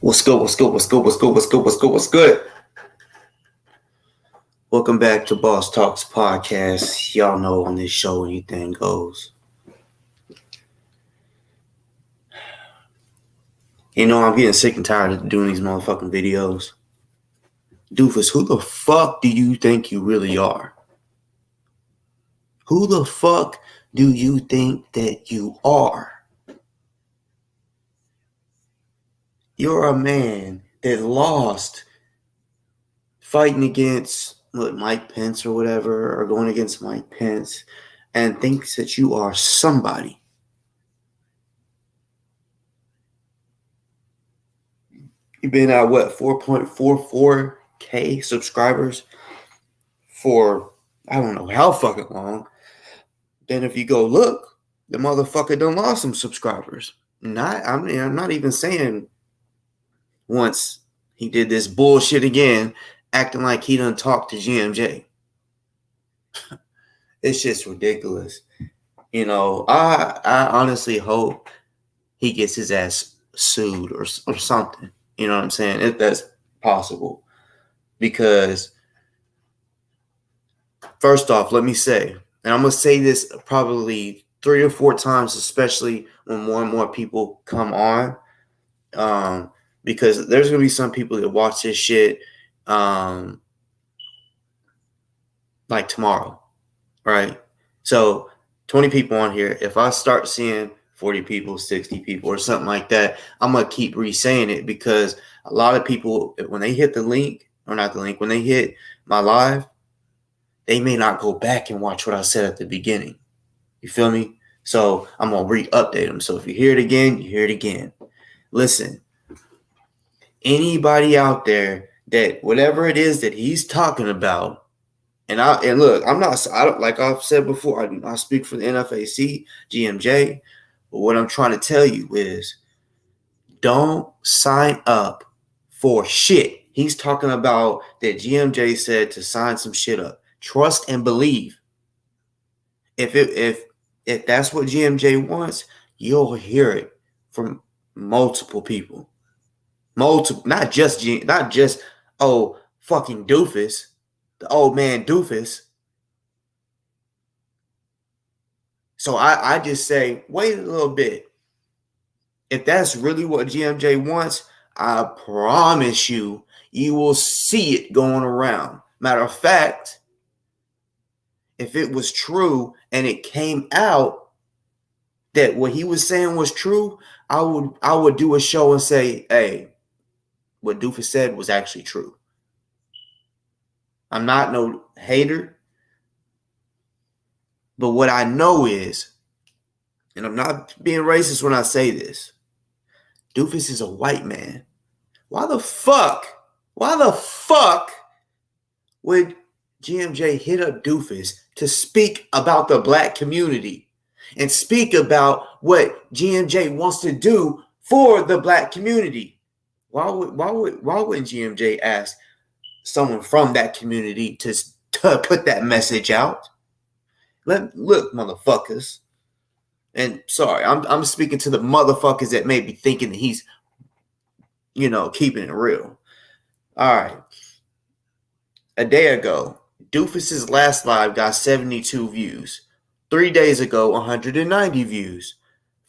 What's good? What's good? What's good? What's good? What's good? What's good? What's good? Welcome back to Boss Talks Podcast. Y'all know on this show anything goes. I'm getting sick and tired of doing these motherfucking videos. Dufus, who the fuck do you think you really are? Who the fuck do you think that you are? You're a man that lost fighting against Mike Pence or whatever, or going against Mike Pence, and thinks that you are somebody. You've been at 4.44K subscribers for I don't know how fucking long. Then if you go look, the motherfucker done lost some subscribers. I'm not even saying once he did this bullshit again, acting like he done talked to GMJ. It's just ridiculous. I honestly hope he gets his ass sued or something. You know what I'm saying? If that's possible. Because first off, let me say, and I'm going to say this probably 3 or 4 times, especially when more and more people come on, because there's going to be some people that watch this shit like tomorrow, right? So 20 people on here. If I start seeing 40 people, 60 people, or something like that, I'm going to keep re-saying it, because a lot of people, when they hit the link, or not the link, when they hit my live, they may not go back and watch what I said at the beginning. You feel me? So I'm going to re-update them. So if you hear it again, you hear it again. Listen, anybody out there that whatever it is that he's talking about, and look, I don't, like I've said before, I do not speak for the NFAC, GMJ, but what I'm trying to tell you is don't sign up for shit. He's talking about that GMJ said to sign some shit up. Trust and believe. If that's what GMJ wants, you'll hear it from multiple people. Not just fucking Dufus, the old man Dufus. So I just say, wait a little bit. If that's really what GMJ wants, I promise you will see it going around. Matter of fact, if it was true and it came out that what he was saying was true, I would do a show and say, hey, what Dufus said was actually true. I'm not no hater, but what I know is, and I'm not being racist when I say this, Dufus is a white man. Why the fuck would GMJ hit up Dufus to speak about the black community and speak about what GMJ wants to do for the black community? Why wouldn't GMJ ask someone from that community to put that message out? Look, motherfuckers. And sorry, I'm speaking to the motherfuckers that may be thinking that he's, keeping it real. All right. A day ago, Dufus's last live got 72 views. 3 days ago, 190 views.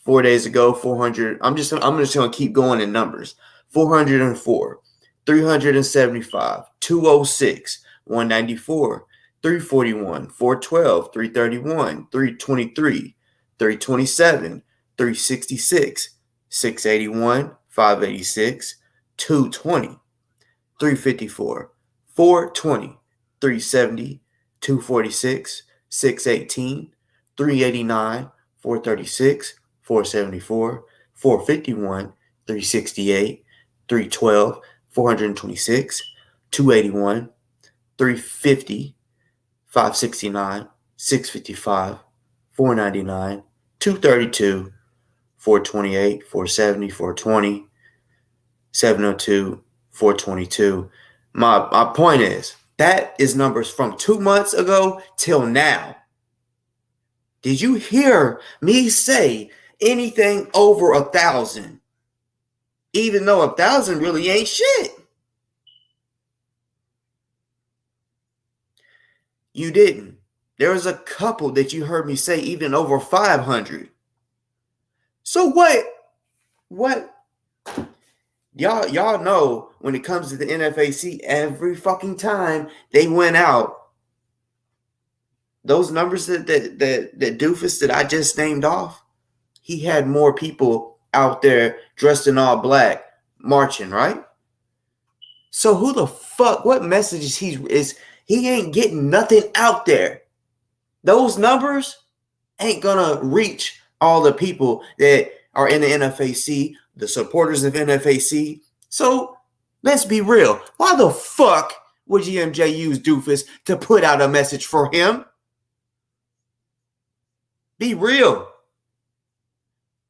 4 days ago, 400. I'm just gonna keep going in numbers. 404, 375, 206, 194, 341, 412, 331, 323, 327, 366, 681, 586, 220, 354, 420, 370, 246, 618, 389, 436, 474, 451, 368, 312, 426, 281, 350, 569, 655, 499, 232, 428, 470, 420, 702, 422. My point is, that is numbers from 2 months ago till now. Did you hear me say anything over 1,000? Even though 1,000 really ain't shit. You didn't. There was a couple that you heard me say even over 500. So what? What? Y'all know when it comes to the NFAC, every fucking time they went out, those numbers that Dufus that I just named off, he had more people out there dressed in all black marching, right? So who the fuck? What messages he ain't getting nothing out there? Those numbers ain't gonna reach all the people that are in the NFAC, the supporters of NFAC. So let's be real. Why the fuck would GMJ use Dufus to put out a message for him? Be real.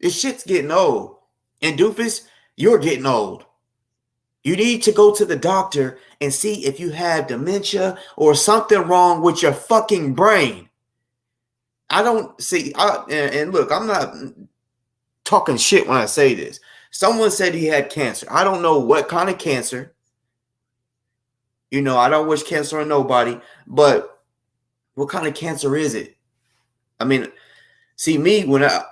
This shit's getting old. And Dufus, you're getting old. You need to go to the doctor and see if you have dementia or something wrong with your fucking brain. I don't see, and look, I'm not talking shit when I say this. Someone said he had cancer. I don't know what kind of cancer. You know, I don't wish cancer on nobody, but what kind of cancer is it? I mean, see me,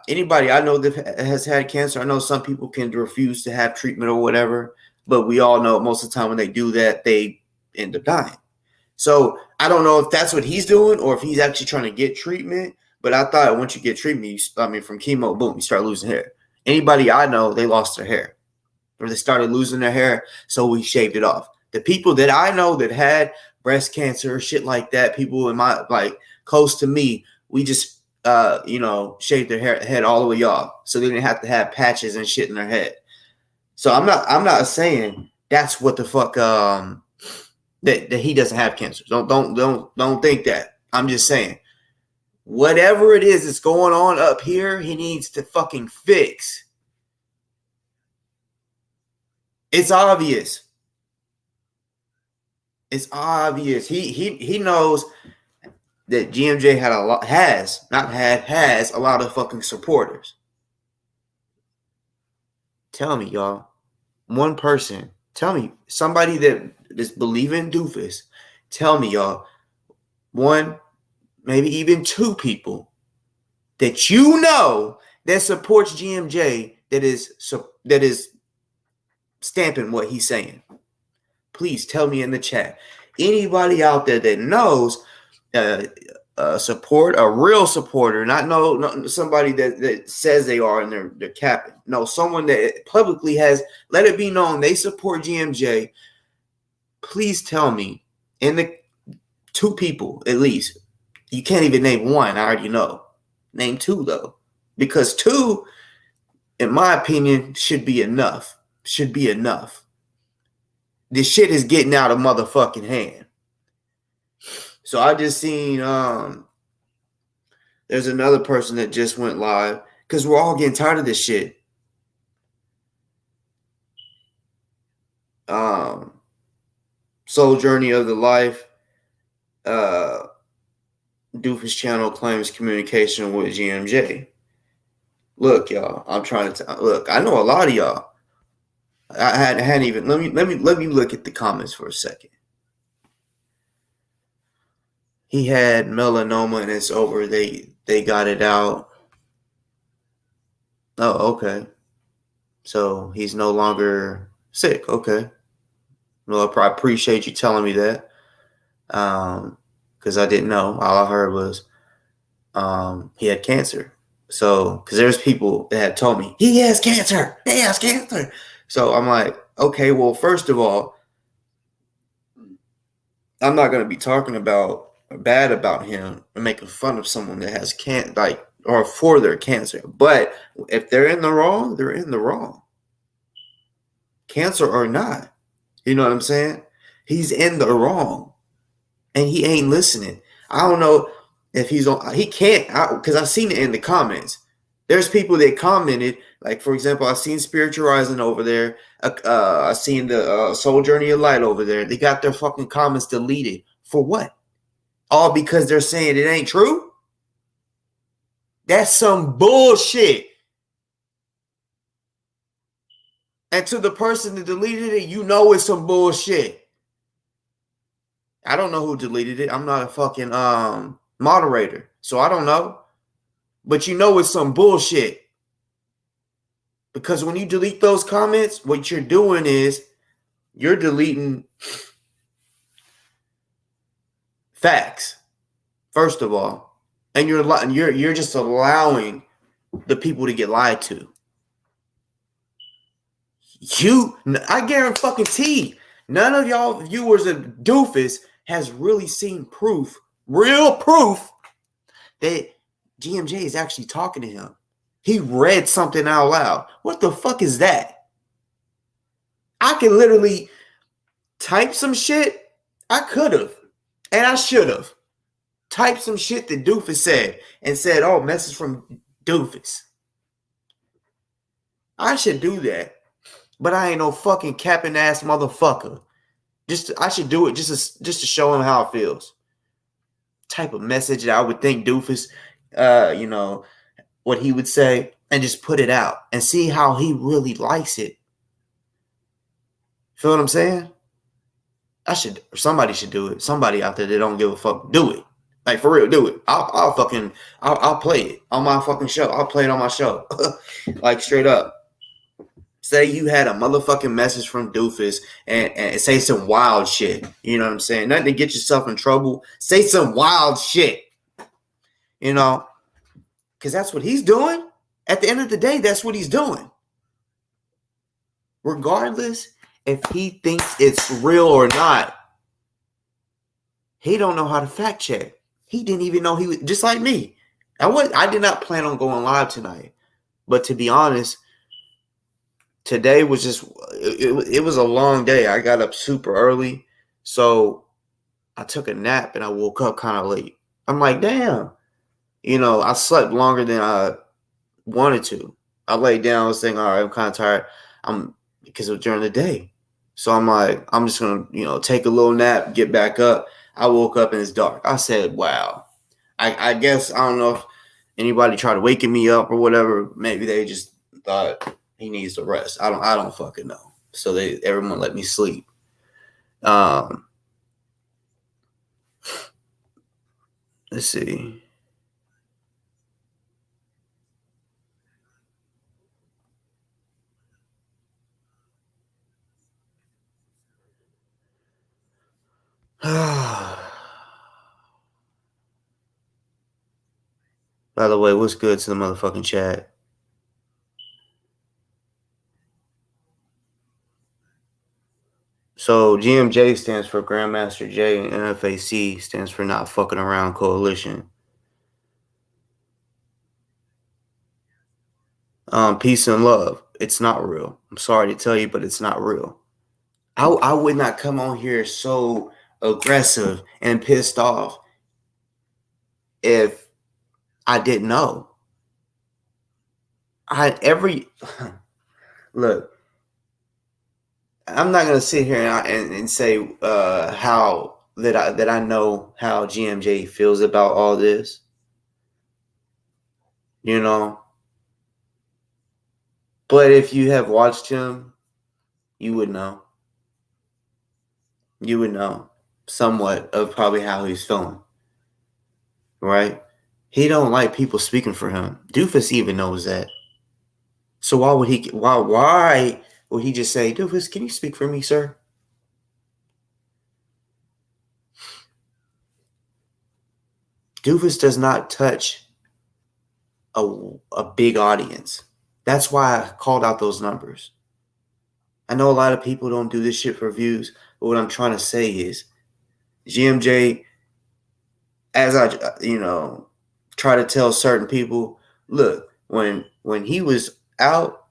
anybody I know that has had cancer, I know some people can refuse to have treatment or whatever, but we all know most of the time when they do that, they end up dying. So I don't know if that's what he's doing or if he's actually trying to get treatment. But I thought once you get treatment, from chemo, boom, you start losing hair. Anybody I know, they lost their hair or they started losing their hair. So we shaved it off. The people that I know that had breast cancer, shit like that, people in my, like, close to me, we just, shaved their head all the way off. So they didn't have to have patches and shit in their head. So I'm not saying that's what the fuck, that he doesn't have cancer. Don't think that. I'm just saying, whatever it is that's going on up here, he needs to fucking fix. It's obvious. It's obvious. He knows that GMJ has a lot of fucking supporters. Tell me, y'all. One person. Tell me. Somebody that is believing Dufus. Tell me, y'all. One, maybe even two people that you know that supports GMJ that is stamping what he's saying. Please tell me in the chat. Anybody out there that knows support, a real supporter, not somebody that says they are and they're capping. No, someone that publicly has let it be known they support GMJ. Please tell me, in the two people at least. You can't even name one. I already know. Name two, though. Because two, in my opinion, should be enough. Should be enough. This shit is getting out of motherfucking hand. So I just seen there's another person that just went live because we're all getting tired of this shit. Soul Journey of the Life. Dufus channel claims communication with GMJ. Look, y'all. I'm trying to look. I know a lot of y'all. I hadn't even. Let me look at the comments for a second. He had melanoma and it's over. They got it out. Oh, okay. So he's no longer sick. Okay. Well, I appreciate you telling me that. Because I didn't know. All I heard was he had cancer. So, because there's people that had told me, he has cancer. He has cancer. So I'm like, okay, well, first of all, I'm not going to be talking about bad about him and making fun of someone that has cancer, or for their cancer. But if they're in the wrong, they're in the wrong. Cancer or not. You know what I'm saying? He's in the wrong. And he ain't listening. I don't know if he can't, because I've seen it in the comments. There's people that commented, like, for example, I've seen Spiritual Rising over there. I've seen the Soul Journey of Light over there. They got their fucking comments deleted. For what? All because they're saying it ain't true? That's some bullshit. And to the person that deleted it, you know it's some bullshit. I don't know who deleted it. I'm not a fucking moderator, so I don't know. But you know it's some bullshit. Because when you delete those comments, what you're doing is you're deleting facts, first of all. And you're just allowing the people to get lied to. I guarantee none of y'all viewers of Dufus has really seen real proof, that GMJ is actually talking to him. He read something out loud. What the fuck is that? I can literally type some shit. I could have, and I should have typed some shit that Dufus said and said, "Oh, message from Dufus." I should do that. But I ain't no fucking capping ass motherfucker. I should do it just to show him how it feels. Type of message that I would think Dufus, what he would say, and just put it out and see how he really likes it. Feel what I'm saying? Somebody should do it. Somebody out there that don't give a fuck, do it. Like, for real, do it. I'll play it on my fucking show. I'll play it on my show. Like, straight up. Say you had a motherfucking message from Dufus and say some wild shit. You know what I'm saying? Nothing to get yourself in trouble. Say some wild shit. You know? Because that's what he's doing. At the end of the day, that's what he's doing. Regardless if he thinks it's real or not, he don't know how to fact check. He didn't even know he was, just like me. I did not plan on going live tonight. But to be honest, today was just, it was a long day. I got up super early. So I took a nap and I woke up kind of late. I'm like, damn. I slept longer than I wanted to. I laid down, I was thinking, all right, I'm kind of tired. Because it was during the day. So I'm like, I'm just going to, take a little nap, get back up. I woke up and it's dark. I said, wow. I guess, I don't know if anybody tried to waking me up or whatever. Maybe they just thought he needs to rest. I don't fucking know. So everyone let me sleep. Let's see. By the way, what's good to the motherfucking chat? So GMJ stands for Grandmaster J, and NFAC stands for Not Fucking Around Coalition. Peace and love. It's not real. I'm sorry to tell you, but it's not real. I would not come on here so aggressive and pissed off if I didn't know. Look, I'm not gonna sit here and say how that I know how GMJ feels about all this. But if you have watched him, you would know. You would know somewhat of probably how he's feeling, right? He don't like people speaking for him. Dufus even knows that. So why would he just say, Dufus, can you speak for me, sir? Dufus does not touch a big audience. That's why I called out those numbers. I know a lot of people don't do this shit for views, but what I'm trying to say is GMJ, as I try to tell certain people, look, when he was out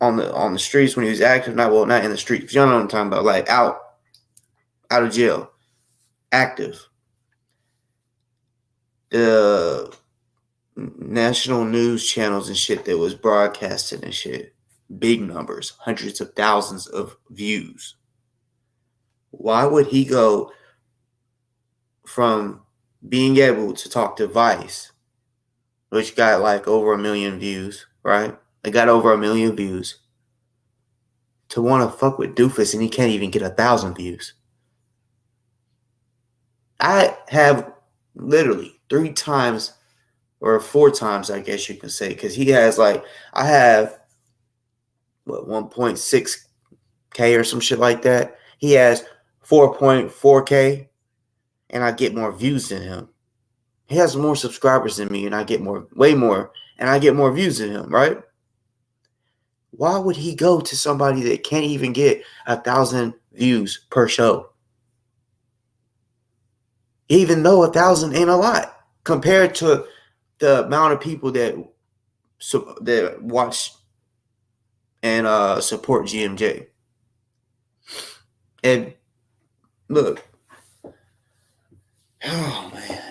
on the streets, when he was active, not in the streets, y'all know what I'm talking about, like out of jail, active. The national news channels and shit that was broadcasting and shit, big numbers, hundreds of thousands of views. Why would he go from being able to talk to Vice, which got like over 1 million views, right? It got over 1 million views. to want to fuck with Dufus and he can't even get 1,000 views. I have literally 3 times or 4 times, I guess you can say, because he has like, I have what 1.6K or some shit like that. He has 4.4K, and I get more views than him. He has more subscribers than me, and I get way more, and I get more views than him, right? Why would he go to somebody that can't even get 1,000 views per show? Even though 1,000 ain't a lot compared to the amount of people that watch and support GMJ. And look, oh man,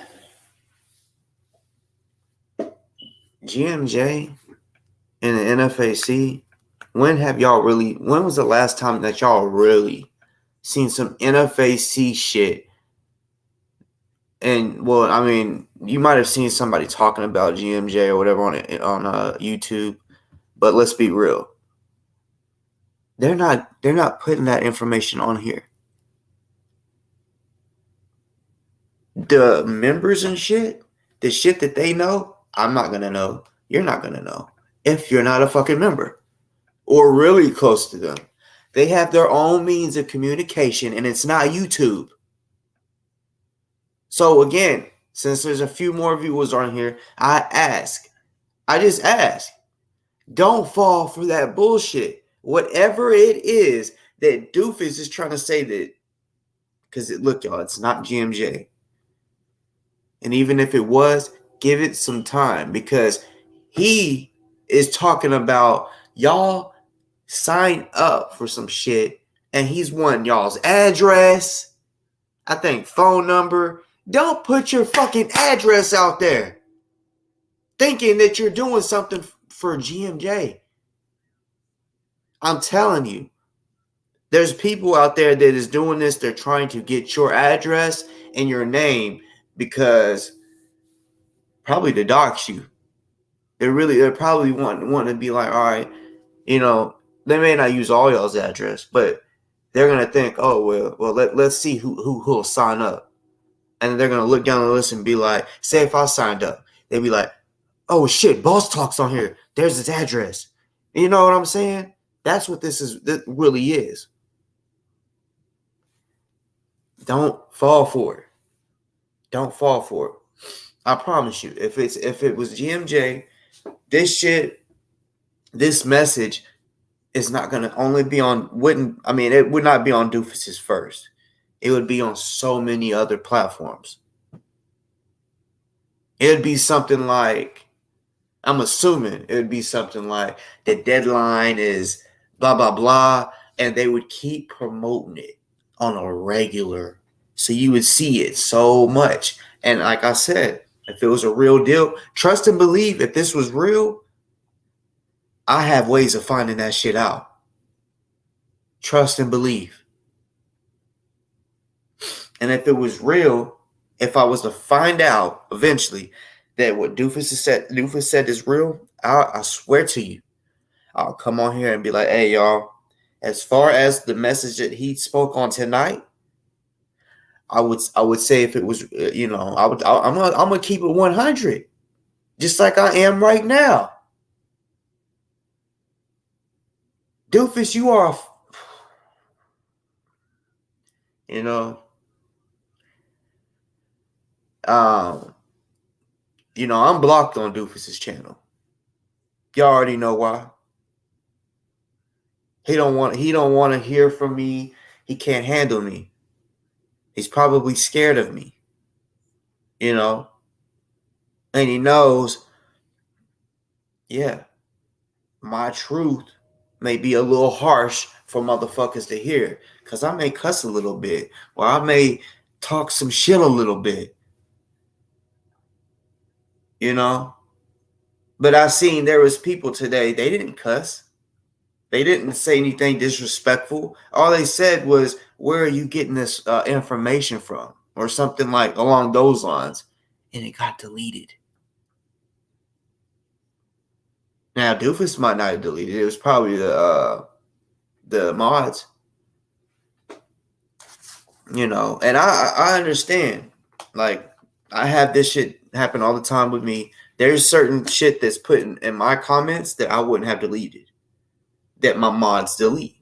GMJ and the NFAC. When was the last time that y'all really seen some NFAC shit? And well, I mean, you might have seen somebody talking about GMJ or whatever on YouTube, but let's be real. They're not putting that information on here. The members and shit, the shit that they know, I'm not gonna know. You're not gonna know if you're not a fucking member or really close to them. They have their own means of communication, and it's not YouTube. So again, since there's a few more viewers on here, I just ask, don't fall for that bullshit. Whatever it is that Dufus is trying to say that, because look, y'all, it's not GMJ. And even if it was, give it some time, because he is talking about y'all sign up for some shit and he's wanting y'all's address, I think phone number. Don't put your fucking address out there thinking that you're doing something for GMJ. I'm telling you, there's people out there that is doing this. They're trying to get your address and your name because probably to dox you. They're probably wanting to be like, all right, you know, they may not use all y'all's address, but they're gonna think, oh well, let's see who'll sign up, and they're gonna look down the list and be like, say if I signed up, they'd be like, oh shit, Boss Talk's on here. There's his address. You know what I'm saying? That's what this really is. Don't fall for it. Don't fall for it. I promise you, if it was GMJ, this message is not gonna only be on it would not be on Dufus's first. It would be on so many other platforms. It would be something like, I'm assuming it would be something like the deadline is blah blah blah, and they would keep promoting it on a regular, so you would see it so much. And like I said, if it was a real deal, trust and believe, if this was real, I have ways of finding that shit out. Trust and believe. And if it was real, if I was to find out eventually that what Dufus said is real, I swear to you, I'll come on here and be like, hey, y'all, as far as the message that he spoke on tonight, I would say if it was, I'm gonna keep it 100, just like I am right now. Dufus, you are, I'm blocked on Dufus's channel. Y'all already know why. He don't want to hear from me. He can't handle me. He's probably scared of me. And he knows, yeah, my truth may be a little harsh for motherfuckers to hear, because I may cuss a little bit, or I may talk some shit a little bit, But I seen there was people today, they didn't cuss. They didn't say anything disrespectful. All they said was, where are you getting this information from? Or something like along those lines. And it got deleted. Now, Dufus might not have deleted it. It was probably the the mods. You know, and I understand. Like, I have this shit happen all the time with me. There's certain shit that's put in my comments that I wouldn't have deleted, that my mods delete.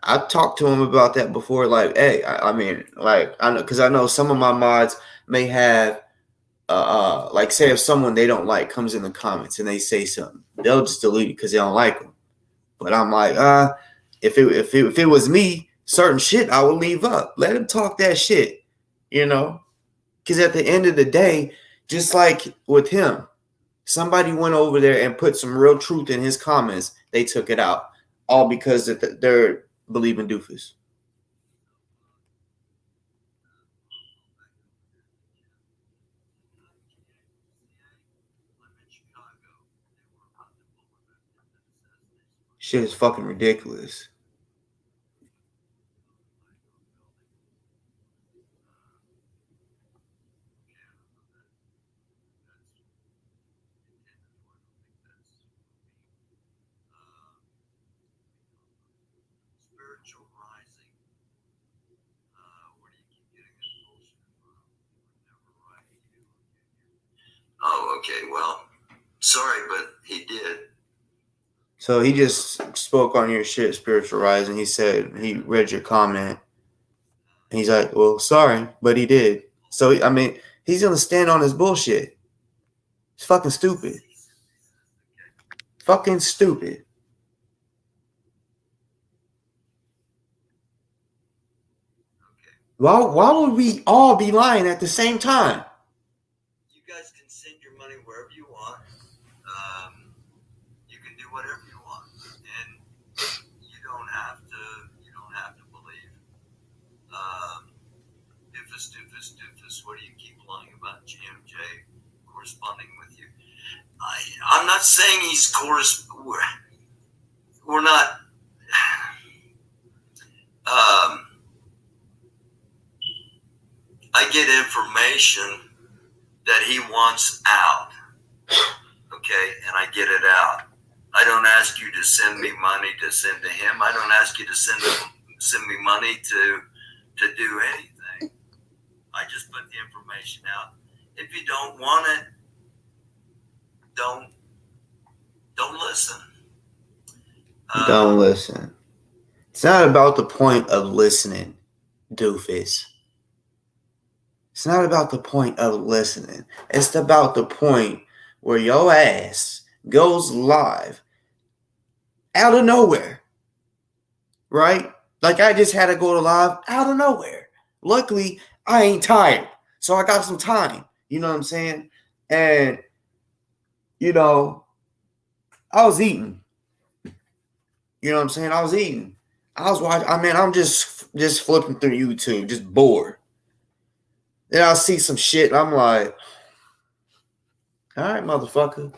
I've talked to him about that before. Like, hey, I mean, like, I know, because I know some of my mods may have, like, say if someone they don't like comes in the comments and they say something, they'll just delete it because they don't like them. But I'm like, if it was me, certain shit I would leave up. Let him talk that shit, you know? Because at the end of the day, just like with him, somebody went over there and put some real truth in his comments. They took it out, all because they're believing Dufus. Shit is fucking ridiculous. Oh, okay. Well, sorry, but he did. So he just spoke on your shit, Spiritual Rising. He said he read your comment. And he's like, well, sorry, but he did. So, I mean, he's going to stand on his bullshit. It's fucking stupid. Fucking stupid. Why would we all be lying at the same time? You guys can send your money wherever you want. You can do whatever you want, and you don't have to believe. Dufus. What do you keep lying about? GMJ corresponding with you. I'm not saying he's we're not. I get information that he wants out. Okay, and I get it out. I don't ask you to send me money to send to him. I don't ask you to send me money to do anything. I just put the information out. If you don't want it, don't listen. Don't listen. It's not about the point of listening, Doofus. It's not about the point of listening. It's about the point where your ass goes live out of nowhere. Right? Like, I just had to go to live out of nowhere. Luckily, I ain't tired. So I got some time. You know what I'm saying? And, you know, I was eating. You know what I'm saying? I was eating. I was watching. I mean, I'm just flipping through YouTube, just bored. Then I'll see some shit, and I'm like, all right, motherfucker,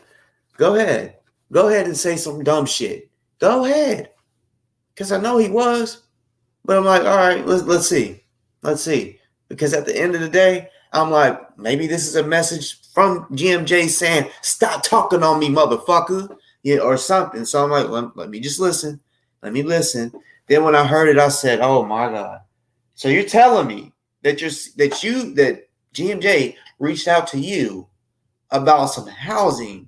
go ahead. Go ahead and say some dumb shit. Go ahead. Because I know he was. But I'm like, all right, let's see. Let's see. Because at the end of the day, I'm like, maybe this is a message from GMJ saying, stop talking on me, motherfucker. Yeah, or something. So I'm like, let me just listen. Let me listen. Then when I heard it, I said, oh my God. So you're telling me that GMJ reached out to you about some housing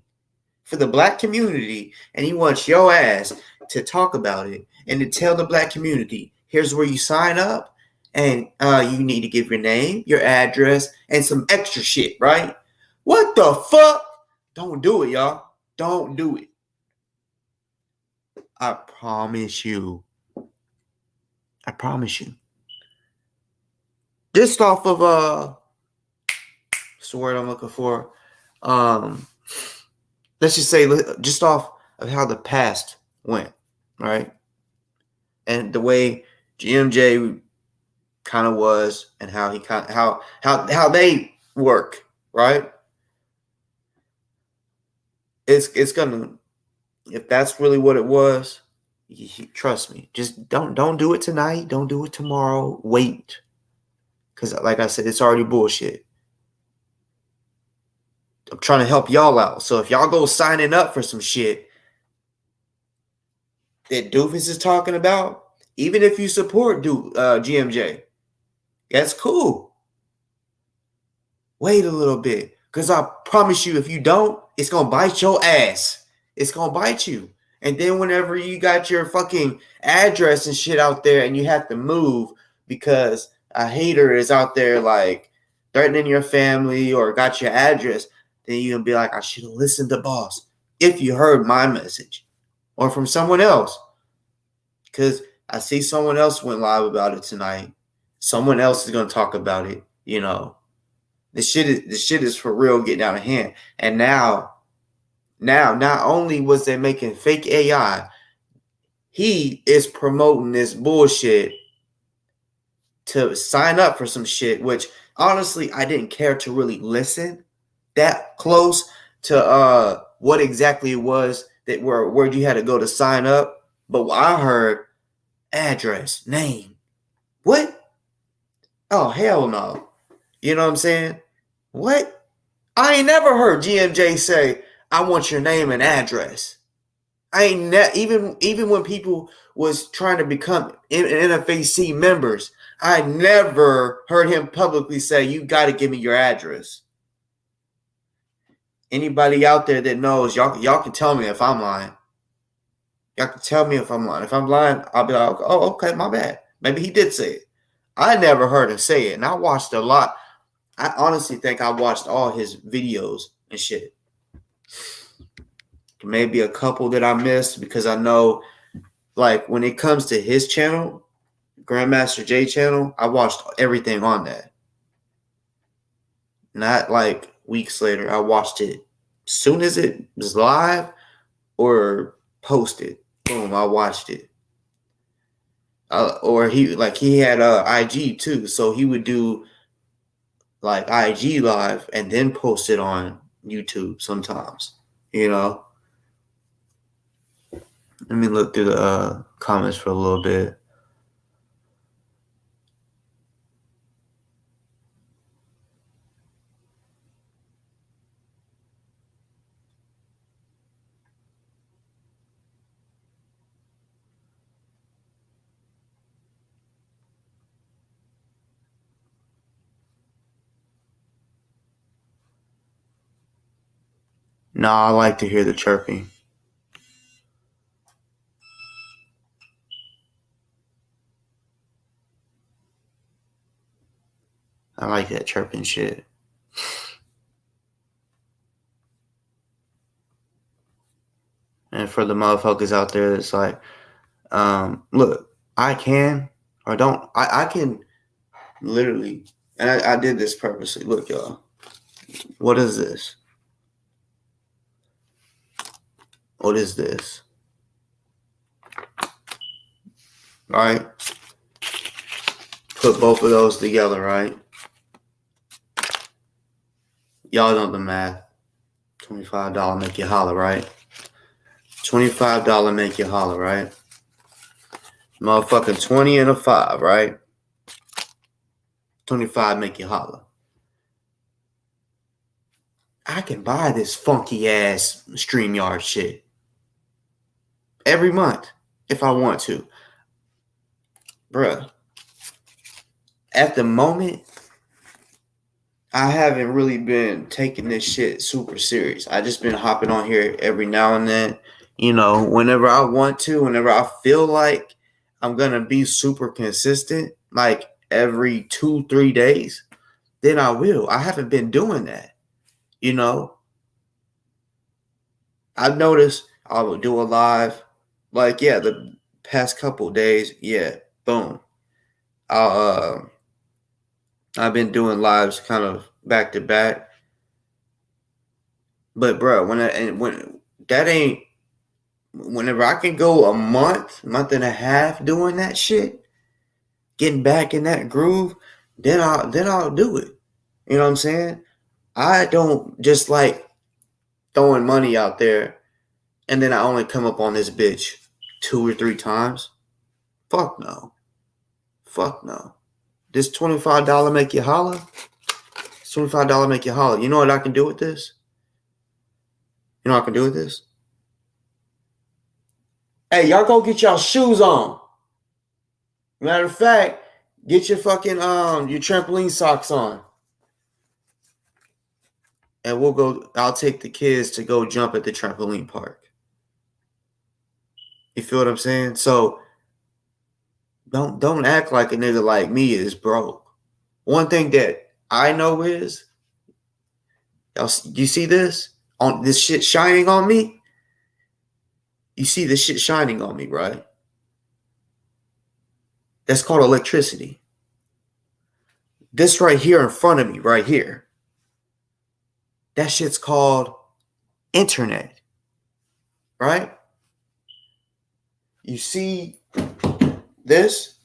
for the black community, and he wants your ass to talk about it and to tell the black community, here's where you sign up, and you need to give your name, your address, and some extra shit, right? What the fuck? Don't do it, y'all. Don't do it. I promise you. I promise you. Just off of what's the word I'm looking for? Let's just say just off of how the past went, right? And the way GMJ kind of was, and how he kind of how they work, right? It's gonna, if that's really what it was, trust me, just don't do it tonight, don't do it tomorrow, wait, because like I said, it's already bullshit. I'm trying to help y'all out, so if y'all go signing up for some shit, that Dufus is talking about, even if you support GMJ, that's cool. Wait a little bit. Because I promise you, if you don't, it's going to bite your ass. It's going to bite you. And then whenever you got your fucking address and shit out there and you have to move because a hater is out there like threatening your family or got your address, then you're going to be like, I should have listened to boss if you heard my message or from someone else. Because I see someone else went live about it tonight. Someone else is going to talk about it, you know. This shit is for real getting out of hand. And now, not only was they making fake AI, he is promoting this bullshit to sign up for some shit, which honestly I didn't care to really listen that close to what exactly it was that where you had to go to sign up. But I heard address, name. What? Oh, hell no. You know what I'm saying? What? I ain't never heard GMJ say, I want your name and address. I ain't even when people was trying to become NFAC members, I never heard him publicly say, you got to give me your address. Anybody out there that knows, y'all can tell me if I'm lying. Y'all can tell me if I'm lying. If I'm lying, I'll be like, oh, okay, my bad. Maybe he did say it. I never heard him say it, and I watched a lot. I honestly think I watched all his videos and shit. Maybe a couple that I missed because I know, like, when it comes to his channel, Grandmaster J channel, I watched everything on that. Not like weeks later. I watched it as soon as it was live or posted. Boom, I watched it. Or he had IG too, so he would do like IG live and then post it on YouTube sometimes. You know. Let me look through the comments for a little bit. No, I like to hear the chirping. I like that chirping shit. And for the motherfuckers out there that's like, look, I can or don't. I can literally, and I did this purposely. Look, y'all. What is this? What is this? All right. Put both of those together, right? Y'all know the math. $25 make you holler, right? $25 make you holler, right? Motherfucking 20 and a 5, right? 25 make you holler. I can buy this funky ass StreamYard shit every month if I want to. Bruh. At the moment, I haven't really been taking this shit super serious. I just been hopping on here every now and then. You know, whenever I want to, whenever I feel like I'm going to be super consistent, like every 2-3 days, then I will. I haven't been doing that. You know, I've noticed I will do a live, like, yeah, the past couple days, yeah, boom. I've been doing lives kind of back to back. But bro, whenever I can go a month and a half doing that shit, getting back in that groove, then I'll do it. You know what I'm saying? I don't just like throwing money out there and then I only come up on this bitch 2 or 3 times. Fuck no. Fuck no. This $25 make you holler? This $25 make you holler. You know what I can do with this? You know what I can do with this? Hey, y'all go get y'all shoes on. Matter of fact, get your fucking your trampoline socks on. And we'll go. I'll take the kids to go jump at the trampoline park. You feel what I'm saying? So don't act like a nigga like me is broke. One thing that I know is, you see this on this shit shining on me. You see this shit shining on me, right? That's called electricity. This right here in front of me, right here, that shit's called internet, right? You see this?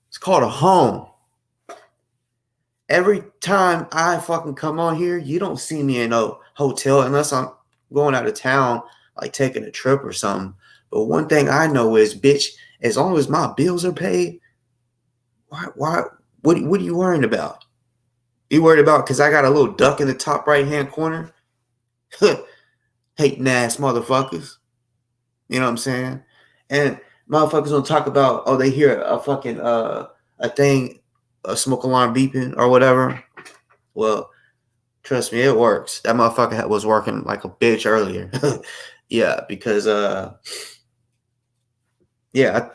It's called a home. Every time I fucking come on here, you don't see me in no hotel unless I'm going out of town, like taking a trip or something. But one thing I know is, bitch, as long as my bills are paid, why what are you worrying about? You worried about because I got a little duck in the top right hand corner? Hating ass motherfuckers. You know what I'm saying? And motherfuckers don't talk about, oh, they hear a fucking a thing, a smoke alarm beeping or whatever. Well, trust me, it works. That motherfucker was working like a bitch earlier. Yeah, because yeah,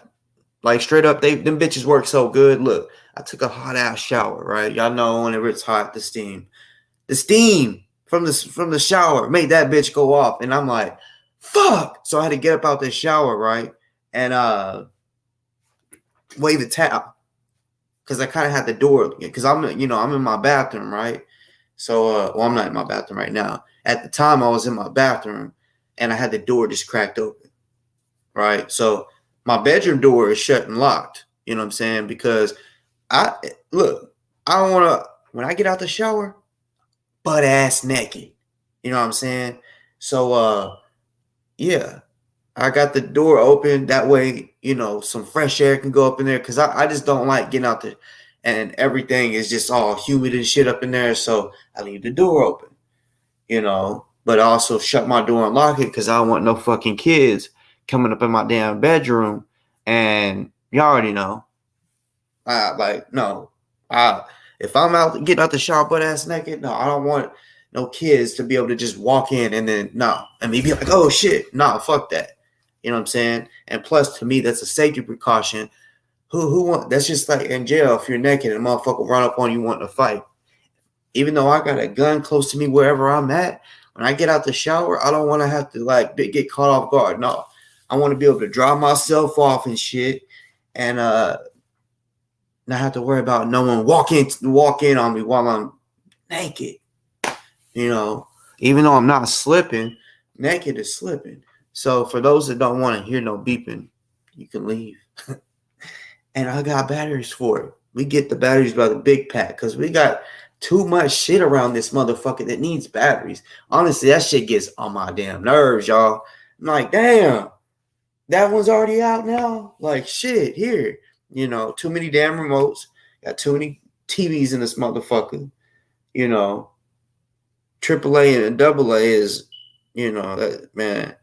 like straight up, them bitches work so good. Look, I took a hot ass shower, right? Y'all know whenever it's hot, the steam from the shower made that bitch go off, and I'm like, fuck. So I had to get up out the shower, right, and wave the towel because I kind of had the door because I'm in my bathroom, right. So well, I'm not in my bathroom right now. At the time, I was in my bathroom, and I had the door just cracked open, right. So my bedroom door is shut and locked. You know what I'm saying? Because I look, I don't want to when I get out the shower, butt ass naked. You know what I'm saying? So yeah, I got the door open. That way, some fresh air can go up in there. Cause I just don't like getting out there and everything is just all humid and shit up in there. So I leave the door open, but I also shut my door and lock it because I don't want no fucking kids coming up in my damn bedroom. And you already know. No. If I'm out getting out the shower butt ass naked, no, I don't want no kids to be able to just walk in and then no, and me be like, oh shit, no, fuck that. You know what I'm saying? And plus, to me, that's a safety precaution. Who want? That's just like in jail if you're naked and a motherfucker run up on you wanting to fight. Even though I got a gun close to me wherever I'm at, when I get out the shower, I don't want to have to like get caught off guard. No, I want to be able to dry myself off and shit, and not have to worry about no one walk in on me while I'm naked. Even though I'm not slipping, naked is slipping. So for those that don't want to hear no beeping, you can leave. And I got batteries for it. We get the batteries by the big pack because we got too much shit around this motherfucker that needs batteries. Honestly, that shit gets on my damn nerves, y'all. I'm like, damn, that one's already out now. Like, shit, here. Too many damn remotes. Got too many TVs in this motherfucker. AAA and AA is, that man,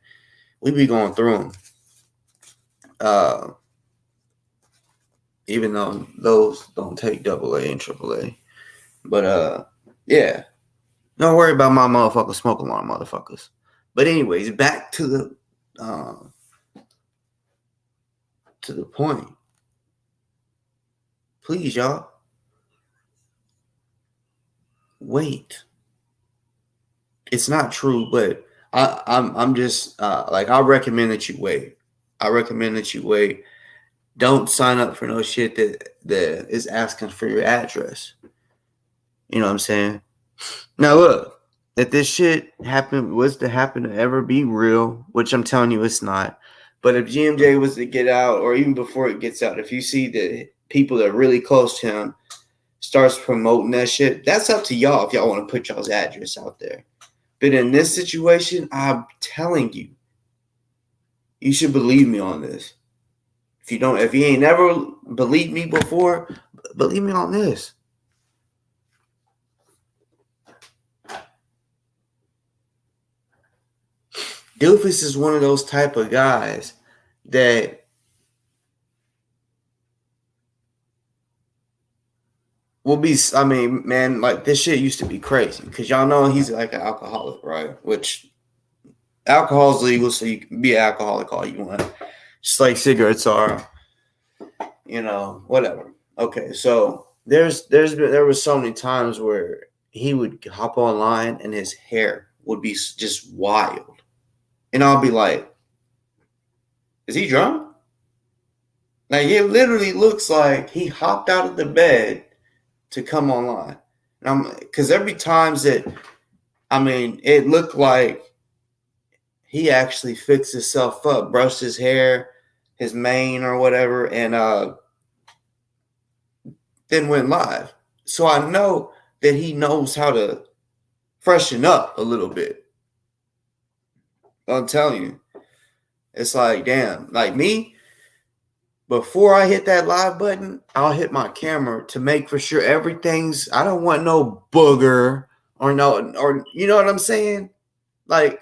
we be going through them. Even though those don't take AA and AAA. But yeah. Don't worry about my motherfucking smoke alarm motherfuckers. But anyways, back to the point. Please, y'all. Wait. It's not true, but I'm just like I recommend that you wait. I recommend that you wait. Don't sign up for no shit that is asking for your address. You know what I'm saying? Now look, if this shit was to happen to ever be real, which I'm telling you it's not, but if GMJ was to get out, or even before it gets out, if you see that people that are really close to him starts promoting that shit, that's up to y'all if y'all want to put y'all's address out there. But in this situation, I'm telling you, you should believe me on this. If you ain't never believed me before, believe me on this. Dufus is one of those type of guys that will be. I mean, man, like this shit used to be crazy because y'all know he's like an alcoholic, right? Which alcohol is legal, so you can be an alcoholic all you want, just like cigarettes are. Whatever. Okay, so there was so many times where he would hop online and his hair would be just wild, and I'll be like, "Is he drunk?" Like it literally looks like he hopped out of the bed to come online. And I'm because every times that I mean, it looked like he actually fixed himself up, brushed his hair, his mane or whatever, and then went live. So I know that he knows how to freshen up a little bit. I'm telling you, it's like damn, like me. Before I hit that live button, I'll hit my camera to make for sure everything's. I don't want no booger or no, or you know what I'm saying? Like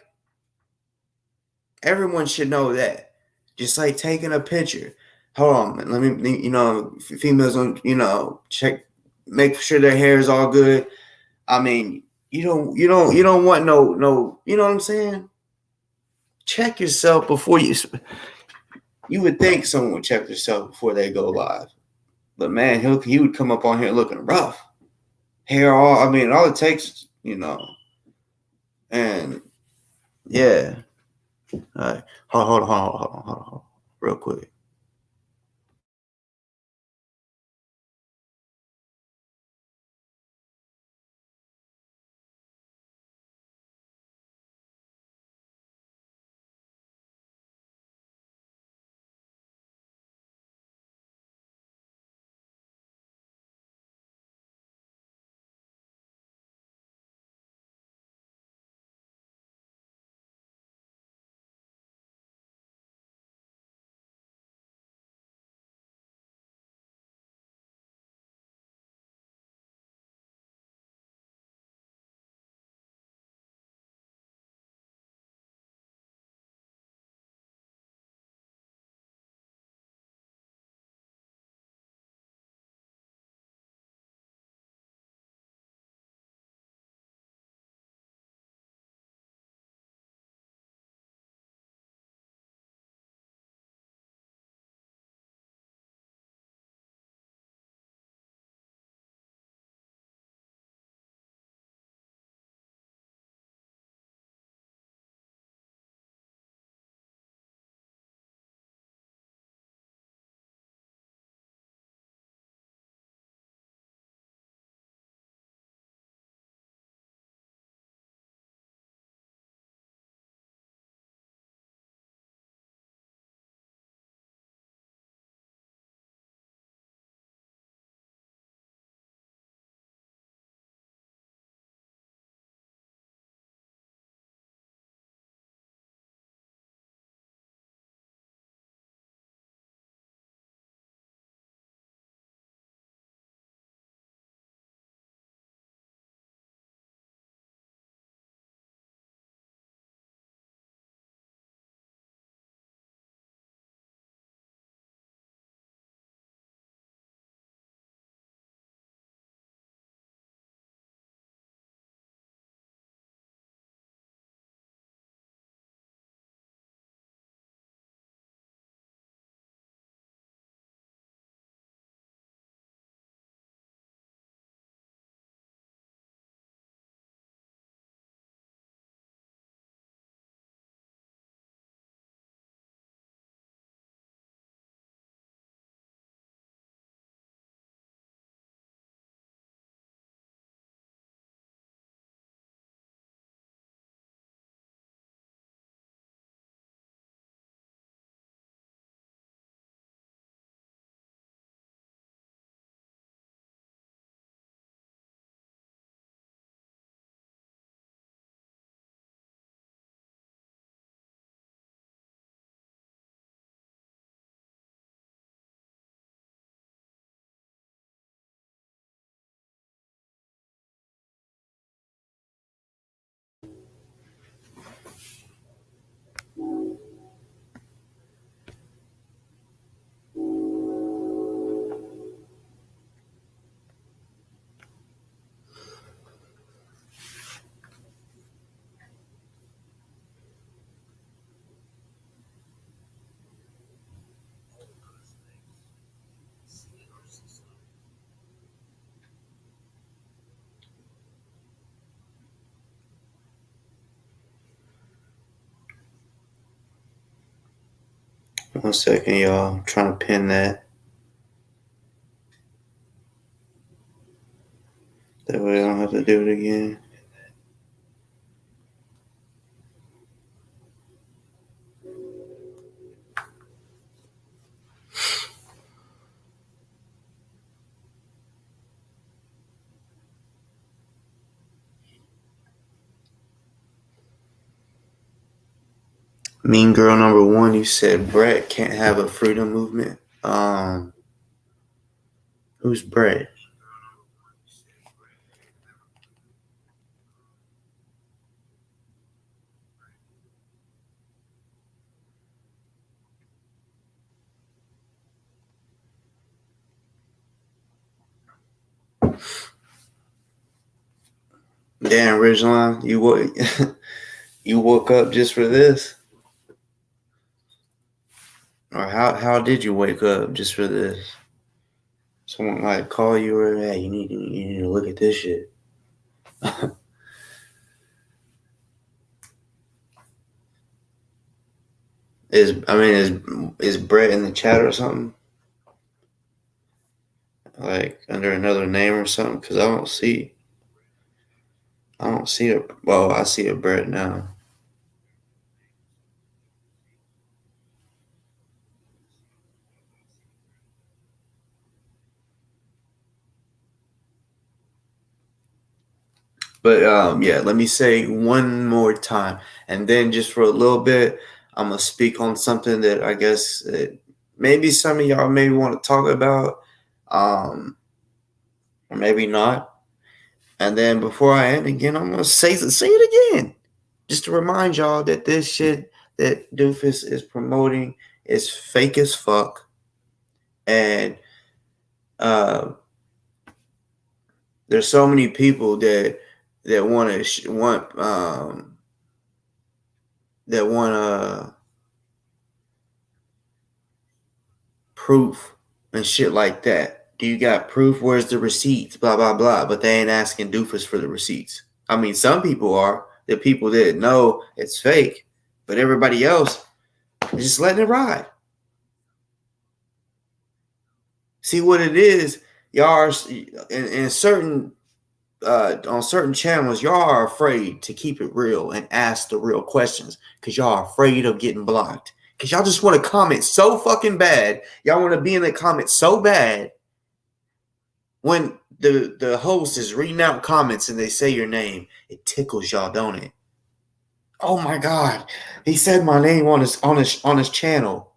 everyone should know that. Just like taking a picture. Hold on, man. Let me, females don't, check, make sure their hair is all good. I mean, you don't want no, you know what I'm saying? Check yourself before you. You would think someone would check themselves before they go live, but man, he would come up on here looking rough, hair all. I mean, all it takes, and yeah. All right, hold on, real quick. 1 second, y'all. I'm trying to pin that. That way I don't have to do it again. Mean girl number 1, you said Brett can't have a freedom movement. Who's Brett? Damn, Ridgeline, you woke up just for this, or how did you wake up just for this? Someone like call you or hey, you need to look at this shit. Is Brett in the chat or something? Like under another name or something? Because I don't see it. Well, I see a Brett now. But yeah, let me say one more time, and then just for a little bit, I'm gonna speak on something that I guess maybe some of y'all maybe want to talk about, or maybe not. And then before I end again, I'm gonna say it again, just to remind y'all that this shit that Dufus is promoting is fake as fuck, and uh, there's so many people that want to that want proof and shit like that. Do you got proof? Where's the receipts? Blah blah blah. But they ain't asking Doofus for the receipts. I mean, some people are. The people that know it's fake, but everybody else is just letting it ride. See what it is, y'all are in certain on certain channels, y'all are afraid to keep it real and ask the real questions because y'all are afraid of getting blocked. Because y'all just want to comment so fucking bad. Y'all want to be in the comments so bad when the host is reading out comments and they say your name, it tickles y'all, don't it? Oh my god, he said my name on his channel.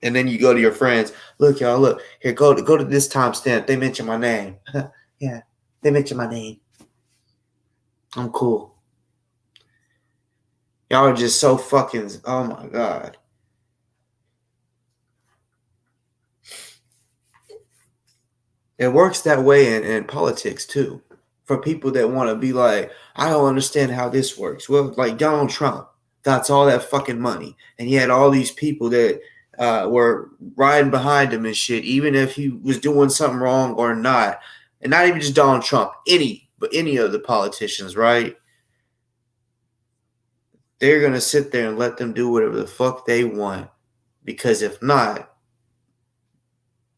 And then you go to your friends, look, y'all, look, here, go to this timestamp. They mention my name. Yeah, they mention my name. I'm cool. Y'all are just so fucking, oh my god. It works that way in politics too. For people that want to be like, I don't understand how this works. Well, like Donald Trump, that's all that fucking money. And he had all these people that were riding behind him and shit, even if he was doing something wrong or not. And not even just Donald Trump, but any of the politicians, right? They're going to sit there and let them do whatever the fuck they want. Because if not,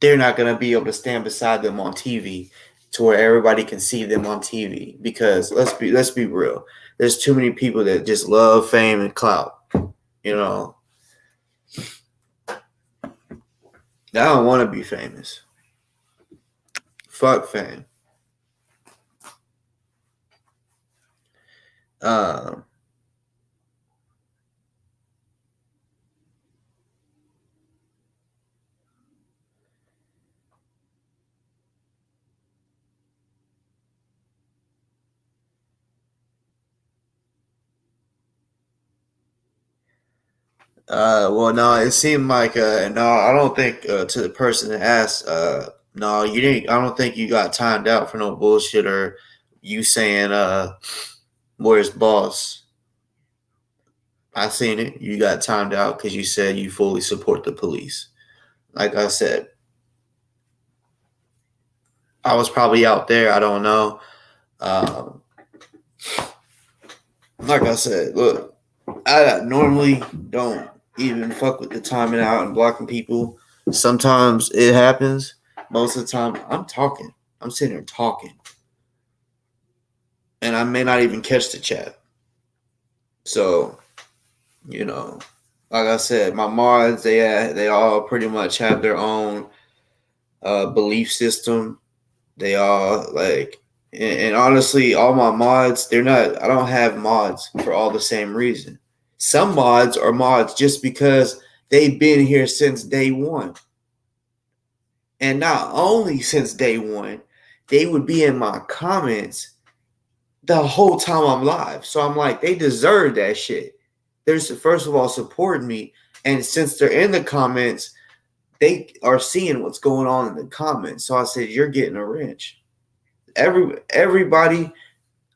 they're not going to be able to stand beside them on TV to where everybody can see them on TV. Because let's be real, there's too many people that just love fame and clout. You know, I don't want to be famous. Fuck fame. Um, well, no, it seemed like no, I don't think to the person that asked, no, you didn't. I don't think you got timed out for no bullshit or you saying, where's boss? I seen it. You got timed out because you said you fully support the police. Like I said, I was probably out there. I don't know. Um, like I said, look, I normally don't even fuck with the timing out and blocking people. Sometimes it happens. Most of the time, I'm talking. I'm sitting here talking, and I may not even catch the chat. So, you know, like I said, my mods they all pretty much have their own belief system. They all like, and honestly, all my mods they're not. I don't have mods for all the same reason. Some mods are mods just because they've been here since day one. And not only since day one, they would be in my comments the whole time I'm live. So I'm like, they deserve that shit. They're first of all supporting me, and since they're in the comments, they are seeing what's going on in the comments. So I said, you're getting a wrench. Everybody,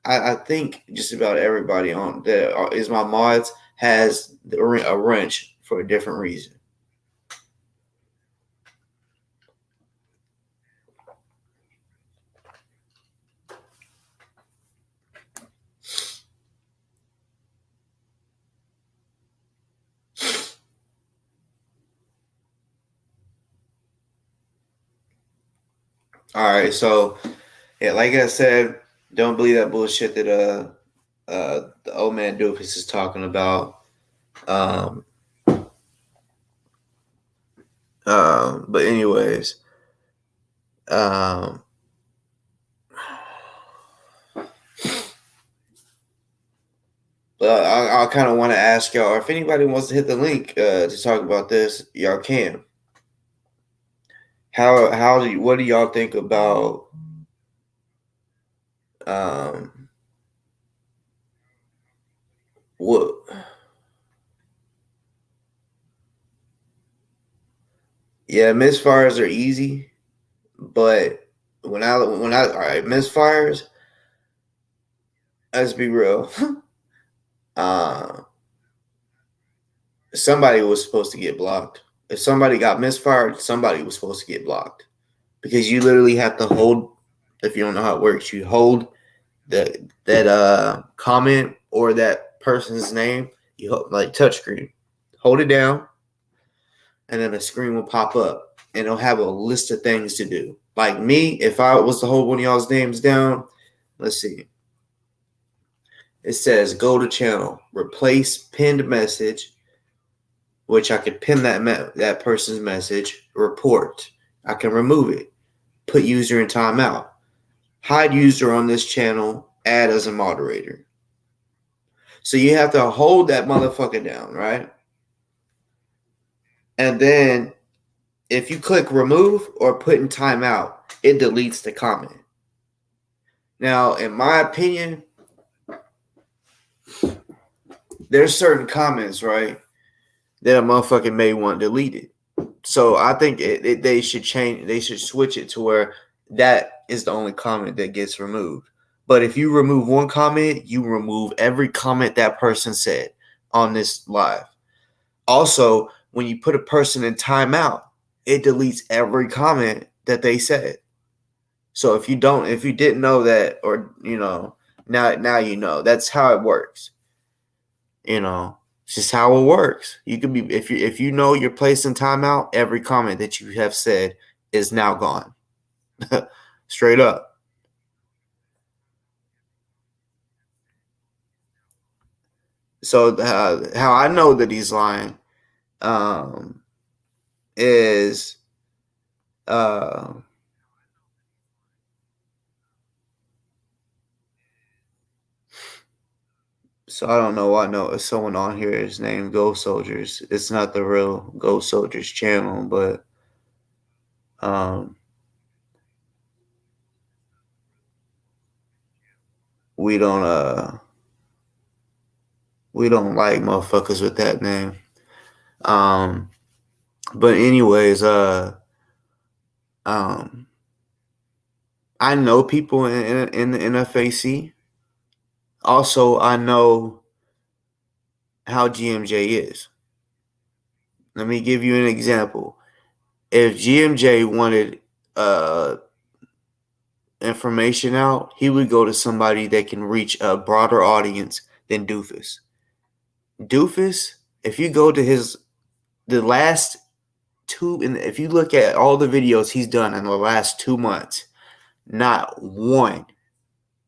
I think just about everybody on that is my mods has a wrench for a different reason. All right, so yeah, like I said, don't believe that bullshit that the old man Dufus is talking about. Um, but anyways, um, but I kind of want to ask y'all if anybody wants to hit the link to talk about this, y'all can. What do y'all think about um what yeah, misfires are easy, but when I all right, misfires, let's be real. uh Somebody was supposed to get blocked. If somebody got misfired, somebody was supposed to get blocked. Because you literally have to hold, if you don't know how it works, you hold that comment or that person's name, you hold, like touchscreen. Hold it down, and then a screen will pop up, and it'll have a list of things to do. Like me, if I was to hold one of y'all's names down, let's see. It says go to channel, replace pinned message, which I could pin that person's message, report. I can remove it, put user in timeout, hide user on this channel, add as a moderator. So you have to hold that motherfucker down, right? And then if you click remove or put in timeout, it deletes the comment. Now, in my opinion, there's certain comments, right, that a motherfucker may want deleted. So I think they should change. They should switch it to where that is the only comment that gets removed. But if you remove one comment, you remove every comment that person said on this live. Also, when you put a person in timeout, it deletes every comment that they said. So if you didn't know that, or now you know. That's how it works. It's just how it works. You can be if you know you're placed in timeout, every comment that you have said is now gone. Straight up. So how I know that he's lying is so I don't know. I know if someone on here is named Ghost Soldiers. It's not the real Ghost Soldiers channel, but we don't like motherfuckers with that name. But anyways, I know people in the NFAC. Also, I know how GMJ is. Let me give you an example. If GMJ wanted information out, he would go to somebody that can reach a broader audience than Dufus. Dufus, if you go to his the last two, and if you look at all the videos he's done in the last 2 months, not one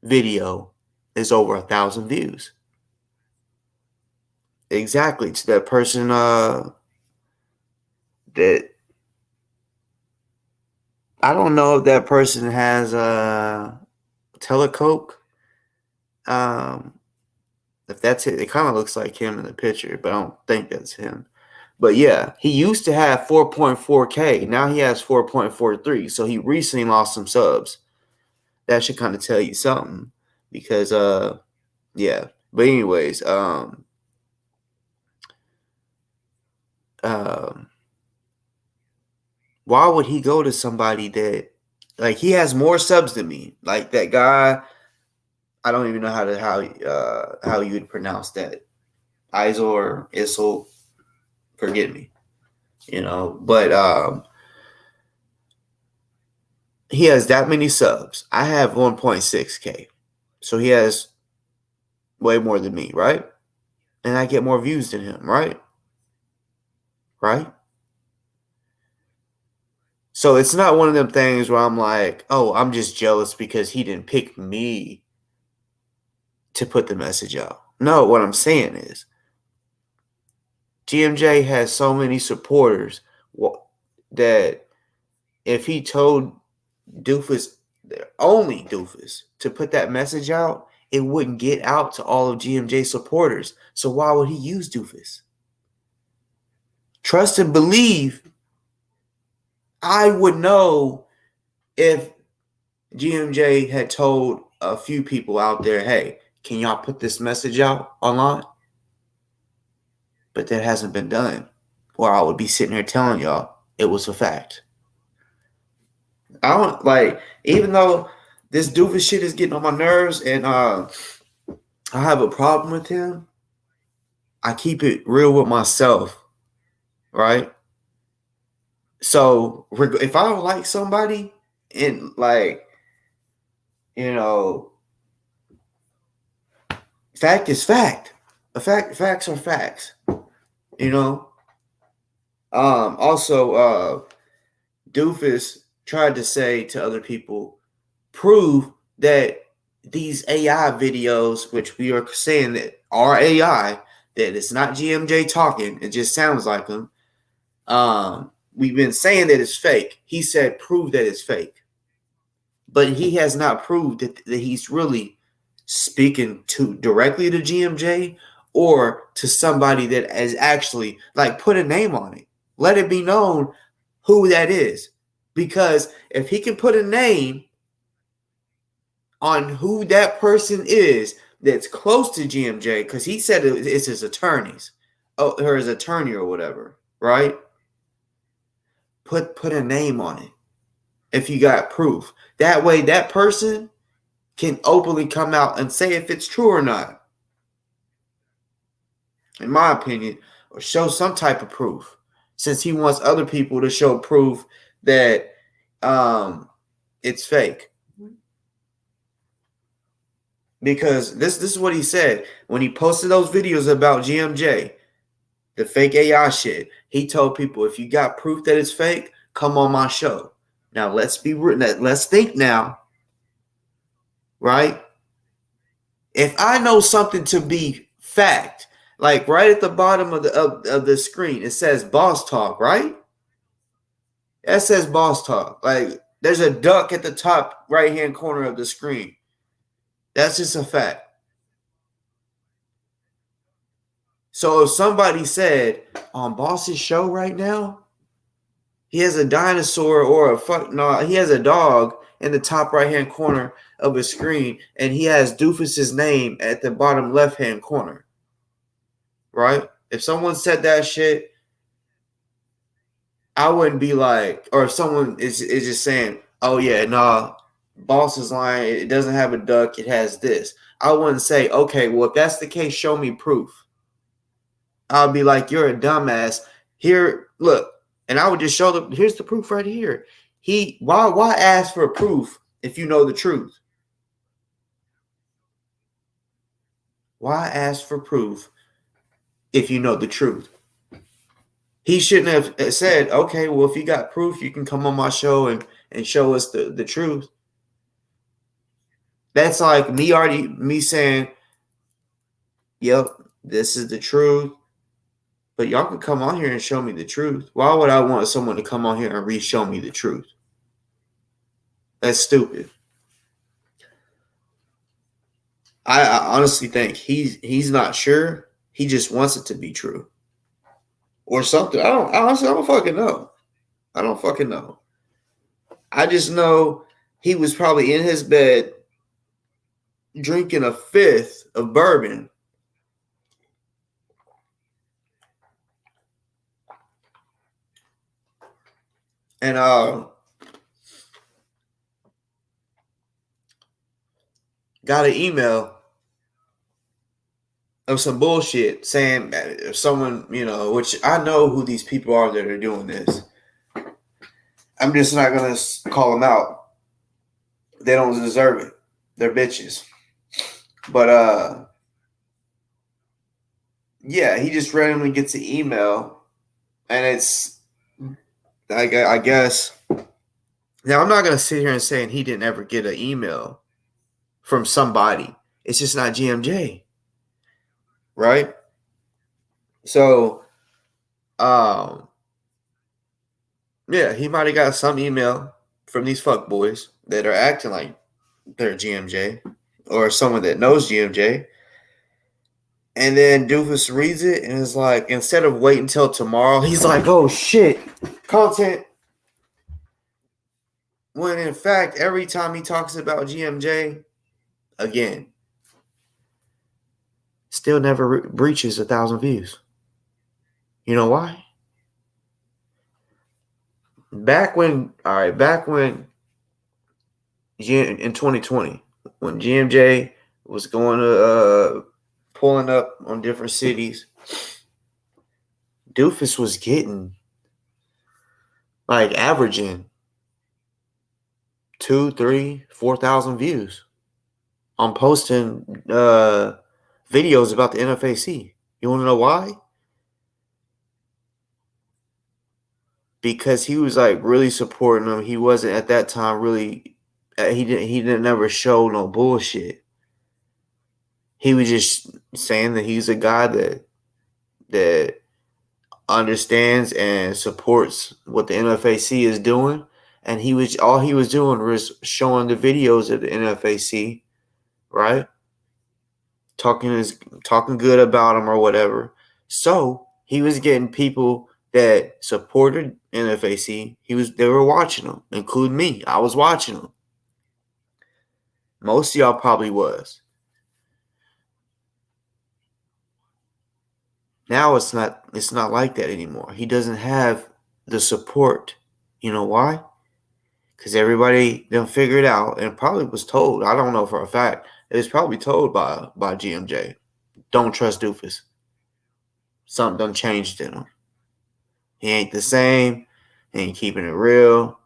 video is over 1,000 views. Exactly. To that person that I don't know if that person has telecoke. If that's it kind of looks like him in the picture, but I don't think that's him. But yeah, he used to have 4.4K. Now he has 4.43. So he recently lost some subs. That should kind of tell you something. Because yeah. But anyways, why would he go to somebody that, like, he has more subs than me? Like that guy, I don't even know how you would pronounce that. Isol, forget me. But he has that many subs. I have 1.6K. So he has way more than me, right? And I get more views than him, right? Right? So it's not one of them things where I'm like, oh, I'm just jealous because he didn't pick me to put the message out. No, what I'm saying is GMJ has so many supporters that if he told Dufus, only Dufus, to put that message out, it wouldn't get out to all of GMJ supporters. So why would he use Dufus? Trust and believe, I would know if GMJ had told a few people out there, hey, can y'all put this message out online? But that hasn't been done. Or I would be sitting here telling y'all it was a fact. I don't like, even though this Dufus shit is getting on my nerves and I have a problem with him, I keep it real with myself, right? So if I don't like somebody and like, you know, fact is fact. Facts are facts. You know. Also, Dufus tried to say to other people, prove that these AI videos, which we are saying that are AI, that it's not GMJ talking, it just sounds like him. We've been saying that it's fake. He said, prove that it's fake. But he has not proved that he's really speaking to directly to GMJ or to somebody that is actually, like, put a name on it. Let it be known who that is. Because if he can put a name on who that person is that's close to GMJ, because he said it's his attorneys, or his attorney or whatever, right? Put a name on it if you got proof. That way that person can openly come out and say if it's true or not. In my opinion, or show some type of proof, since he wants other people to show proof that it's fake. Because this is what he said when he posted those videos about GMJ, the fake AI shit. He told people, if you got proof that it's fake, come on my show. Now let's think now, right? If I know something to be fact, like right at the bottom of the screen, it says boss talk, right? That says boss talk. Like there's a duck at the top right hand corner of the screen. That's just a fact. So if somebody said on Boss's show right now, he has a dinosaur or he has a dog in the top right hand corner of his screen, and he has Dufus's name at the bottom left hand corner. Right? If someone said that shit, I wouldn't be like, or if someone is just saying, oh yeah, nah, Boss is lying, it doesn't have a duck, it has this. I wouldn't say, okay, well, if that's the case, show me proof. I'll be like, you're a dumbass. Here, look, and I would just show them, here's the proof right here. Why ask for proof if you know the truth? Why ask for proof if you know the truth? He shouldn't have said, okay, well, if you got proof, you can come on my show and show us the truth. That's like me saying, yep, this is the truth. But y'all can come on here and show me the truth. Why would I want someone to come on here and re-show me the truth? That's stupid. I honestly think he's not sure. He just wants it to be true. Or something. I don't fucking know. I don't fucking know. I just know he was probably in his bed drinking a fifth of bourbon. And got an email of some bullshit saying someone, which I know who these people are that are doing this. I'm just not going to call them out. They don't deserve it. They're bitches. But, yeah, he just randomly gets an email, and it's, I guess, now I'm not going to sit here and say he didn't ever get an email from somebody. It's just not GMJ. Right? So, yeah, he might have got some email from these fuckboys that are acting like they're GMJ or someone that knows GMJ. And then Dufus reads it and is like, instead of waiting until tomorrow, he's like, oh shit, content. When in fact, every time he talks about GMJ, again, still never breaches 1,000 views. You know why? Back when in 2020, when GMJ was going to pulling up on different cities, Dufus was getting like averaging 2, 3, 4,000 views on posting videos about the NFAC. You want to know why? Because he was like really supporting them. He wasn't at that time really. He didn't ever show no bullshit. He was just saying that he's a guy that understands and supports what the NFAC is doing, and all he was doing was showing the videos of the NFAC, right? Talking good about them or whatever. So he was getting people that supported NFAC. They were watching them, including me. I was watching them. Most of y'all probably was. Now it's not like that anymore. He doesn't have the support. You know why? Because everybody done figured out and probably was told. I don't know for a fact. It was probably told by GMJ. Don't trust Dufus. Something done changed in him. He ain't the same. He ain't keeping it real.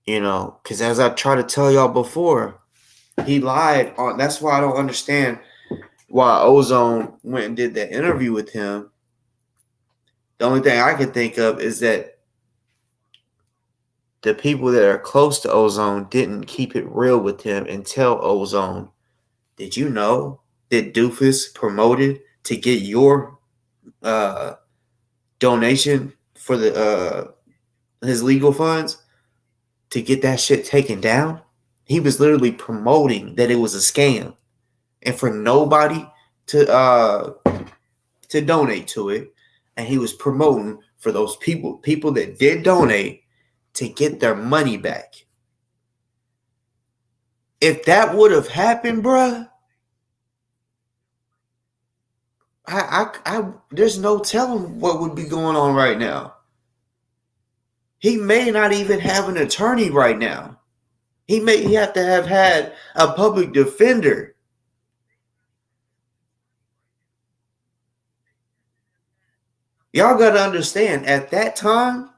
Because as I tried to tell y'all before, he lied on. That's why I don't understand why Ozone went and did that interview with him. The only thing I can think of is that the people that are close to Ozone didn't keep it real with him and tell Ozone, did you know that Dufus promoted to get your donation for his legal funds to get that shit taken down? He was literally promoting that it was a scam and for nobody to donate to it. And he was promoting for those people that did donate to get their money back. If that would have happened, bruh, there's no telling what would be going on right now. He may not even have an attorney right now. He have to have had a public defender. Y'all got to understand, at that time,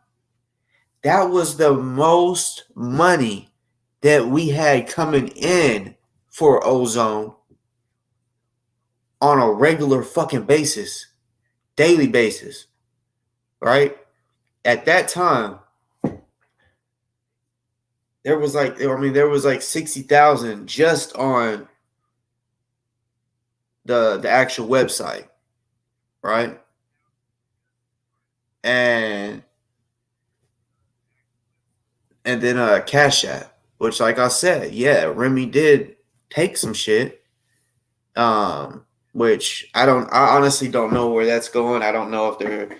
that was the most money that we had coming in for Ozone on a regular fucking basis, daily basis, right? At that time, there was like 60,000 just on the actual website, right? And then Cash App, which, like I said, yeah, Remy did take some shit. Which I honestly don't know where that's going. I don't know if they're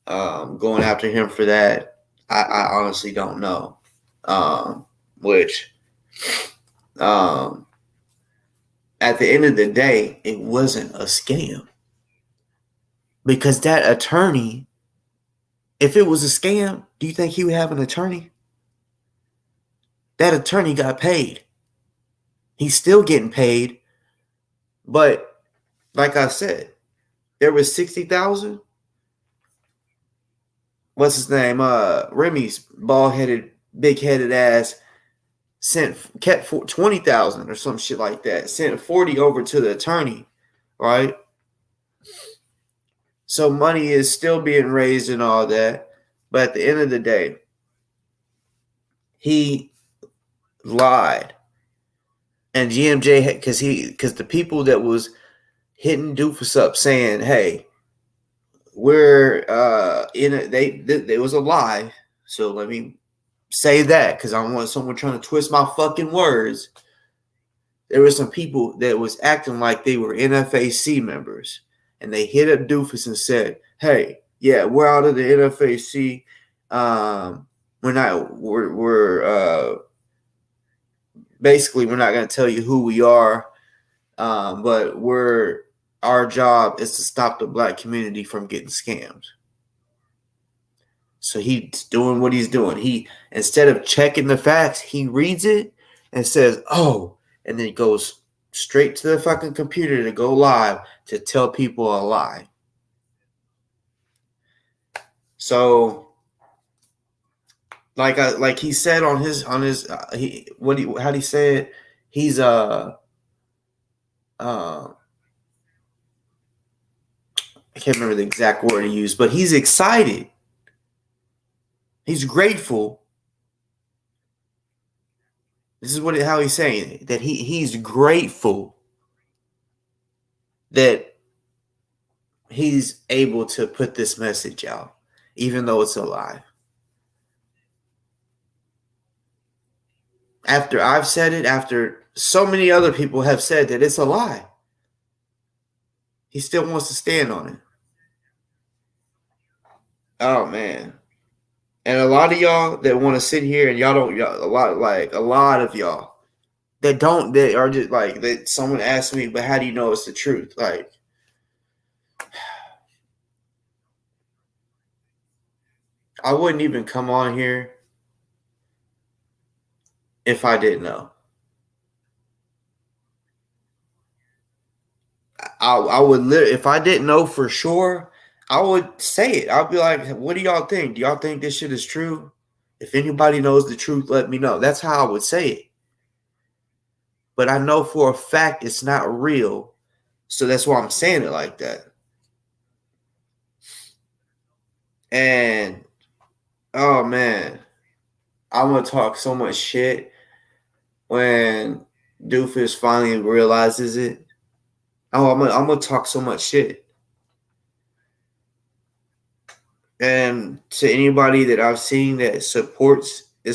going after him for that. I honestly don't know. Which um, at the end of the day, it wasn't a scam because that attorney, if it was a scam, do you think he would have an attorney? That attorney got paid. He's still getting paid, but like I said, there was 60,000. What's his name? Remy's bald headed, big headed ass kept 20,000 or some shit like that. Sent 40 over to the attorney, right? So money is still being raised and all that, but at the end of the day, he lied. And GMJ, because the people that was hitting Dufus up saying, "Hey, we're in it," they was a lie. So let me say that because I don't want someone trying to twist my fucking words. There were some people that was acting like they were NFAC members, and they hit up Dufus and said, "Hey, yeah, we're out of the NFAC. We're basically we're not going to tell you who we are, but our job is to stop the black community from getting scammed." So he's doing what he's doing. He, instead of checking the facts, he reads it and says, "Oh," and then he goes straight to the fucking computer to go live to tell people a lie. So, like he said on his how'd he say it? He's I can't remember the exact word he used, but he's excited. He's grateful. This is how he's saying it, that he's grateful that he's able to put this message out, even though it's a lie. After I've said it, after so many other people have said that it's a lie, he still wants to stand on it. Oh man. And a lot of y'all that want to sit here and a lot of y'all that are just like that. Someone asked me, but how do you know it's the truth? Like, I wouldn't even come on here if I didn't know. I would if I didn't know for sure, I would say it. I'd be like, "What do y'all think? Do y'all think this shit is true? If anybody knows the truth, let me know." That's how I would say it. But I know for a fact it's not real, so that's why I'm saying it like that. And oh man, I'm gonna talk so much shit when Dufus finally realizes it. Oh, I'm gonna talk so much shit. And to anybody that I've seen that is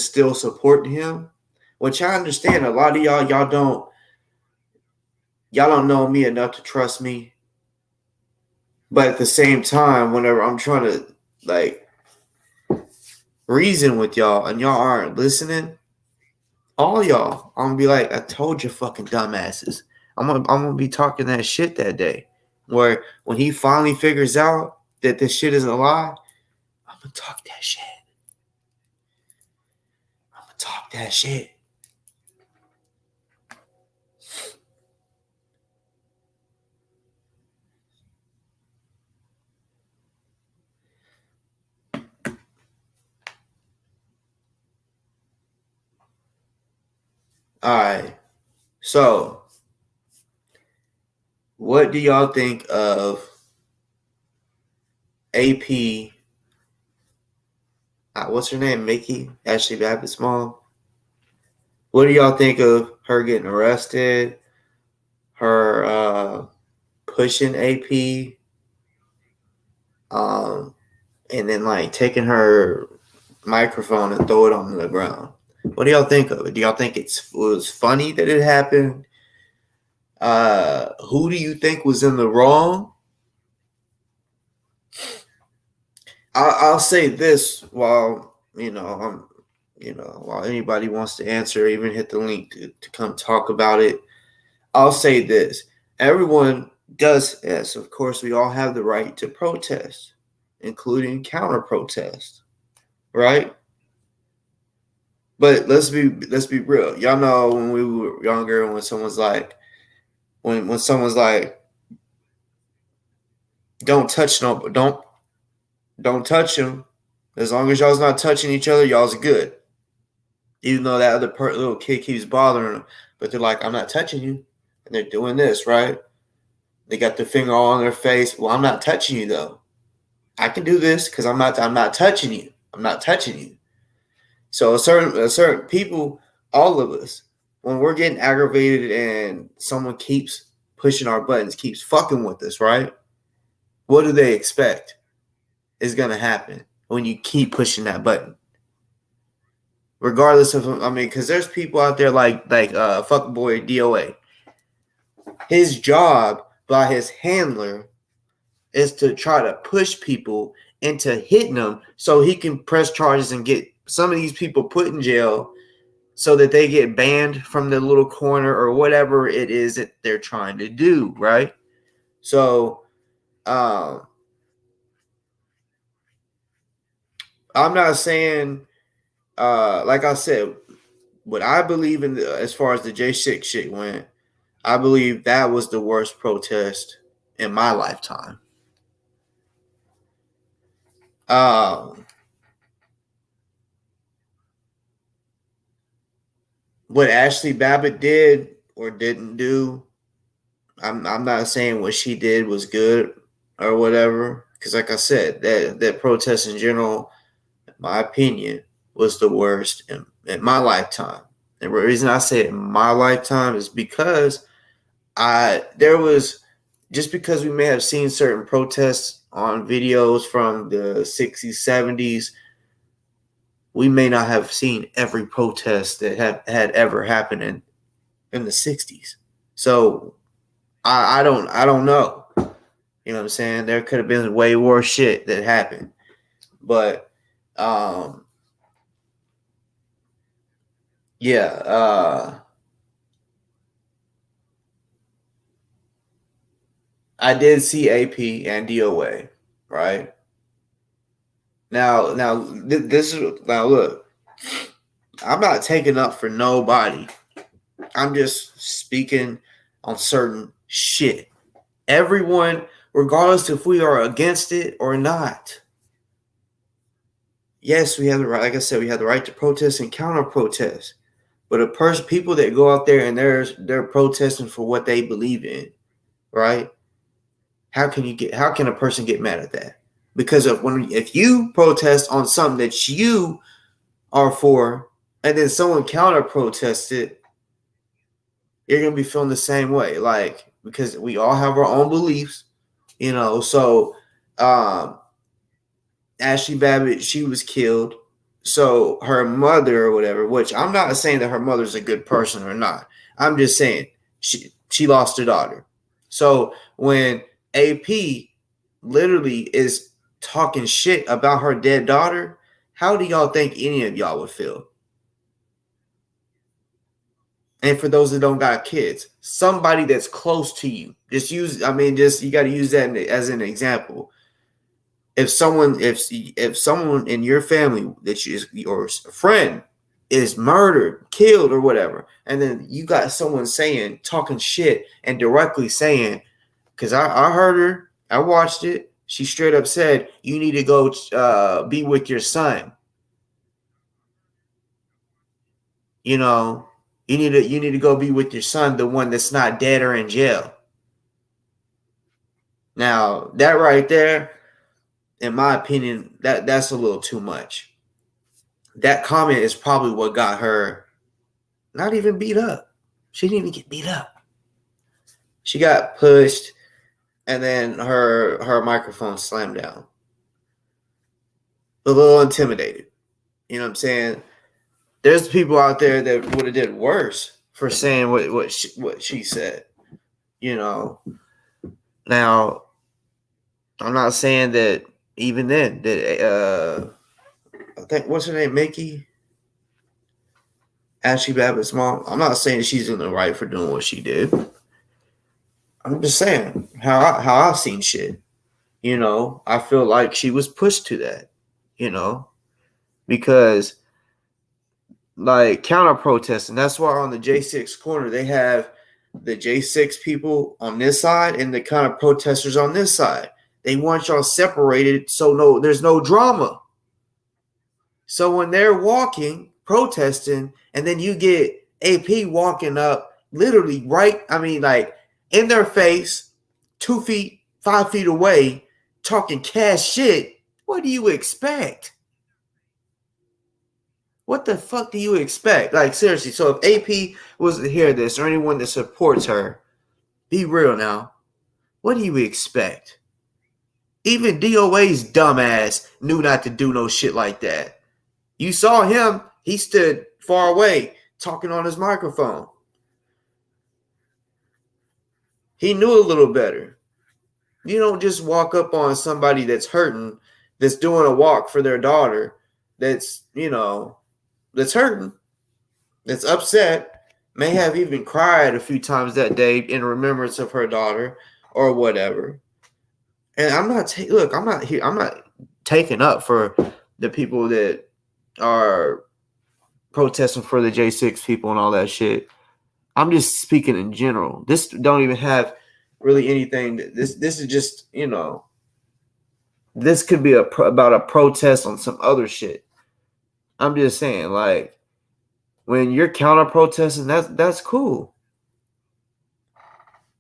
still supporting him, which I understand. A lot of y'all don't know me enough to trust me. But at the same time, whenever I'm trying to like reason with y'all and y'all aren't listening, all y'all, I'm gonna be like, "I told you, fucking dumbasses." I'm gonna be talking that shit that day. Where when he finally figures out that this shit isn't a lie, I'm gonna talk that shit. I'm gonna talk that shit. All right. So, what do y'all think of AP What's her name? Mickey, Ashley Babbitt's mom. What do y'all think of her getting arrested? Her pushing AP, um, and then like taking her microphone and throw it on the ground. What do y'all think of it? Do y'all think it was funny that it happened? Who do you think was in the wrong? I'll say this while while anybody wants to answer, even hit the link to come talk about it. I'll say this: everyone does, yes, of course, we all have the right to protest, including counter protest, right? But let's be real. Y'all know when we were younger, when someone's like, when someone's like, don't touch no, don't touch him. As long as y'all's not touching each other, y'all's good. Even though that other little kid keeps bothering them, but they're like, I'm not touching you, and they're doing this, right? They got their finger all on their face. Well, I'm not touching you though. I can do this because I'm not touching you. I'm not touching you. So a certain people, all of us, when we're getting aggravated and someone keeps pushing our buttons, keeps fucking with us, right? What do they expect is gonna happen when you keep pushing that button? Regardless of, I mean, because there's people out there like fuckboy DOA. His job by his handler is to try to push people into hitting them so he can press charges and get some of these people put in jail so that they get banned from the little corner or whatever it is that they're trying to do, right? So I'm not saying, like I said, what I believe in as far as the J6 shit went, I believe that was the worst protest in my lifetime. What Ashley Babbitt did or didn't do, I'm not saying what she did was good or whatever, because like I said, that protest in general, in my opinion, was the worst in my lifetime. And the reason I say in my lifetime is because there was, just because we may have seen certain protests on videos from the 60s, 70s, we may not have seen every protest that had ever happened in the 60s. So I don't know. You know what I'm saying? There could have been way worse shit that happened. But yeah, I did see AP and DOA, right? Now this is, now look, I'm not taking up for nobody. I'm just speaking on certain shit. Everyone, regardless if we are against it or not, yes, we have the right. Like I said, we have the right to protest and counter protest. But people that go out there and they're protesting for what they believe in, right? How can a person get mad at that? Because if you protest on something that you are for, and then someone counter protests it, you're gonna be feeling the same way. Like, because we all have our own beliefs, you know. So Ashley Babbitt, she was killed. So her mother or whatever, which I'm not saying that her mother's a good person or not. I'm just saying she lost her daughter. So when AP literally is talking shit about her dead daughter, how do y'all think any of y'all would feel? And for those that don't got kids, somebody that's close to you, just you got to use that as an example. If someone in your family that you or a friend is murdered, killed, or whatever, and then you got someone talking shit and directly saying, because I heard her, I watched it. She straight up said, "You need to go be with your son. You know, you need to go be with your son, the one that's not dead or in jail." Now that right there, in my opinion, that's a little too much. That comment is probably what got her not even beat up. She didn't even get beat up. She got pushed, and then her microphone slammed down. A little intimidated. You know what I'm saying? There's people out there that would have did worse for saying what she said. You know. Now, I'm not saying that even then that I think what's her name, Mickey, Ashley Babbitt's mom. I'm not saying she's in the right for doing what she did. I'm just saying how I've seen shit. You know, I feel like she was pushed to that. You know, because like counter protesting. That's why on the J6 corner they have the J6 people on this side and the counter protesters on this side. They want y'all separated so there's no drama. So when they're walking, protesting, and then you get AP walking up literally right, I mean, like in their face, 2 feet, 5 feet away, talking cash shit, what do you expect? What the fuck do you expect? Like, seriously, so if AP was to hear this or anyone that supports her, be real now. What do you expect? Even DOA's dumbass knew not to do no shit like that. You saw him, he stood far away talking on his microphone. He knew a little better. You don't just walk up on somebody that's hurting, that's doing a walk for their daughter, that's, that's hurting, that's upset, may have even cried a few times that day in remembrance of her daughter or whatever. And I'm not taking up for the people that are protesting for the J6 people and all that shit. I'm just speaking in general. This don't even have really anything. This is just, this could be about a protest on some other shit. I'm just saying, like, when you're counter protesting, that's cool.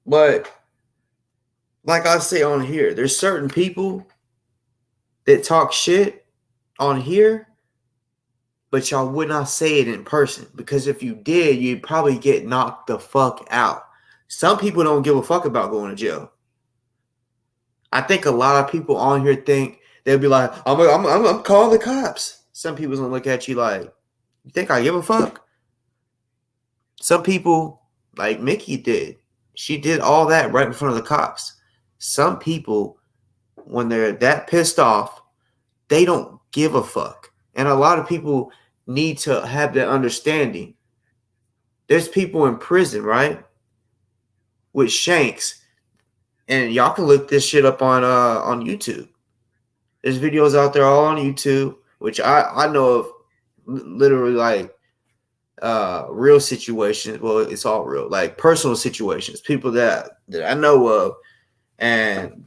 But like I say on here, there's certain people that talk shit on here, but y'all would not say it in person, because if you did, you'd probably get knocked the fuck out. Some people don't give a fuck about going to jail. I think a lot of people on here think they'll be like, I'm calling the cops. Some people's gonna look at you like, you think I give a fuck? Some people, like Mickey did, she did all that right in front of the cops. Some people, when they're that pissed off, they don't give a fuck. And a lot of people need to have that understanding. There's people in prison, right, with shanks, and y'all can look this shit up on YouTube. There's videos out there all on YouTube, which I know of, literally, like real situations. Well, it's all real, like personal situations, people that I know of, and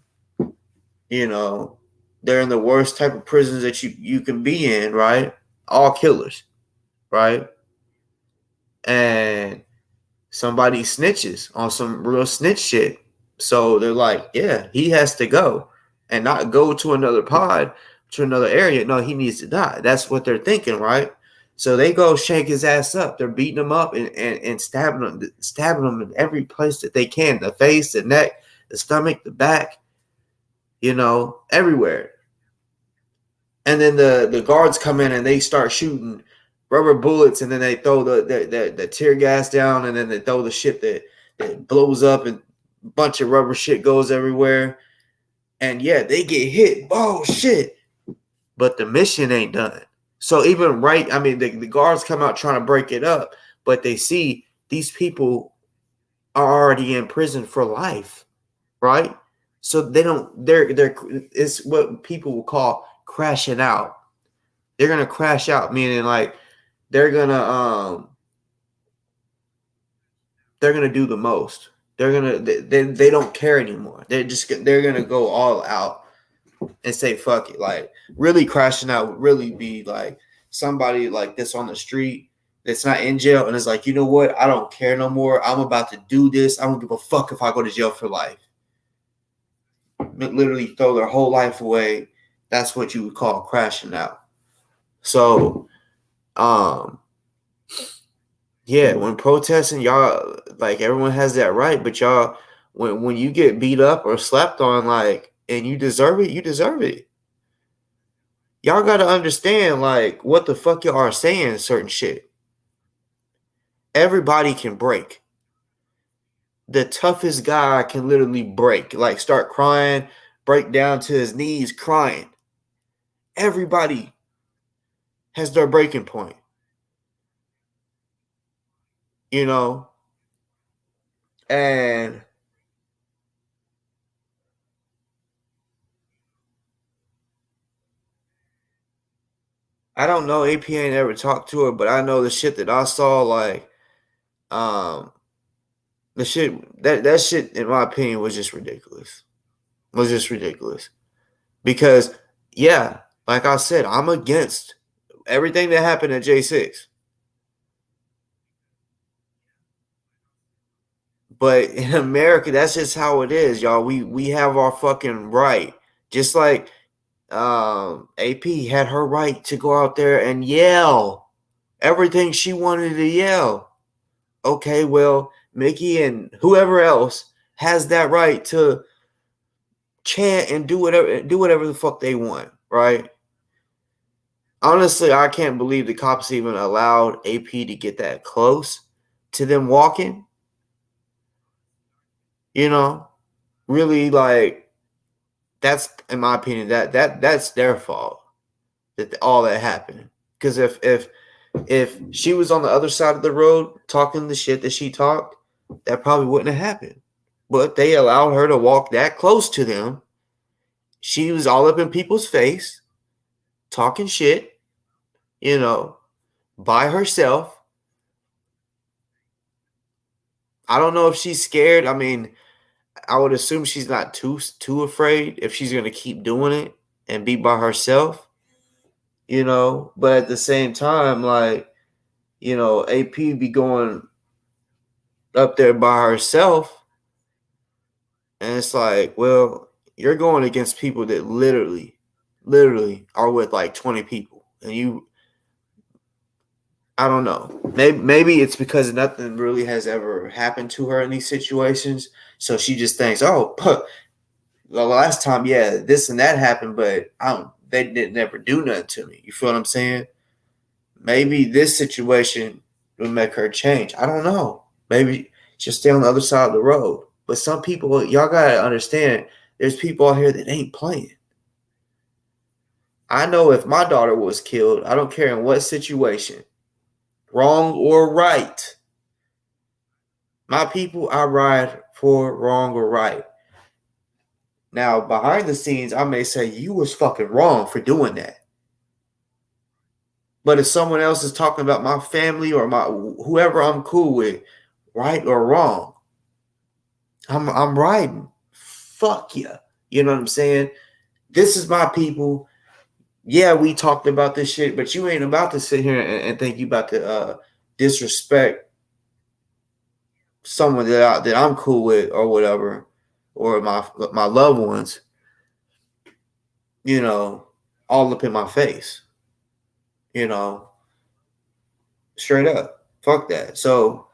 they're in the worst type of prisons that you can be in, right? All killers, right? And somebody snitches on some real snitch shit. So they're like, yeah, he has to go and not go to another pod, to another area. No, he needs to die. That's what they're thinking, right? So they go shake his ass up. They're beating him up and stabbing him in every place that they can. The face, the neck, the stomach, the back, everywhere. And then the guards come in and they start shooting rubber bullets, and then they throw the tear gas down, and then they throw the shit that blows up, and a bunch of rubber shit goes everywhere. And yeah, they get hit. Oh shit. But the mission ain't done. So even the guards come out trying to break it up, but they see these people are already in prison for life, right? So they're it's what people will call crashing out. They're gonna crash out, meaning like they're gonna do the most. They don't care anymore. They're gonna go all out and say fuck it. Like, really crashing out would really be like somebody like this on the street that's not in jail and is like, you know what? I don't care no more. I'm about to do this. I don't give a fuck if I go to jail for life. Literally throw their whole life away. That's what you would call crashing out. So Um, yeah, when protesting, y'all like everyone has that right, but y'all when you get beat up or slapped on, like, and you deserve it, you deserve it. Y'all gotta understand like what the fuck y'all are saying certain shit. Everybody can break. The toughest guy can literally break, like start crying, break down to his knees crying. Everybody has their breaking point, you know? And I don't know, AP ain't ever talked to her, but I know the shit that I saw, like, um, the shit that shit, in my opinion, was just ridiculous. Was just ridiculous. Because, yeah, like I said, I'm against everything that happened at J6. But in America, that's just how it is, y'all. We have our fucking right. Just like AP had her right to go out there and yell everything she wanted to yell. Okay, well, Mickey and whoever else has that right to chant and do whatever the fuck they want, right? Honestly, I can't believe the cops even allowed AP to get that close to them walking. You know, really, like, that's, in my opinion, that's their fault that all that happened. Because if she was on the other side of the road talking the shit that she talked, that probably wouldn't have happened. But they allowed her to walk that close to them. She was all up in people's face, talking shit, you know, by herself. I don't know if she's scared. I mean, I would assume she's not too afraid if she's gonna keep doing it and be by herself, you know. But at the same time, like, you know, AP be going up there by herself, and it's like, well, you're going against people that literally are with like 20 people, and you, I don't know. Maybe it's because nothing really has ever happened to her in these situations, so she just thinks, oh, the last time, yeah, this and that happened, but I don't. They didn't never do nothing to me. You feel what I'm saying? Maybe this situation will make her change. I don't know. Maybe she'll stay on the other side of the road. But some people, y'all gotta understand, there's people out here that ain't playing. I know if my daughter was killed, I don't care in what situation, wrong or right. My people, I ride for wrong or right. Now, behind the scenes, I may say you was fucking wrong for doing that. But if someone else is talking about my family or my whoever I'm cool with, right or wrong, I'm riding. Fuck yeah. You know what I'm saying? This is my people. Yeah, we talked about this shit, but you ain't about to sit here and think you about to disrespect someone that I'm cool with or whatever, or my loved ones. You know, all up in my face. You know, straight up. Fuck that. So,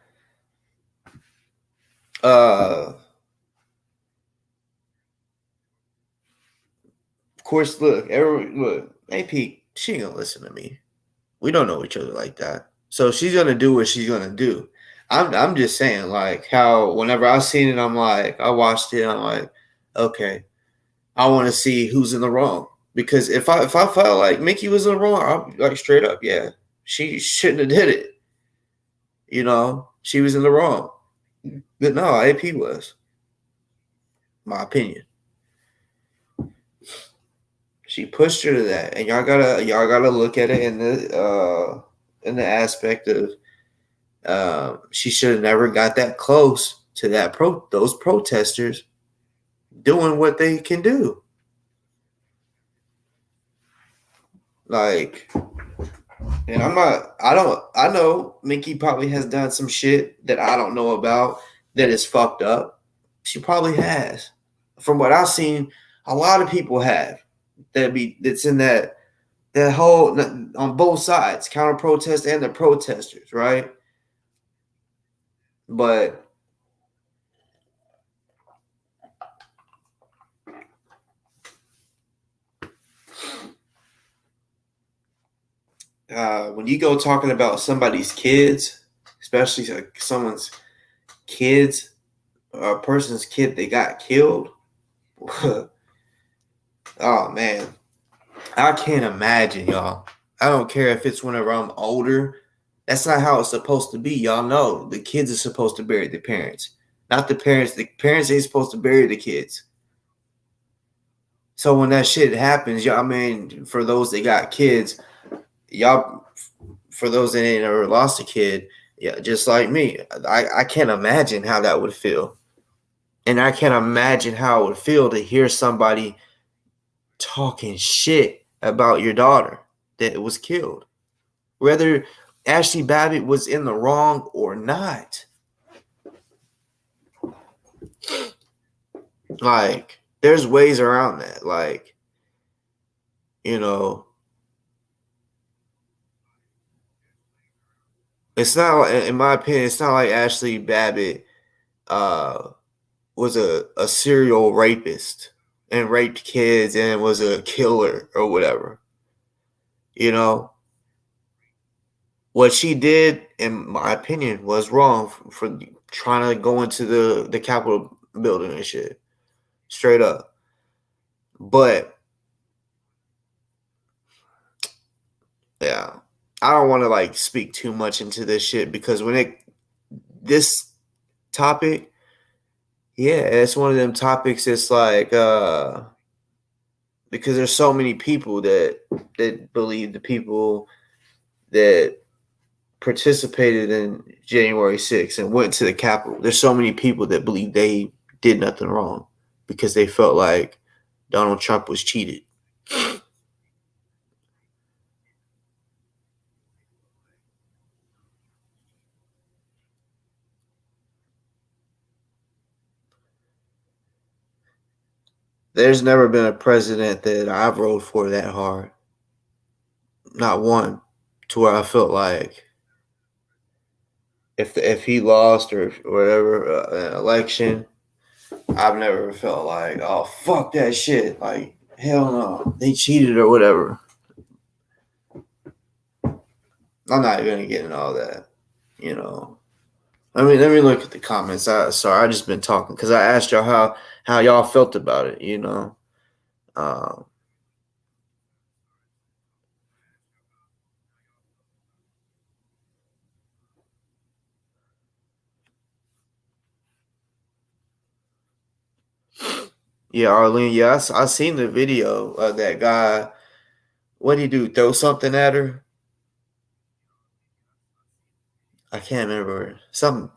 of course, look, AP, she ain't gonna listen to me. We don't know each other like that. So she's gonna do what she's gonna do. I'm just saying, like, how whenever I seen it, I'm like, I watched it, I'm like, okay, I want to see who's in the wrong. Because if I felt like Mickey was in the wrong, I'm like, straight up, yeah, she shouldn't have did it. You know, she was in the wrong. But no, AP was, my opinion. She pushed her to that, and y'all gotta look at it in the aspect of she should have never got that close to those protesters doing what they can do. Like, and I know Mickey probably has done some shit that I don't know about that is fucked up. She probably has. From what I've seen, a lot of people have that's in that That whole on both sides, counter protest and the protesters, right? But when you go talking about somebody's kids, especially like someone's kids, a person's kid that got killed, oh man, I can't imagine, y'all. I don't care if it's whenever I'm older. That's not how it's supposed to be. Y'all know the kids are supposed to bury the parents, not the parents. The parents ain't supposed to bury the kids. So when that shit happens, y'all, I mean, for those that got kids, y'all, for those that ain't ever lost a kid, yeah, just like me, I can't imagine how that would feel. And I can't imagine how it would feel to hear somebody talking shit about your daughter that was killed. Whether Ashley Babbitt was in the wrong or not. Like, there's ways around that. Like, you know, it's not, in my opinion, it's not like Ashley Babbitt was a serial rapist and raped kids and was a killer or whatever. You know, what she did, in my opinion, was wrong for trying to go into the Capitol building and shit. Straight up. But yeah, I don't want to like speak too much into this shit because this topic, yeah, it's one of them topics. It's like because there's so many people that believe the people that participated in January 6th and went to the Capitol. There's so many people that believe they did nothing wrong because they felt like Donald Trump was cheated. There's never been a president that I've voted for that hard. Not one. To where I felt like if he lost or whatever an election, I've never felt like, oh fuck that shit. Like hell no, they cheated or whatever. I'm not gonna get into all that. You know. I mean, let me look at the comments. Sorry, I just been talking because I asked y'all how y'all felt about it. You know. Um, yeah, Arlene. Yeah, I seen the video of that guy. What did he do? Throw something at her? I can't remember. Some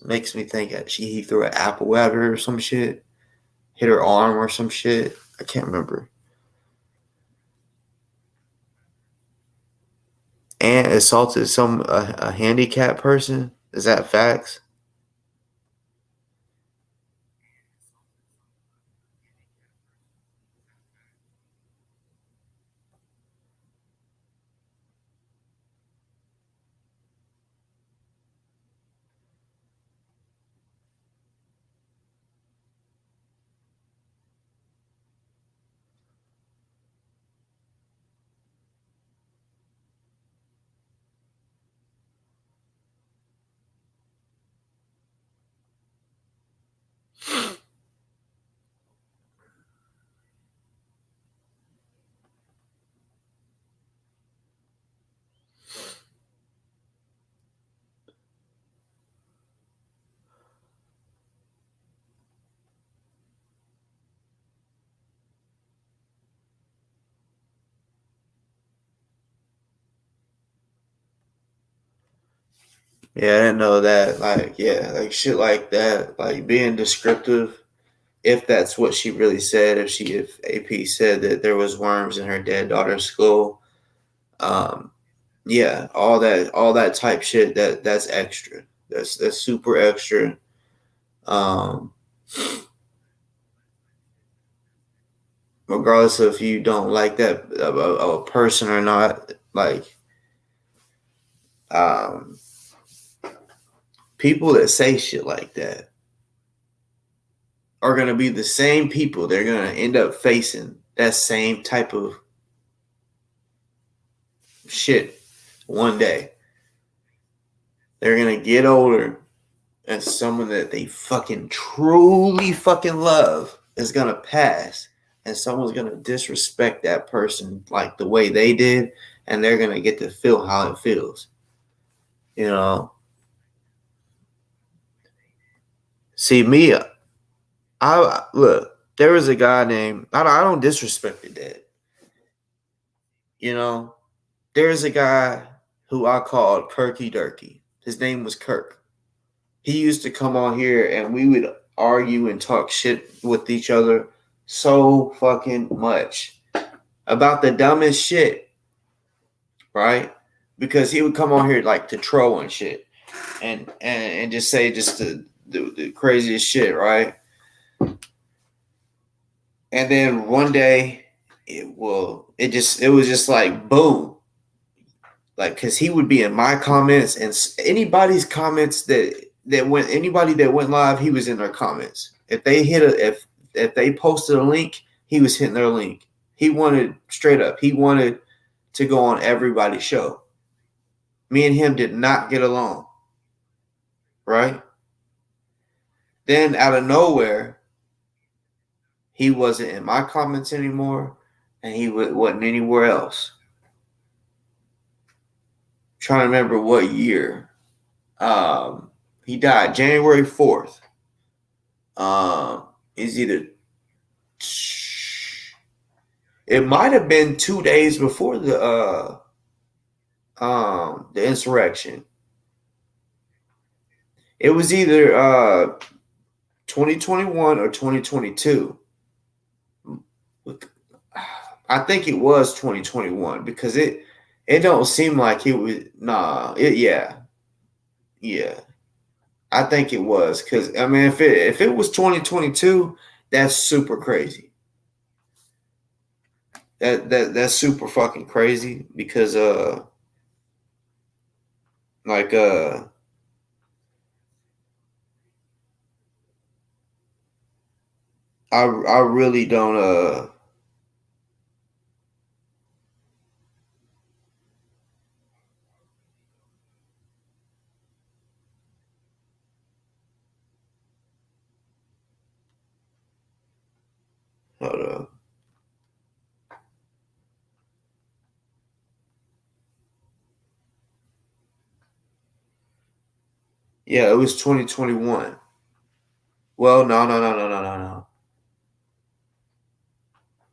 makes me think that he threw an apple at her or some shit. Hit her arm or some shit. I can't remember. And assaulted a handicapped person. Is that facts? Yeah, I didn't know that. Like, yeah, like shit like that. Like being descriptive. If that's what she really said, if AP said that there was worms in her dead daughter's skull, um, yeah, all that type shit. That's extra. That's super extra. Um, regardless of if you don't like that a person or not. Like, um, people that say shit like that are gonna be the same people. They're gonna end up facing that same type of shit one day. They're gonna get older, and someone that they fucking truly fucking love is gonna pass, and someone's gonna disrespect that person like the way they did, and they're gonna get to feel how it feels. You know. See me, I look. There was a guy named I don't disrespect the dead. You know, there's a guy who I called Kirky Durkee. His name was Kirk. He used to come on here and we would argue and talk shit with each other so fucking much about the dumbest shit, right? Because he would come on here like to troll and shit and just say just the craziest shit, right? And then one day it was just like boom. Like, cause he would be in my comments and anybody's comments anybody that went live, he was in their comments. If they if they posted a link, he was hitting their link. He wanted to go on everybody's show. Me and him did not get along, right? Then out of nowhere, he wasn't in my comments anymore, and he wasn't anywhere else. I'm trying to remember what year. He died January 4th. Is either it might have been 2 days before the insurrection. It was either 2021 or 2022. I think it was 2021 because it don't seem like it was yeah. I think it was because I mean if it was 2022, that's super crazy. That's super fucking crazy because like I really don't hold up. Yeah, it was 2021. Well, no.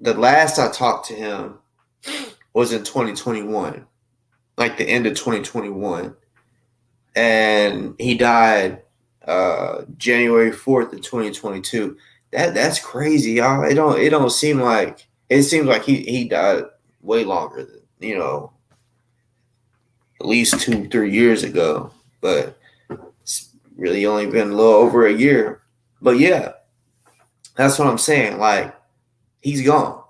The last I talked to him was in 2021, like the end of 2021, and he died January 4th of 2022. That's crazy, y'all. It don't seem like it seems like he died way longer than at least 2-3 years ago, but it's really only been a little over a year. But yeah, that's what I'm saying. Like, he's gone.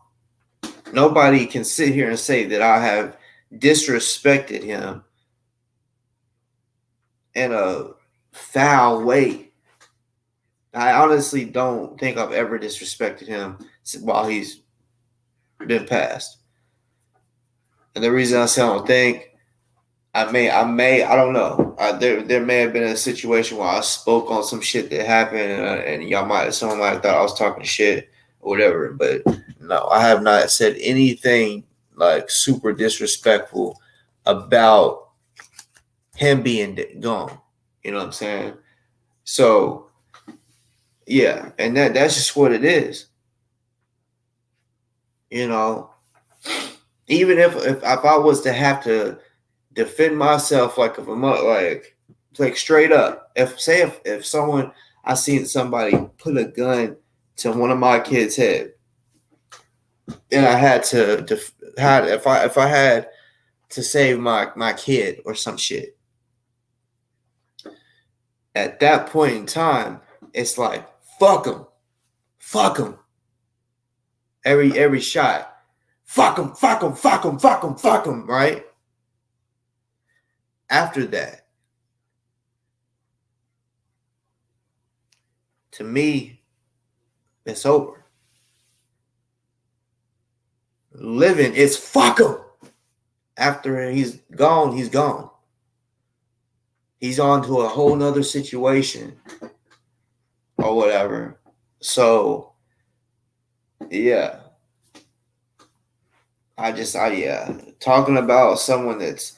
Nobody can sit here and say that I have disrespected him in a foul way. I honestly don't think I've ever disrespected him while he's been passed. And the reason I say I don't think, I don't know. There may have been a situation where I spoke on some shit that happened, and someone might have thought I was talking shit or whatever. But no, I have not said anything like super disrespectful about him being gone. You know what I'm saying? So yeah, and that's just what it is. You know, even if I was to have to defend myself like if I'm like straight up, if someone I seen somebody put a gun to one of my kids' head, and I had to if I had to save my kid or some shit, at that point in time, it's like fuck them, fuck them. Every shot. Fuck him, fuck him, fuck him, fuck him, fuck him, right? After that, to me, it's over. Living is fuck him. After he's gone, he's gone. He's on to a whole nother situation or whatever. So, yeah. Talking about someone that's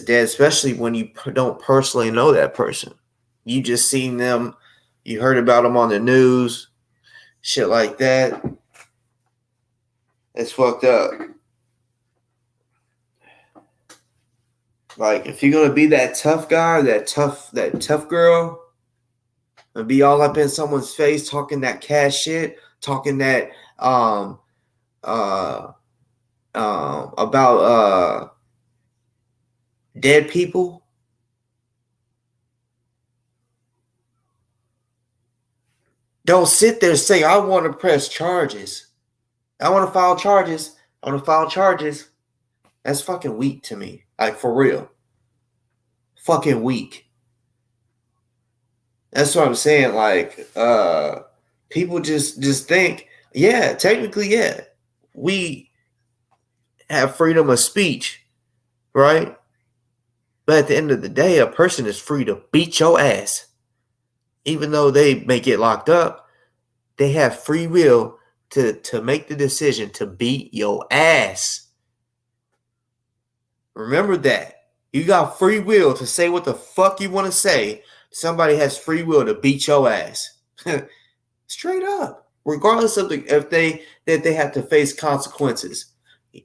dead, especially when you don't personally know that person. You just seen them, you heard about them on the news, shit like that. It's fucked up. Like, if you're gonna be that tough guy, that tough girl, and be all up in someone's face talking that cash shit, talking that about dead people. Don't sit there and say, I want to press charges. I want to file charges. I want to file charges. That's fucking weak to me. Like, for real. Fucking weak. That's what I'm saying. Like, people just think, yeah, technically, yeah, we have freedom of speech, right? But at the end of the day, a person is free to beat your ass. Even though they may get locked up, they have free will to make the decision to beat your ass. Remember that. You got free will to say what the fuck you want to say. Somebody has free will to beat your ass. Straight up. Regardless of if they have to face consequences.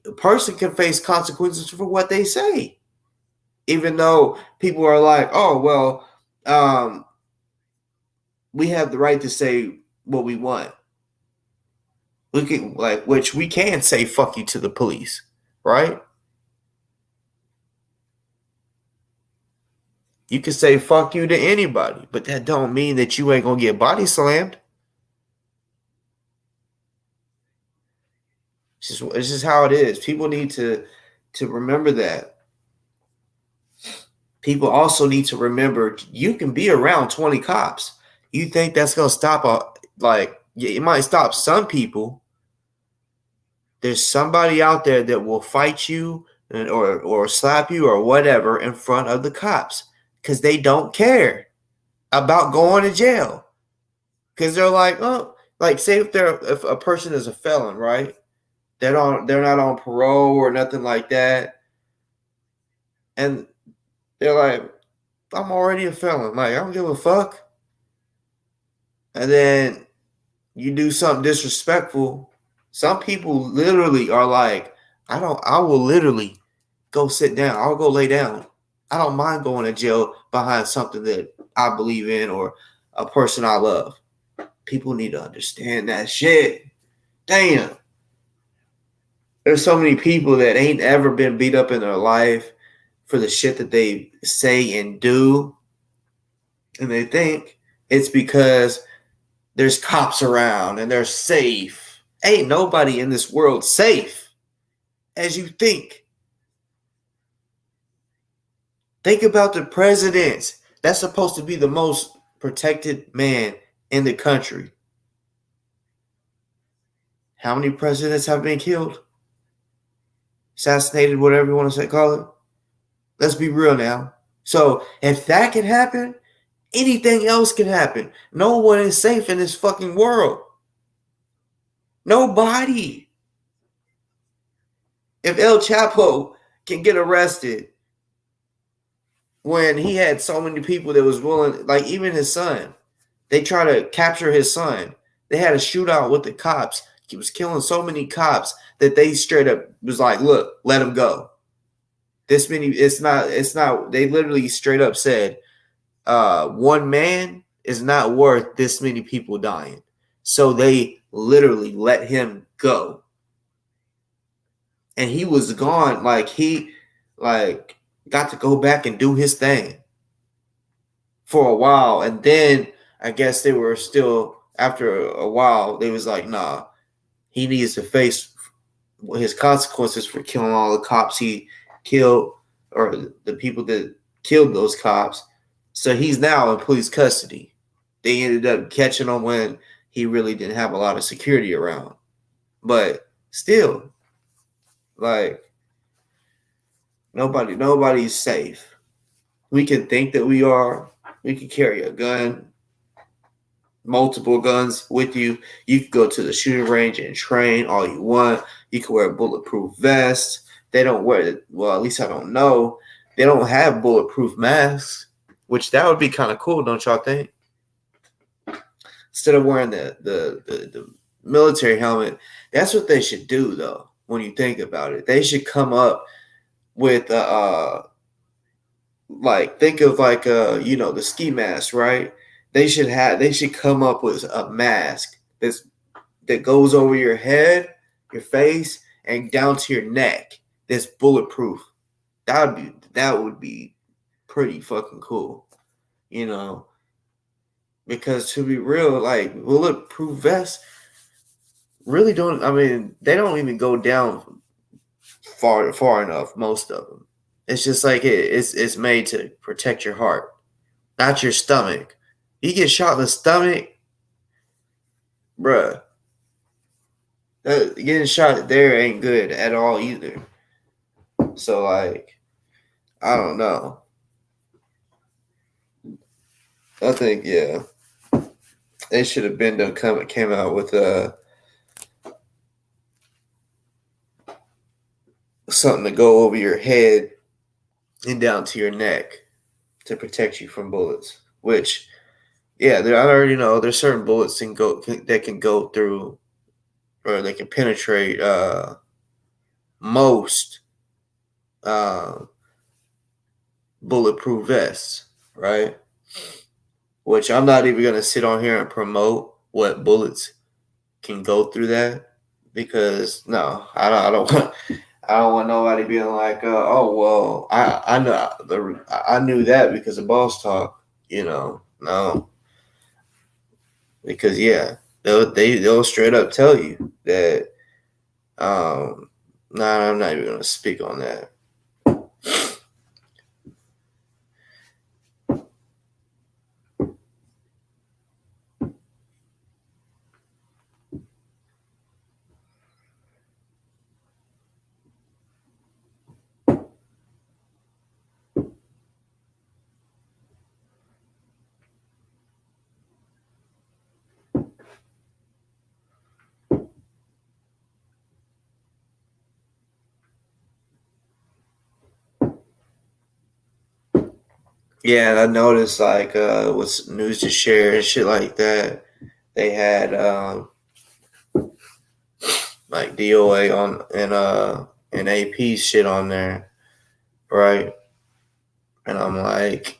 A person can face consequences for what they say. Even though people are like, oh, well, we have the right to say what we want. We can, which we can say fuck you to the police, right? You can say fuck you to anybody, but that don't mean that you ain't gonna get body slammed. It's just how it is. People need to remember that. People also need to remember you can be around 20 cops. You think that's gonna stop it might stop some people. There's somebody out there that will fight you or slap you or whatever in front of the cops because they don't care about going to jail. Because they're like, oh, like say if a person is a felon, right? They're not on parole or nothing like that, and they're like, I'm already a felon. Like, I don't give a fuck. And then you do something disrespectful. Some people literally are like, I will literally go sit down. I'll go lay down. I don't mind going to jail behind something that I believe in or a person I love. People need to understand that shit. Damn. There's so many people that ain't ever been beat up in their life for the shit that they say and do. And they think it's because there's cops around and they're safe. Ain't nobody in this world safe as you think. Think about the presidents. That's supposed to be the most protected man in the country. How many presidents have been killed? Assassinated, whatever you want to call it. Let's be real now. So if that can happen, anything else can happen. No one is safe in this fucking world. Nobody. If El Chapo can get arrested when he had so many people that was willing, like even his son, they try to capture his son. They had a shootout with the cops. He was killing so many cops that they straight up was like, look, let him go. This many, it's not, they literally straight up said, one man is not worth this many people dying. So they literally let him go. And he was gone. He got to go back and do his thing for a while. And then I guess they were still, after a while, they was like, nah, he needs to face his consequences for killing all the cops he killed, or the people that killed those cops. So he's now in police custody. They ended up catching him when he really didn't have a lot of security around. But still, like, nobody's safe. We can think that we are. We can carry a gun, multiple guns with you. You can go to the shooting range and train all you want. You can wear a bulletproof vest. They don't wear it. Well, at least I don't know. They don't have bulletproof masks, which that would be kind of cool, don't y'all think? Instead of wearing the military helmet, that's what they should do, though. When you think about it, they should come up with like, think of like the ski mask, right? They should come up with a mask that goes over your head, your face, and down to your neck. That's bulletproof. That would be pretty fucking cool, you know. Because to be real, like, bulletproof vests really don't. I mean, they don't even go down far enough. Most of them. It's just like it's made to protect your heart, not your stomach. You get shot in the stomach, bruh. Getting shot there ain't good at all either. So, like, I don't know. I think, yeah, they should have been came out with something to go over your head and down to your neck to protect you from bullets. Which, yeah, I already know there's certain bullets that can go through, or they can penetrate most uh, bulletproof vests, right? Which I'm not even gonna sit on here and promote what bullets can go through that, because no, I don't want. I don't want nobody being like, "Oh well, I know I knew that because of Boss Talk," No, because yeah, they'll straight up tell you that. No, I'm not even gonna speak on that. Yeah, and I noticed, like, with news to share and shit like that, they had like DOA on and AP shit on there, right? And I'm like,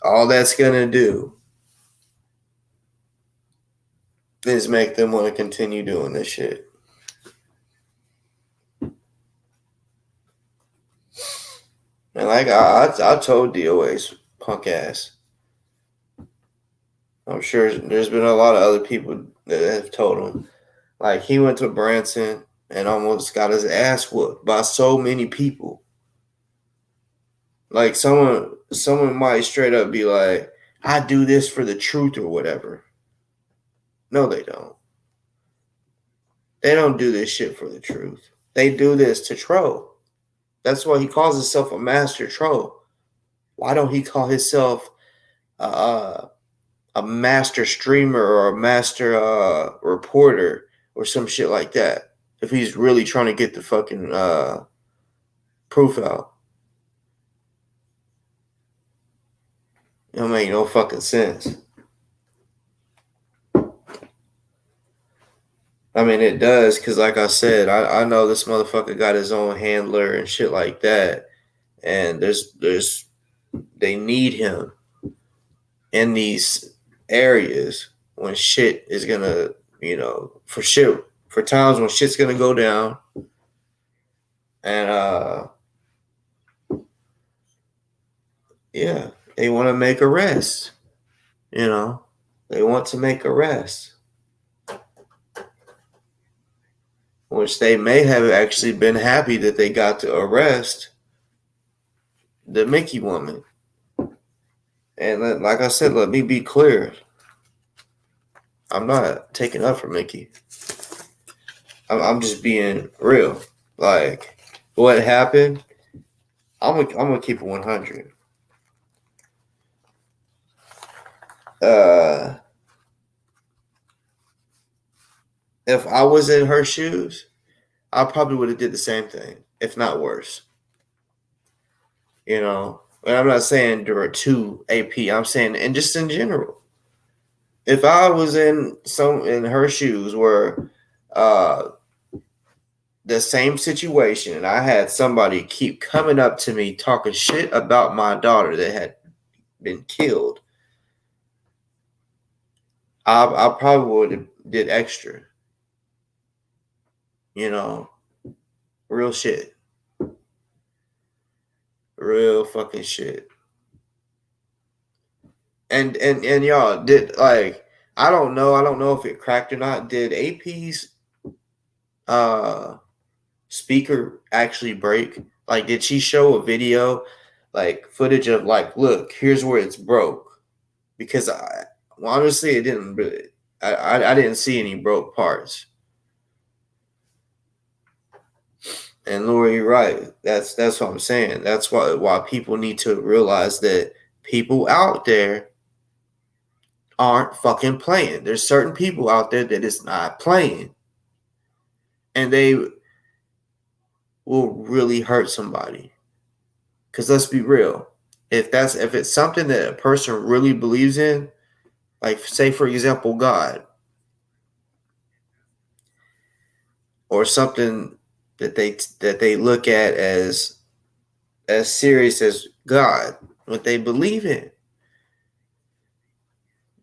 all that's gonna do is make them want to continue doing this shit. And like I told DOA's punk ass. I'm sure there's been a lot of other people that have told him. Like, he went to Branson and almost got his ass whooped by so many people. Like, someone might straight up be like, "I do this for the truth," or whatever. No, they don't. They don't do this shit for the truth. They do this to troll. That's why he calls himself a master troll. Why don't he call himself a master streamer or a master reporter or some shit like that, if he's really trying to get the fucking proof out? It don't make no fucking sense. I mean, it does, because like I said, I know this motherfucker got his own handler and shit like that, and they need him in these areas when shit is gonna, for times when shit's gonna go down, and yeah, they want to make arrests, you know. They want to make arrests, which they may have actually been happy that they got to arrest the Mickey woman. And like I said, let me be clear. I'm not taking up for Mickey. I'm just being real. Like, what happened? I'm gonna keep it 100. If I was in her shoes, I probably would have did the same thing, if not worse. You know, and I'm not saying to AP. I'm saying, and just in general, if I was in her shoes, where uh, the same situation, and I had somebody keep coming up to me talking shit about my daughter that had been killed, I probably would have did extra. You know, real shit, real fucking shit. And y'all did, like, I don't know if it cracked or not. Did AP's uh speaker actually break? Like, did she show a video, like footage of, like, look, here's where it's broke? Because honestly, it didn't really. I didn't see any broke parts. And Lori, you're right. That's what I'm saying. That's why people need to realize that people out there aren't fucking playing. There's certain people out there that is not playing, and they will really hurt somebody. Because let's be real, if it's something that a person really believes in, like, say for example, God, or something that they look at as serious as God, what they believe in,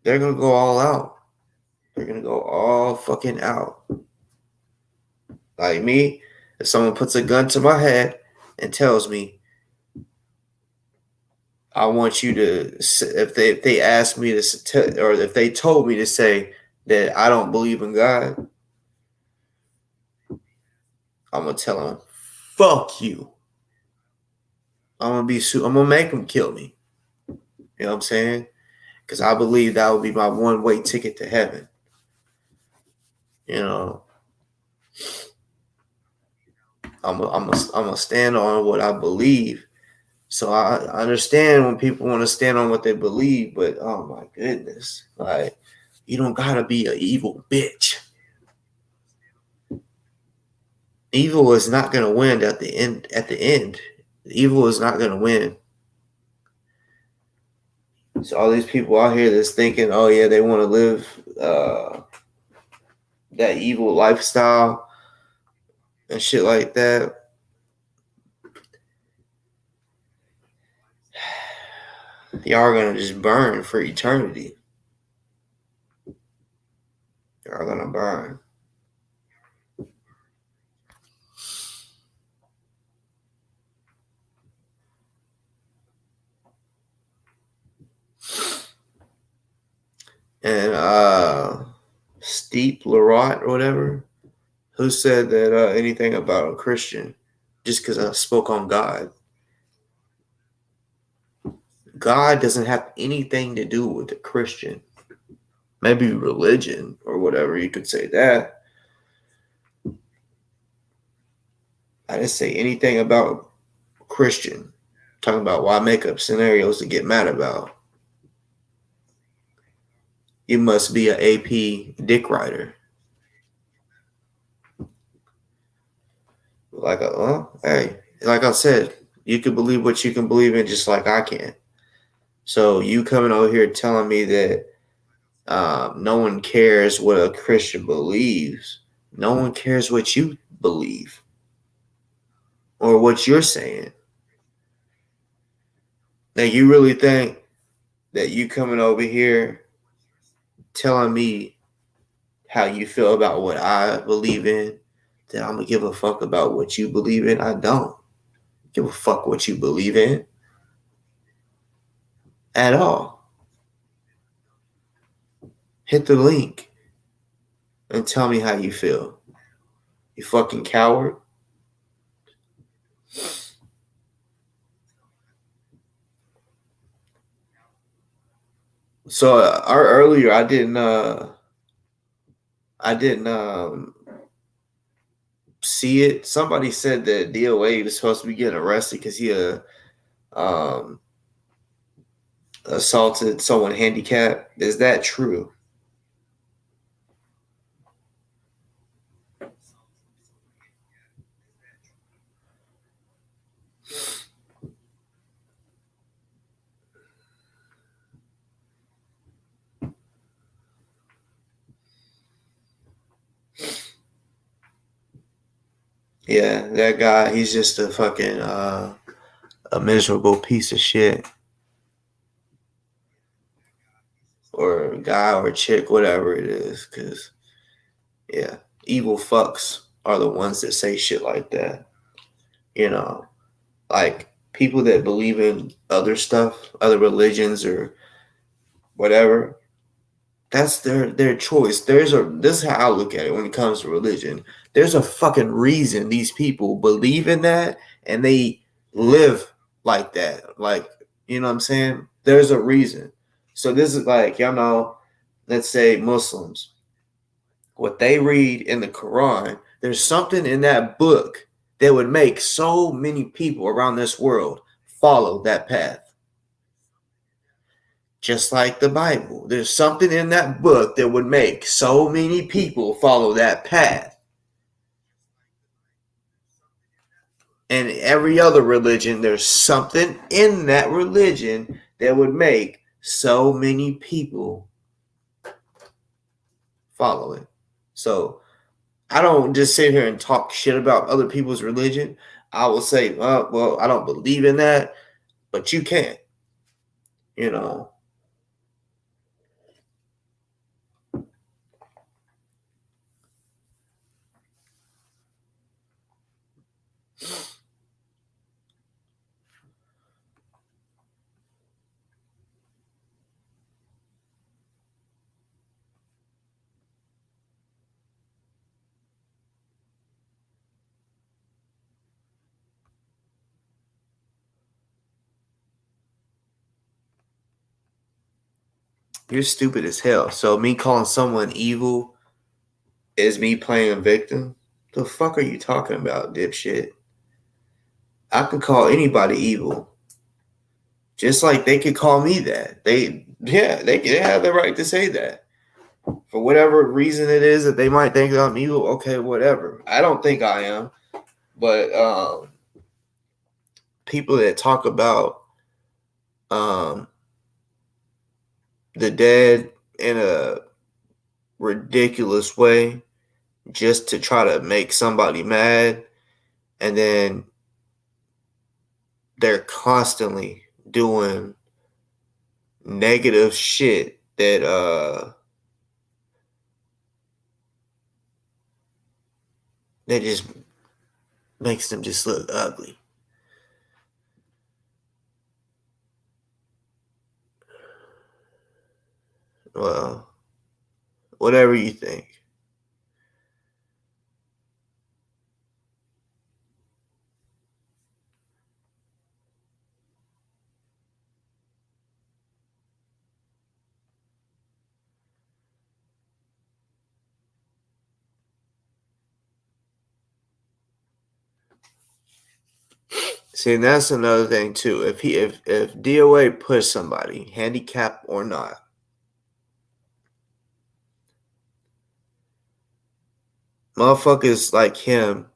they're gonna go all out. They're gonna go all fucking out. Like me, if someone puts a gun to my head and tells me, I want you to, if they ask me to, or if they told me to say that I don't believe in God, I'm gonna tell them, fuck you. I'm gonna make them kill me. You know what I'm saying? Because I believe that would be my one-way ticket to heaven. You know, I'm gonna stand on what I believe. So I understand when people want to stand on what they believe, but oh my goodness, like, you don't gotta be an evil bitch. Evil is not gonna win at the end. Evil is not gonna win. So all these people out here that's thinking, oh yeah, they want to live that evil lifestyle and shit like that. Y'all are gonna just burn for eternity. Y'all are gonna burn. And Steep Larot or whatever, who said that anything about a Christian just because I spoke on God. God doesn't have anything to do with a Christian. Maybe religion or whatever, you could say that. I didn't say anything about Christian. I'm talking about why make up scenarios to get mad about. You must be an AP dick rider. Hey, like I said, you can believe what you can believe in just like I can. So you coming over here telling me that no one cares what a Christian believes. No one cares what you believe or what you're saying. Now, you really think that you coming over here telling me how you feel about what I believe in, that I'm going to give a fuck about what you believe in? I don't give a fuck what you believe in at all. Hit the link and tell me how you feel. You fucking coward. So earlier I didn't see it. Somebody said that DOA was supposed to be getting arrested because he um assaulted someone handicapped. Is that true? Yeah, that guy, he's just a fucking a miserable piece of shit. Or guy or chick, whatever it is. Cause yeah, evil fucks are the ones that say shit like that. You know, like people that believe in other stuff, other religions or whatever, that's their choice. This is how I look at it when it comes to religion. There's a fucking reason these people believe in that and they live like that. Like, you know what I'm saying? There's a reason. So this is like, y'all know, let's say Muslims, what they read in the Quran, there's something in that book that would make so many people around this world follow that path. Just like the Bible, there's something in that book that would make so many people follow that path. And every other religion, there's something in that religion that would make so many people follow it. So I don't just sit here and talk shit about other people's religion. I will say, well, I don't believe in that, but you can't, you know. You're stupid as hell. So me calling someone evil is me playing a victim? The fuck are you talking about, dipshit? I can call anybody evil. Just like they could call me that. They have the right to say that. For whatever reason it is that they might think that I'm evil, okay, whatever. I don't think I am. But people that talk about um, the dead in a ridiculous way just to try to make somebody mad, and then they're constantly doing negative shit that just makes them just look ugly. Well, whatever you think. See, and that's another thing too. If DOA pushed somebody, handicapped or not, motherfuckers like him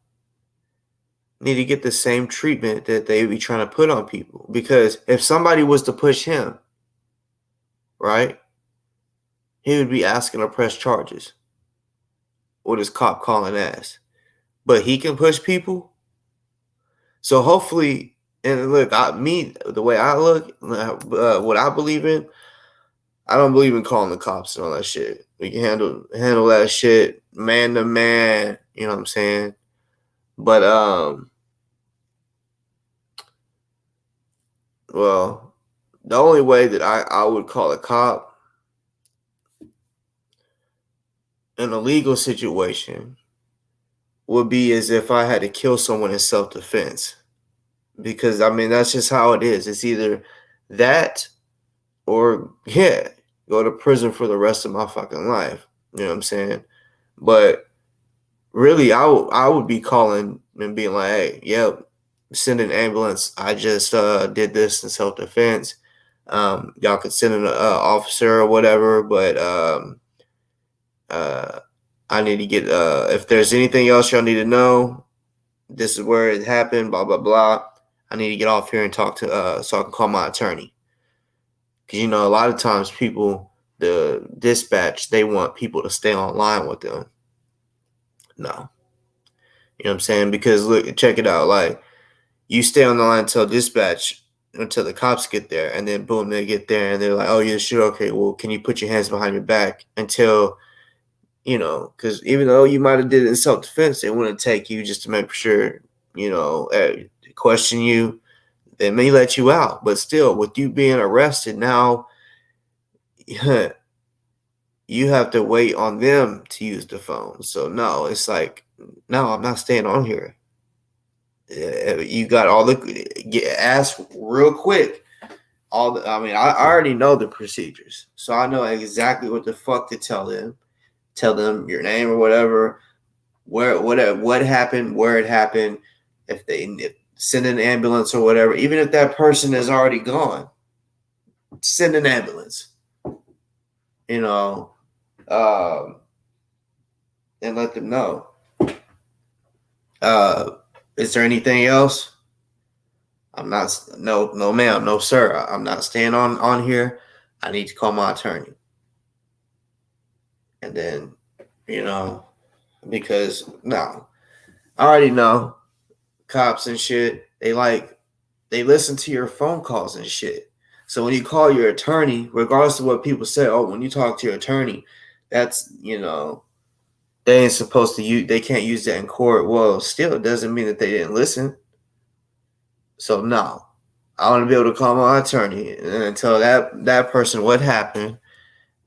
need to get the same treatment that they be trying to put on people. Because if somebody was to push him, right, he would be asking to press charges with his cop calling ass. But he can push people. So hopefully, and look, the way I look, what I believe in, I don't believe in calling the cops and all that shit. We can handle that shit man to man. You know what I'm saying? But well, the only way that I would call a cop in a legal situation would be as if I had to kill someone in self-defense. Because I mean that's just how it is. It's either that or yeah, go to prison for the rest of my fucking life. You know what I'm saying? But really, I would be calling and being like, hey, yep, send an ambulance. I just did this in self defense. Y'all could send an officer or whatever, but uh, I need to get if there's anything else y'all need to know, this is where it happened. Blah blah blah. I need to get off here and talk to so I can call my attorney. Because a lot of times people, the dispatch, they want people to stay online with them. No, you know what I'm saying? Because look, check it out. Like you stay on the line until dispatch, until the cops get there, and then boom, they get there and they're like, "Oh, yeah, sure, okay. Well, can you put your hands behind your back?" Until because even though you might have did it in self defense, they want to take you just to make sure, question you. They may let you out, but still, with you being arrested now, you have to wait on them to use the phone. So no, it's like, no, I'm not staying on here. You got all ask real quick. I already know the procedures, so I know exactly what the fuck to tell them. Tell them your name or whatever, what happened, where it happened, if send an ambulance or whatever. Even if that person is already gone, send an ambulance. You know, and let them know. Is there anything else? I'm not. No, no, ma'am, no, sir. I'm not staying on here. I need to call my attorney. And then, because no, I already know cops and shit. They listen to your phone calls and shit. So when you call your attorney, regardless of what people say, oh, when you talk to your attorney, that's they ain't supposed to use. They can't use that in court. Well, still, it doesn't mean that they didn't listen. So no, I want to be able to call my attorney and tell that person what happened,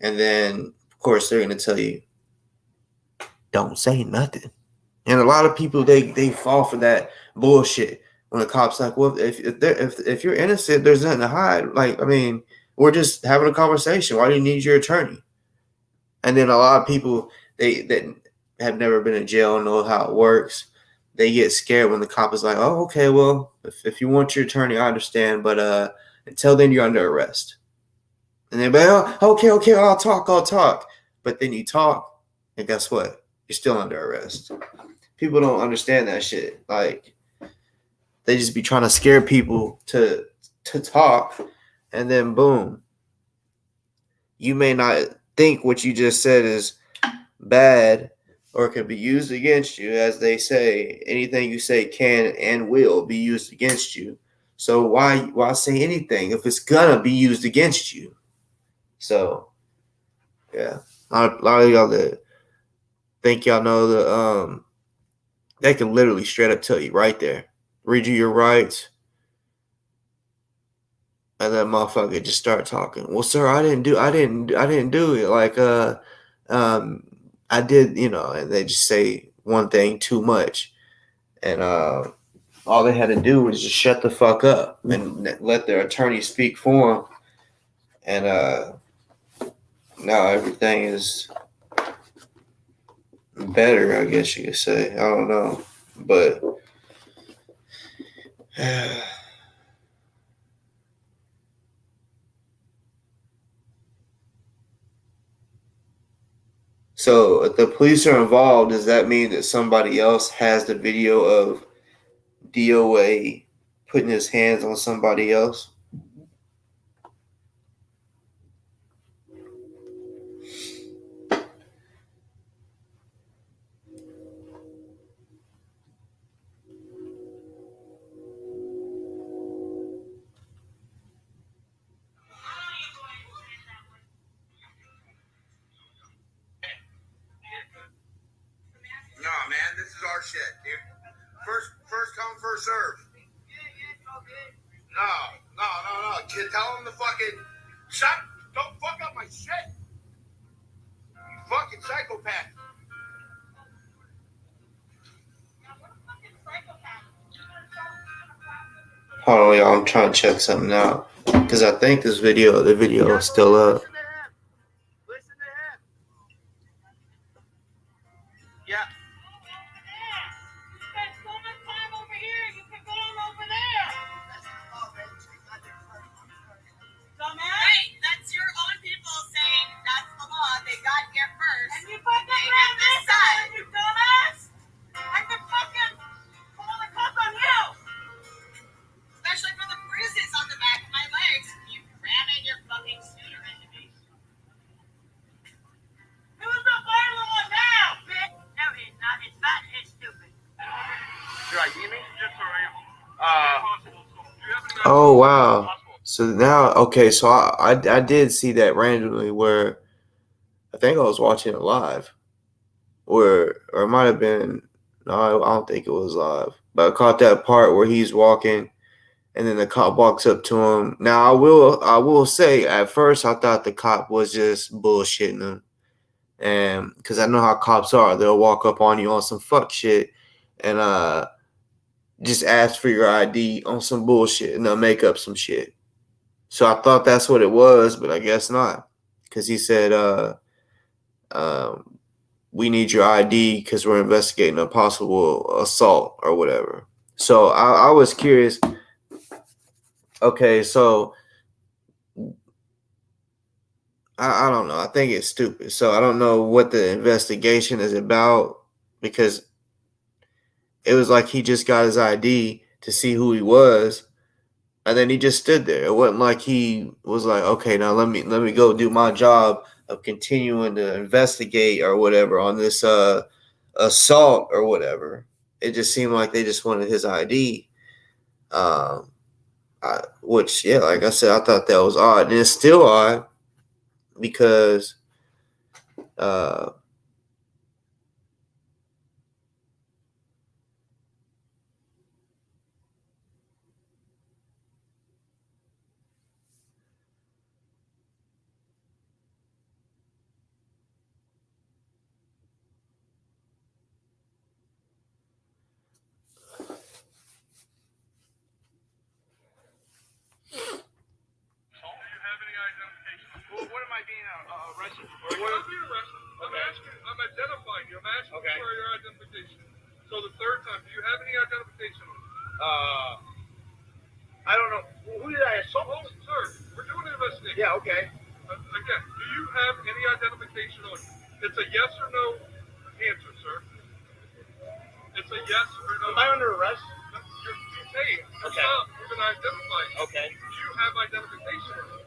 and then of course they're gonna tell you, don't say nothing. And a lot of people they fall for that bullshit when the cops like, well, if you're innocent, there's nothing to hide. Like, I mean, we're just having a conversation. Why do you need your attorney? And then a lot of people that have never been in jail know how it works. They get scared when the cop is like, oh, okay, well, if you want your attorney, I understand, but until then, you're under arrest. And they're like, oh, okay, I'll talk. But then you talk, and guess what? You're still under arrest. People don't understand that shit. Like, they just be trying to scare people to talk, and then boom, you may not think what you just said is bad or can be used against you. As they say, anything you say can and will be used against you. So why say anything if it's gonna be used against you? So yeah, a lot of y'all that think y'all know they can literally straight up tell you right there, read you your rights, and that motherfucker just start talking. Well, sir, I didn't do it. Like I did, and they just say one thing too much, and all they had to do was just shut the fuck up and let their attorney speak for them, and now everything is better, I guess you could say. I don't know, but so if the police are involved, does that mean that somebody else has the video of DOA putting his hands on somebody else? Nah, man, this is our shit, dude. First come, first serve. No. Kid, tell him to fucking shut. Don't fuck up my shit. You fucking psychopath. Hold on, y'all. I'm trying to check something out because I think the video is still up. Listen to him. Yeah. You spent so much time over here, you could go on over there. Dumbass. Hey, that's your own people saying that's the law. They got here first. And you put the They red get this this side. you dumbass. I could fucking call the cops on you. Especially for the bruises on the back of my legs. You ramming your fucking scooter into me. Who's the violent one now, bitch? No, he's not. He's fat and he's stupid. Should I give me? Yes, sir, I am. Oh wow! So now, okay, so I did see that randomly where I think I was watching it live, or it might have been. No, I don't think it was live, but I caught that part where he's walking, and then the cop walks up to him. Now I will say at first I thought the cop was just bullshitting him, and because I know how cops are, they'll walk up on you on some fuck shit, and just ask for your ID on some bullshit, and they'll make up some shit. So I thought that's what it was, but I guess not, because he said, "We need your ID because we're investigating a possible assault or whatever." So I was curious. Okay, so I don't know. I think it's stupid. So I don't know what the investigation is about because it was like he just got his ID to see who he was, and then he just stood there. It wasn't like he was like, okay, now let me go do my job of continuing to investigate or whatever on this assault or whatever. It just seemed like they just wanted his ID. Which, yeah, like I said, I thought that was odd. And it's still odd because What am I being arrested for? You're not being arrested. I'm identifying you. I'm asking Okay. for your identification. So the third time, do you have any identification? I don't know. Who did I assault? Oh, sir, we're doing an investigation. Yeah, okay. Again, do you have any identification on you? It's a yes or no answer, sir. It's a yes or no. Am I under arrest? Hey, Okay. stop. We're going to identify you. Okay. Do you have identification on you?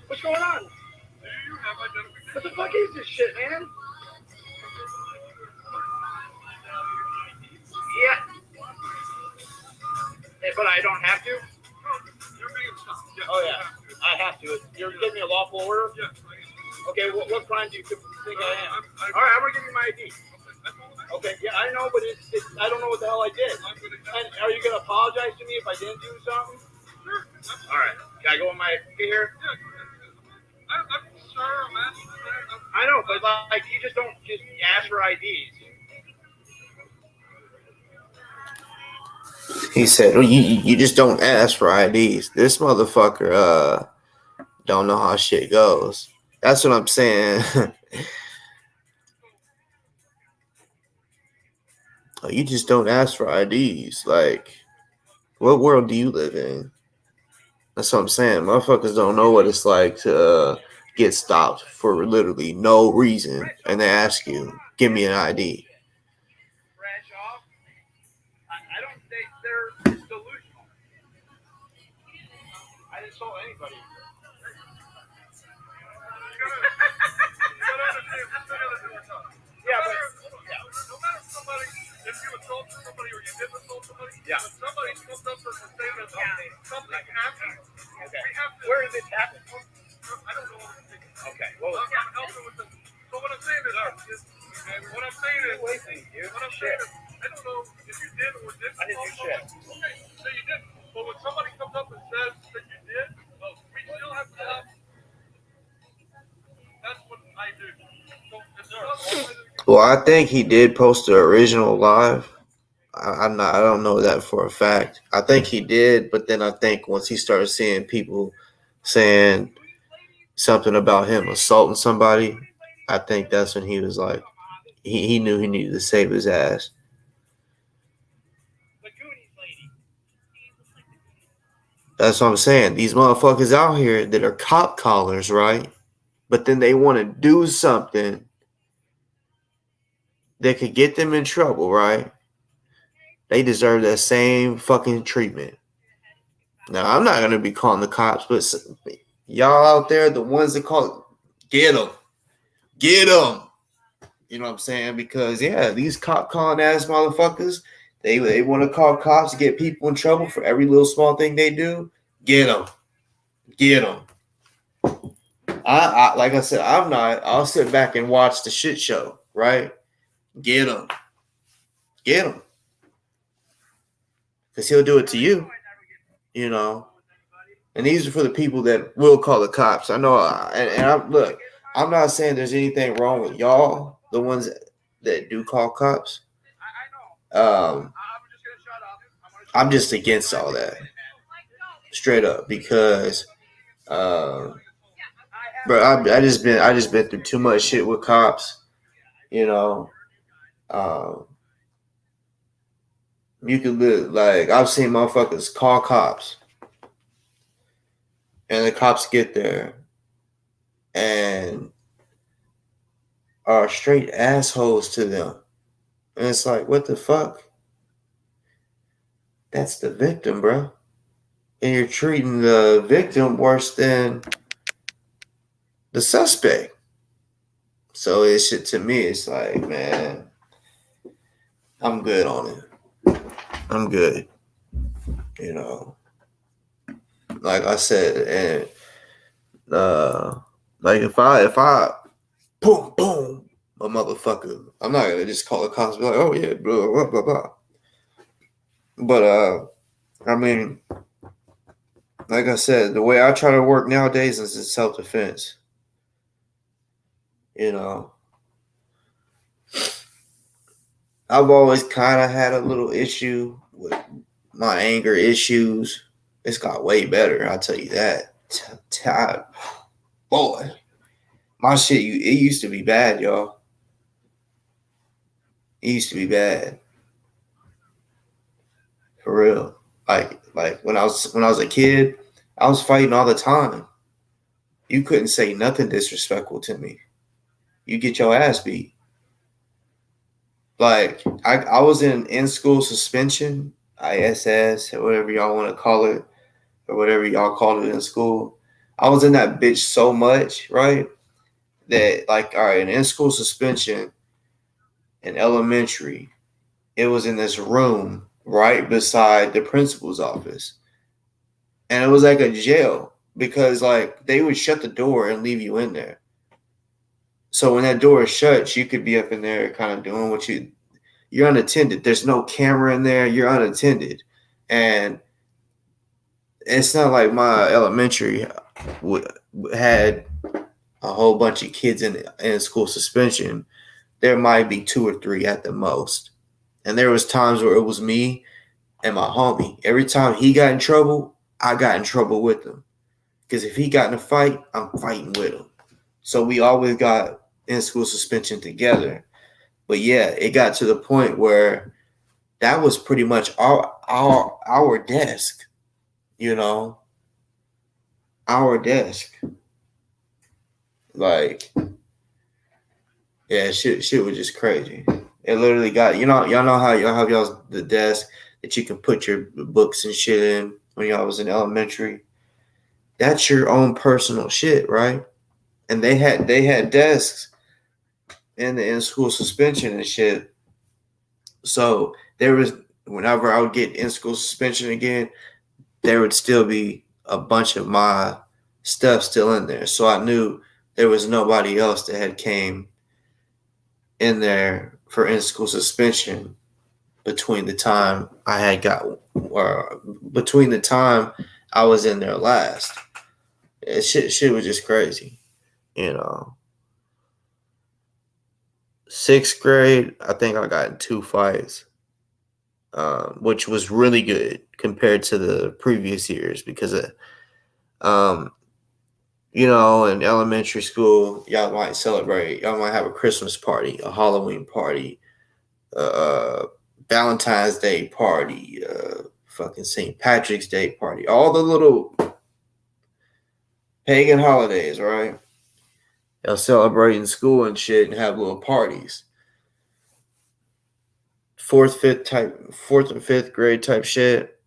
What's going on? Do you have identification? What the fuck is this shit, man? Yeah. Hey, but I don't have to? You're being stopped. Yes, Oh, you yeah. have to. I have to. You're giving me a lawful order? Yes, I am. Okay, what crime do you think I am? I'm- All right, I'm going to give you my ID. That's all I'm asking. Okay, yeah, I know, but I don't know what the hell I did. I'm gonna And are you going to apologize to me if I didn't do something? Sure. Absolutely. All right. Can I go on my here? Yeah, I'm sure I'm asking for that. I know, but like you just don't just ask for IDs. he said, well, you just don't ask for IDs. This motherfucker don't know how shit goes. That's what I'm saying. You just don't ask for IDs. Like, what world do you live in? That's what I'm saying. Motherfuckers don't know what it's like to get stopped for literally no reason, and they ask you, "Give me an ID." Scratch off. I don't think they're delusional. I didn't assault anybody. Yeah, but No matter somebody, if you assaulted somebody or you didn't assault somebody, Yeah. if somebody comes up to us and say that something happened, okay. we have to. Where did it happen? I don't know what I'm thinking. Okay. Well, I'm helping with this. So what I'm saying is, what I'm saying is, wait for you, dude. what I'm Shit. saying is, I don't know if you did or didn't. I didn't do assault shit. somebody. Okay, so you did. But when somebody comes up and says that you did, we still have to have. That's what I do. So if Well, I think he did post the original live, I don't know that for a fact. I think he did, but then I think once he started seeing people saying something about him assaulting somebody, I think that's when he was like, he knew he needed to save his ass. That's what I'm saying. These motherfuckers out here that are cop collars, right? But then they want to do something that could get them in trouble, right? They deserve that same fucking treatment. Now, I'm not going to be calling the cops, but y'all out there, the ones that call, get them. Get them. You know what I'm saying? Because, yeah, these cop calling ass motherfuckers, they want to call cops to get people in trouble for every little small thing they do. Get them. Get them. I like I said, I'm not. I'll sit back and watch the shit show, right? Get him. Get him. Because he'll do it to you, you know. And these are for the people that will call the cops. I know, look, I'm not saying there's anything wrong with y'all, the ones that do call cops. I'm just against all that, straight up, because, bro, I just been through too much shit with cops, you know. You could live, like, I've seen motherfuckers call cops, and the cops get there and are straight assholes to them. And it's like, what the fuck? That's the victim, bro. And you're treating the victim worse than the suspect. So it's shit to me, it's like, man, I'm good on it. I'm good. You know. Like I said, and like if I boom, boom, a motherfucker, I'm not gonna just call the cops and be like, oh yeah, blah, blah, blah, blah. But I mean, like I said, the way I try to work nowadays is in self-defense. You know, I've always kind of had a little issue with my anger issues. It's got way better, I'll tell you that. Boy, my shit, it used to be bad, y'all. It used to be bad. For real. Like when I was a kid, I was fighting all the time. You couldn't say nothing disrespectful to me. You get your ass beat. Like I was in school suspension, ISS, or whatever y'all want to call it, or whatever y'all called it in school. I was in that bitch so much, right? That like, all right, in school suspension in elementary, it was in this room right beside the principal's office. And it was like a jail because like they would shut the door and leave you in there. So when that door is shut, you could be up in there kind of doing what you're unattended. There's no camera in there. You're unattended. And it's not like my elementary had a whole bunch of kids in school suspension. There might be 2 or 3 at the most. And there was times where it was me and my homie. Every time he got in trouble, I got in trouble with him. Because if he got in a fight, I'm fighting with him. So we always got in school suspension together. But yeah, it got to the point where that was pretty much our desk, you know, our desk. Like, yeah, shit was just crazy. It literally got, y'all know how y'all have y'all's the desk that you can put your books and shit in when y'all was in elementary. That's your own personal shit, right? And they had desks in school suspension and shit. So there was, whenever I would get in school suspension again, there would still be a bunch of my stuff still in there. So I knew there was nobody else that had came in there for in school suspension between the time I had got, or between the time I was in there last. Shit was just crazy, you know. 6th grade, I think I got in 2 fights. which was really good compared to the previous years because um, in elementary school, y'all might celebrate, y'all might have a Christmas party, a Halloween party, Valentine's Day party, fucking St. Patrick's Day party, all the little pagan holidays, right? Y'all celebrate in school and shit and have little parties. Fourth and fifth grade type shit.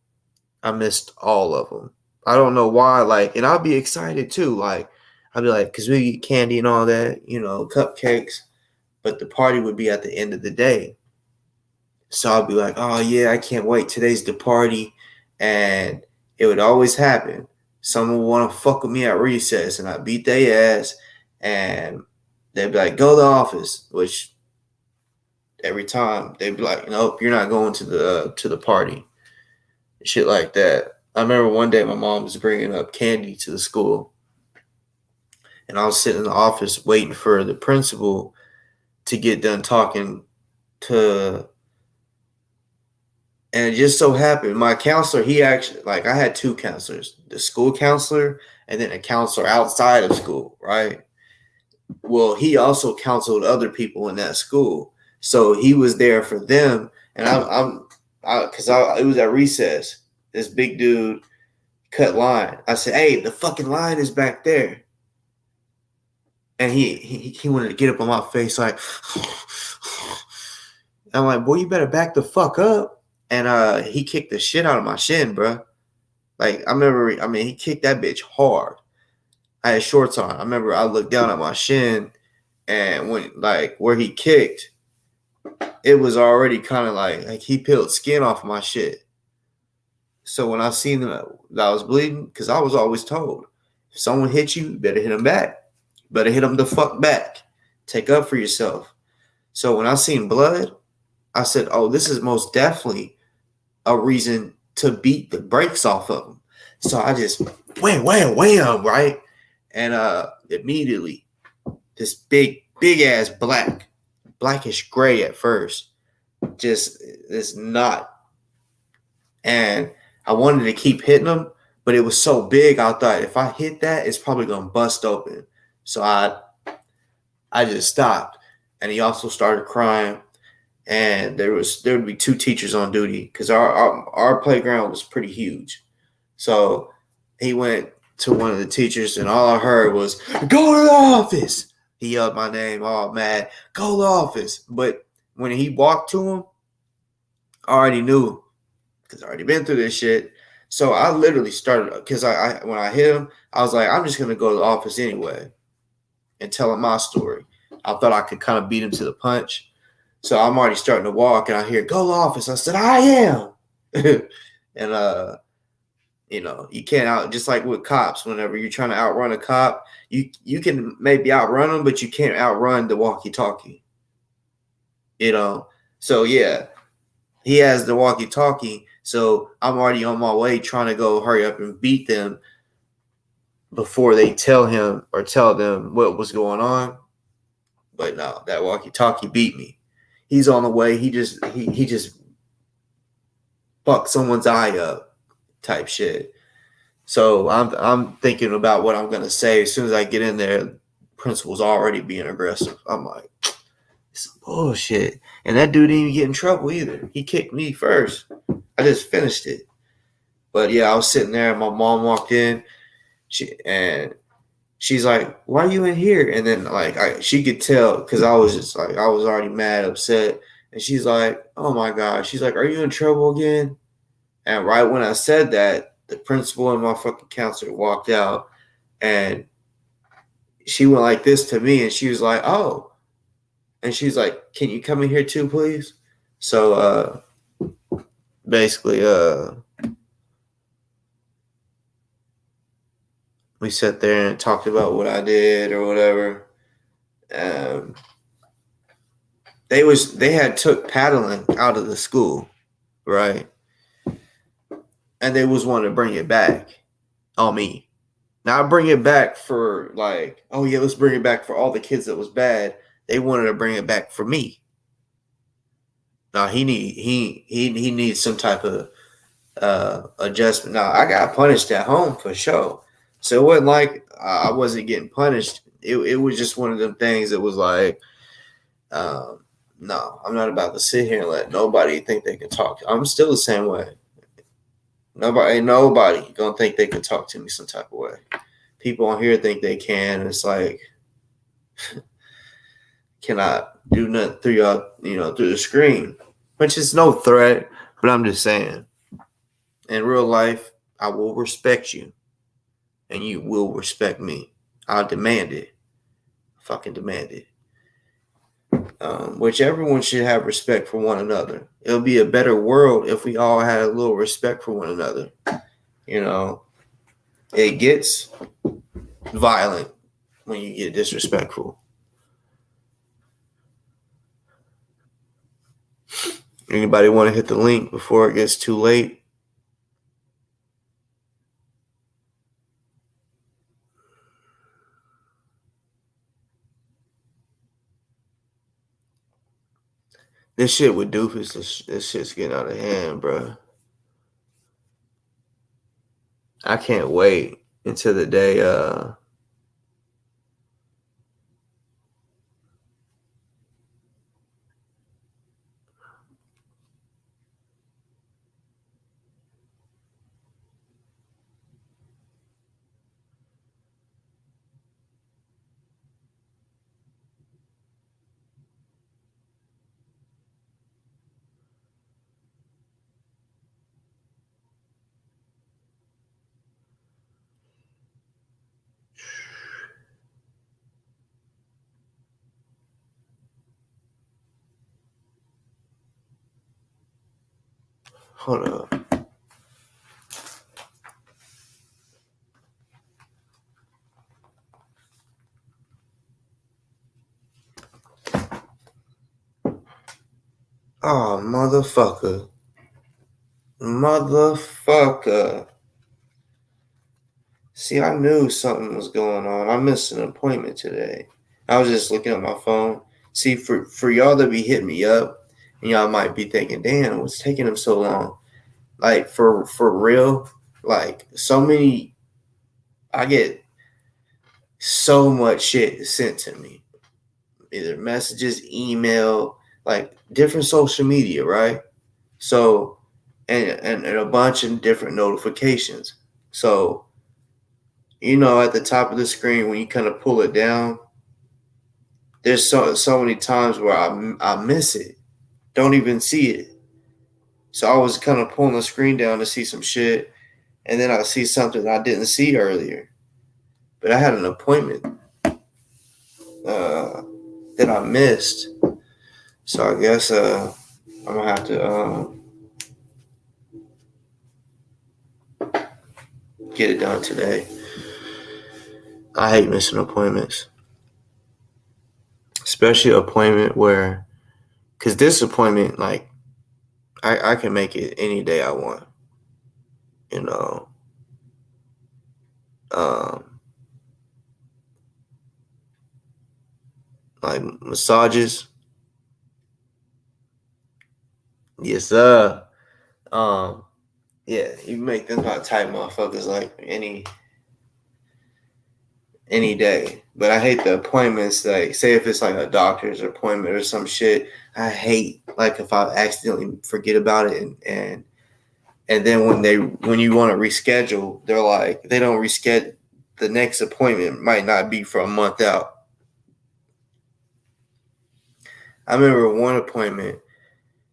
I missed all of them. I don't know why. Like, and I'll be excited too. Like, I'll be like, because we eat candy and all that, cupcakes. But the party would be at the end of the day. So I'll be like, oh yeah, I can't wait. Today's the party. And it would always happen. Someone would want to fuck with me at recess and I beat their ass. And they'd be like, go to the office. Which every time they'd be like, nope, you're not going to the party. Shit like that. I remember one day my mom was bringing up candy to the school. And I was sitting in the office waiting for the principal to get done talking to. And it just so happened, my counselor, he actually, like, I had two counselors, the school counselor and then a counselor outside of school, right? Well, he also counseled other people in that school. So he was there for them. And it was at recess. This big dude cut line. I said, hey, the fucking line is back there. And he wanted to get up on my face like, I'm like, boy, you better back the fuck up. And he kicked the shit out of my shin, bro. Like, he kicked that bitch hard. I had shorts on. I remember I looked down at my shin, and where he kicked, it was already kind of like he peeled skin off my shit. So when I seen that I was bleeding, because I was always told, if someone hit you, you better hit them back. Better hit them the fuck back. Take up for yourself. So when I seen blood, I said, oh, this is most definitely a reason to beat the brakes off of him. So I just wham, wham, right? And immediately, this big ass blackish gray at first, just this knot. And I wanted to keep hitting him, but it was so big, I thought if I hit that, it's probably going to bust open. So I just stopped. And he also started crying. And there would be two teachers on duty because our playground was pretty huge. So he went to one of the teachers, and all I heard was, go to the office. He yelled my name, all mad, go to the office. But when he walked to him, I already knew because I already been through this shit. So I literally started, because when I hit him, I was like, I'm just going to go to the office anyway and tell him my story. I thought I could kind of beat him to the punch. So I'm already starting to walk, and I hear, go to the office. I said, I am. And, you can't just like with cops, whenever you're trying to outrun a cop, you can maybe outrun them, but you can't outrun the walkie-talkie. So, yeah, he has the walkie-talkie. So I'm already on my way trying to go hurry up and beat them before they tell him or tell them what was going on. But no, that walkie-talkie beat me. He's on the way. He just fucked someone's eye up, type shit. So I'm thinking about what I'm gonna say as soon as I get in there. Principal's already being aggressive. I'm like, it's bullshit. And that dude didn't even get in trouble either. He kicked me first. I just finished it. But yeah, I was sitting there. And my mom walked in. She's like, why are you in here? And then she could tell because I was already mad, upset. And she's like, oh my God. She's like, are you in trouble again? And right when I said that, the principal and my fucking counselor walked out, and she went like this to me, and she was like, oh. And she's like, can you come in here too, please? So basically, we sat there and talked about what I did or whatever. They had took paddling out of the school, right? And they was wanting to bring it back on me. Not bring it back for like, oh yeah, let's bring it back for all the kids that was bad. They wanted to bring it back for me. No, he needs some type of adjustment. Now I got punished at home for sure, so it wasn't like I wasn't getting punished. It was just one of them things that was like, no, I'm not about to sit here and let nobody think they can talk. I'm still the same way. Nobody gonna think they can talk to me some type of way. People on here think they can. And it's like, cannot do nothing through y'all, through the screen, which is no threat. But I'm just saying, in real life, I will respect you, and you will respect me. I'll demand it. Fucking demand it. Which everyone should have respect for one another. It'll be a better world if we all had a little respect for one another. It gets violent when you get disrespectful. Anybody want to hit the link before it gets too late? This shit with Dufus, this shit's getting out of hand, bro. I can't wait until the day hold up. Oh, motherfucker. See, I knew something was going on. I missed an appointment today. I was just looking at my phone. See, for y'all to be hitting me up, and y'all might be thinking, damn, what's taking them so long? Like, for real, like, I get so much shit sent to me. Either messages, email, like, different social media, right? So, and a bunch of different notifications. So, at the top of the screen, when you kind of pull it down, there's so many times where I miss it, don't even see it. So I was kind of pulling the screen down to see some shit, and then I see something I didn't see earlier. But I had an appointment that I missed, so I guess I'm gonna have to get it done today. I hate missing appointments, especially an appointment where, because this appointment, like, I can make it any day I want, like massages. Yes, sir. Yeah, you make them type motherfuckers like any day. But I hate the appointments. Like, say if it's like a doctor's appointment or some shit, I hate like if I accidentally forget about it and then when you want to reschedule, they're like they don't reschedule. The next appointment might not be for a month out. I remember one appointment.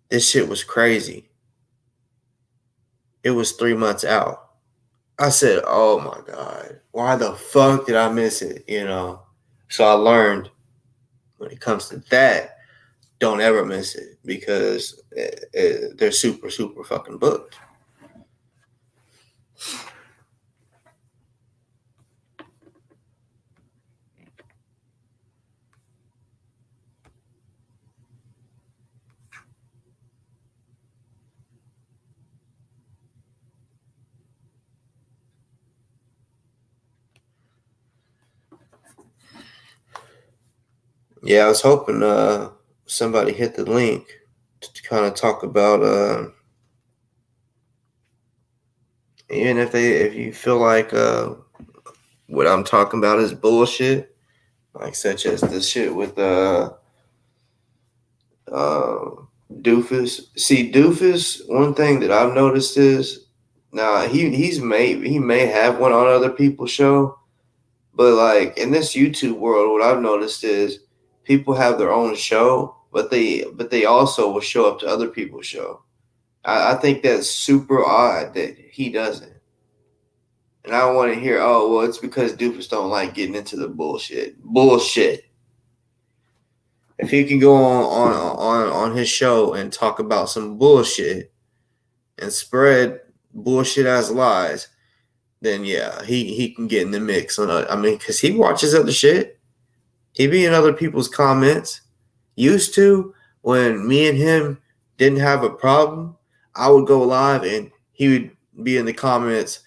This shit was crazy. It was 3 months out. I said, oh my God, why the fuck did I miss it? So I learned when it comes to that, don't ever miss it because they're super, super fucking booked. Yeah, I was hoping somebody hit the link. to kind of talk about even if you feel like what I'm talking about is bullshit, like such as the shit with Dufus. See, Dufus, one thing that I've noticed is now he may have went on other people's show, but like in this YouTube world, what I've noticed is people have their own show, but they also will show up to other people's show. I think that's super odd that he doesn't. And I don't want to hear, oh well, it's because Dufus don't like getting into the bullshit. Bullshit. If he can go on his show and talk about some bullshit and spread bullshit as lies, then yeah, he can get in the mix. I mean, because he watches other shit. He be in other people's comments. Used to, when me and him didn't have a problem, I would go live and he would be in the comments,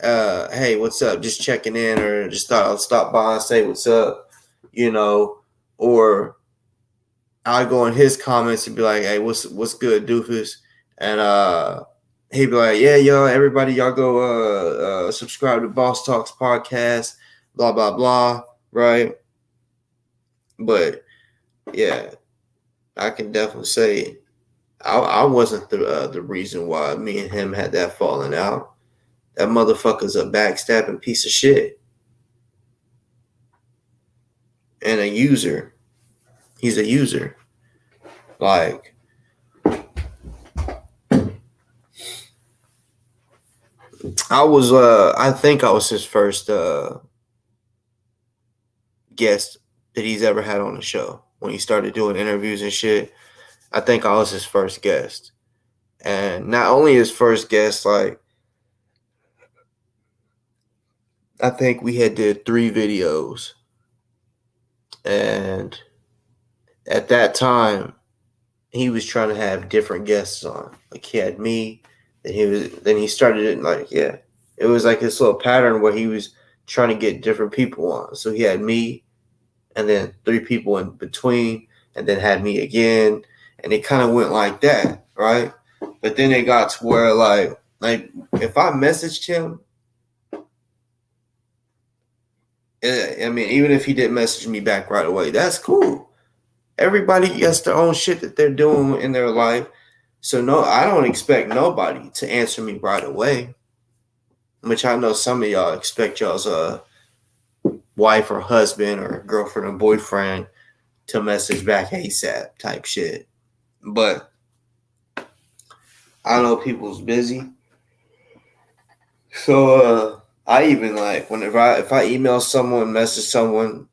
hey, what's up? Just checking in, or just thought I'll stop by and say what's up, or I'd go in his comments and be like, hey, what's good, Dufus? And he'd be like, yeah, yo, everybody, y'all go subscribe to Boss Talks podcast, blah, blah, blah, right? But, yeah, I can definitely say I wasn't the reason why me and him had that falling out. That motherfucker's a backstabbing piece of shit. And a user. He's a user. Like, I think I was his first guest that he's ever had on the show. When he started doing interviews and shit, I think I was his first guest. And not only his first guest, like, I think we had did 3 videos. And at that time, he was trying to have different guests on. Like, he had me, then he started it, like, yeah. It was like this little pattern where he was trying to get different people on. So he had me, and then 3 people in between, and then had me again. And it kind of went like that, right? But then it got to where, like if I messaged him, I mean, even if he didn't message me back right away, that's cool. Everybody gets their own shit that they're doing in their life. So no, I don't expect nobody to answer me right away. Which I know some of y'all expect y'all's wife or husband or girlfriend or boyfriend to message back ASAP type shit. But I know people's busy. So I even like whenever if I email someone, message someone,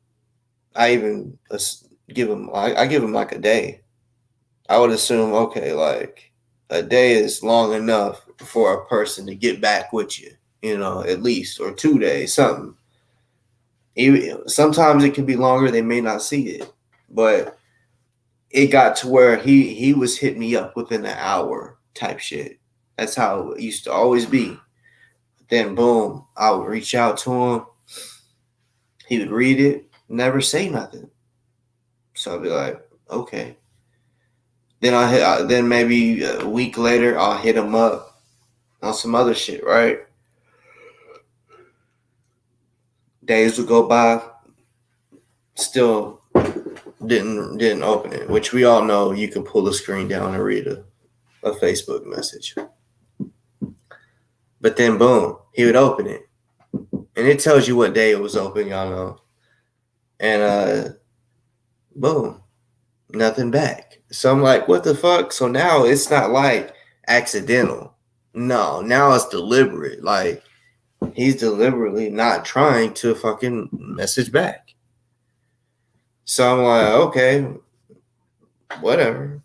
I even give them like a day. I would assume, okay, like a day is long enough for a person to get back with you, at least, or 2 days, something. Sometimes it can be longer. They may not see it, but it got to where he was hitting me up within an hour type shit. That's how it used to always be. Then boom, I would reach out to him. He would read it, never say nothing. So I'd be like, okay. Then then maybe a week later, I'll hit him up on some other shit, right? Days would go by, still didn't open it, which we all know you can pull the screen down and read a Facebook message. But then boom, he would open it. And it tells you what day it was open, y'all know. And boom, nothing back. So I'm like, what the fuck? So now it's not like accidental. No, now it's deliberate. Like, he's deliberately not trying to fucking message back. So I'm like, okay, whatever.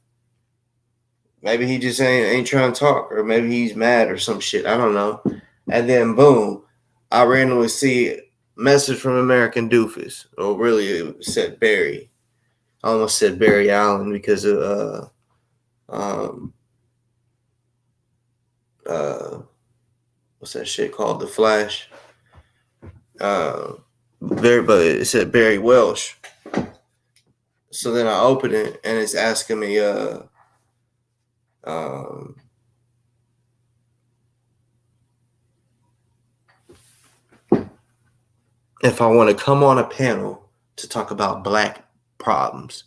Maybe he just ain't trying to talk, or maybe he's mad or some shit. I don't know. And then boom, I randomly see a message from American Dufus, or really it said Barry. I almost said Barry Allen because of what's that shit called? The Flash. But it said Barry Welsh. So then I open it and it's asking me if I want to come on a panel to talk about black problems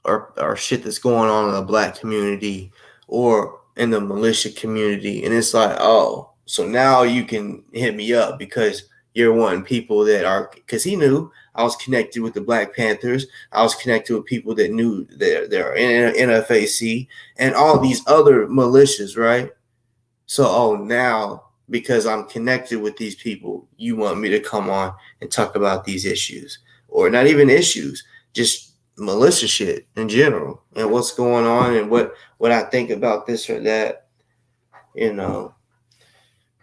or shit that's going on in the black community or in the militia community, and it's like, oh, so now you can hit me up because you're wanting people that are, because he knew I was connected with the Black Panthers. I was connected with people that knew they're in NFAC and all these other militias, right? So, oh, now because I'm connected with these people, you want me to come on and talk about these issues, or not even issues, just militia shit in general, and what's going on, and what I think about this or that, you know,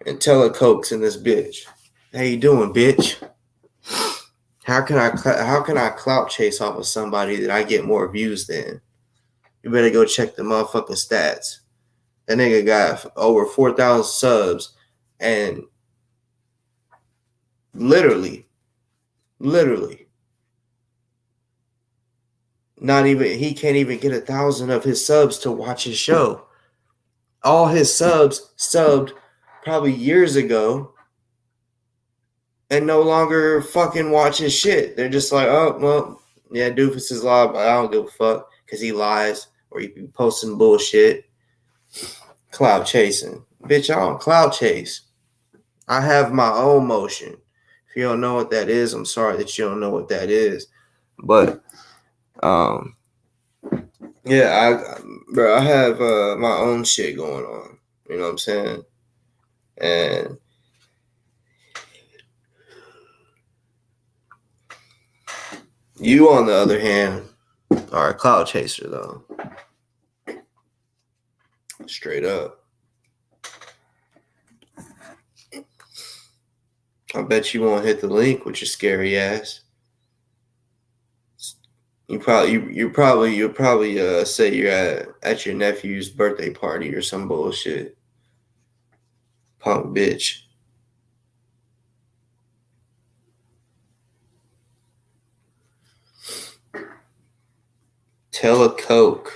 and telecokes in this bitch. How you doing, bitch? How can I clout chase off of somebody that I get more views than? You better go check the motherfucking stats. That nigga got over 4,000 subs, and literally, not even, he can't even get 1,000 of his subs to watch his show. All his subs subbed probably years ago and no longer fucking watch his shit. They're just like, oh, well, yeah, Dufus is live, but I don't give a fuck because he lies or he be posting bullshit. Cloud chasing. Bitch, I don't cloud chase. I have my own motion. If you don't know what that is, I'm sorry that you don't know what that is. But, yeah, I have my own shit going on. You know what I'm saying? And you, on the other hand, are a cloud chaser, though. Straight up. I bet you won't hit the link with your scary ass. You'll probably say you're at your nephew's birthday party or some bullshit. Punk bitch. Tell a Coke.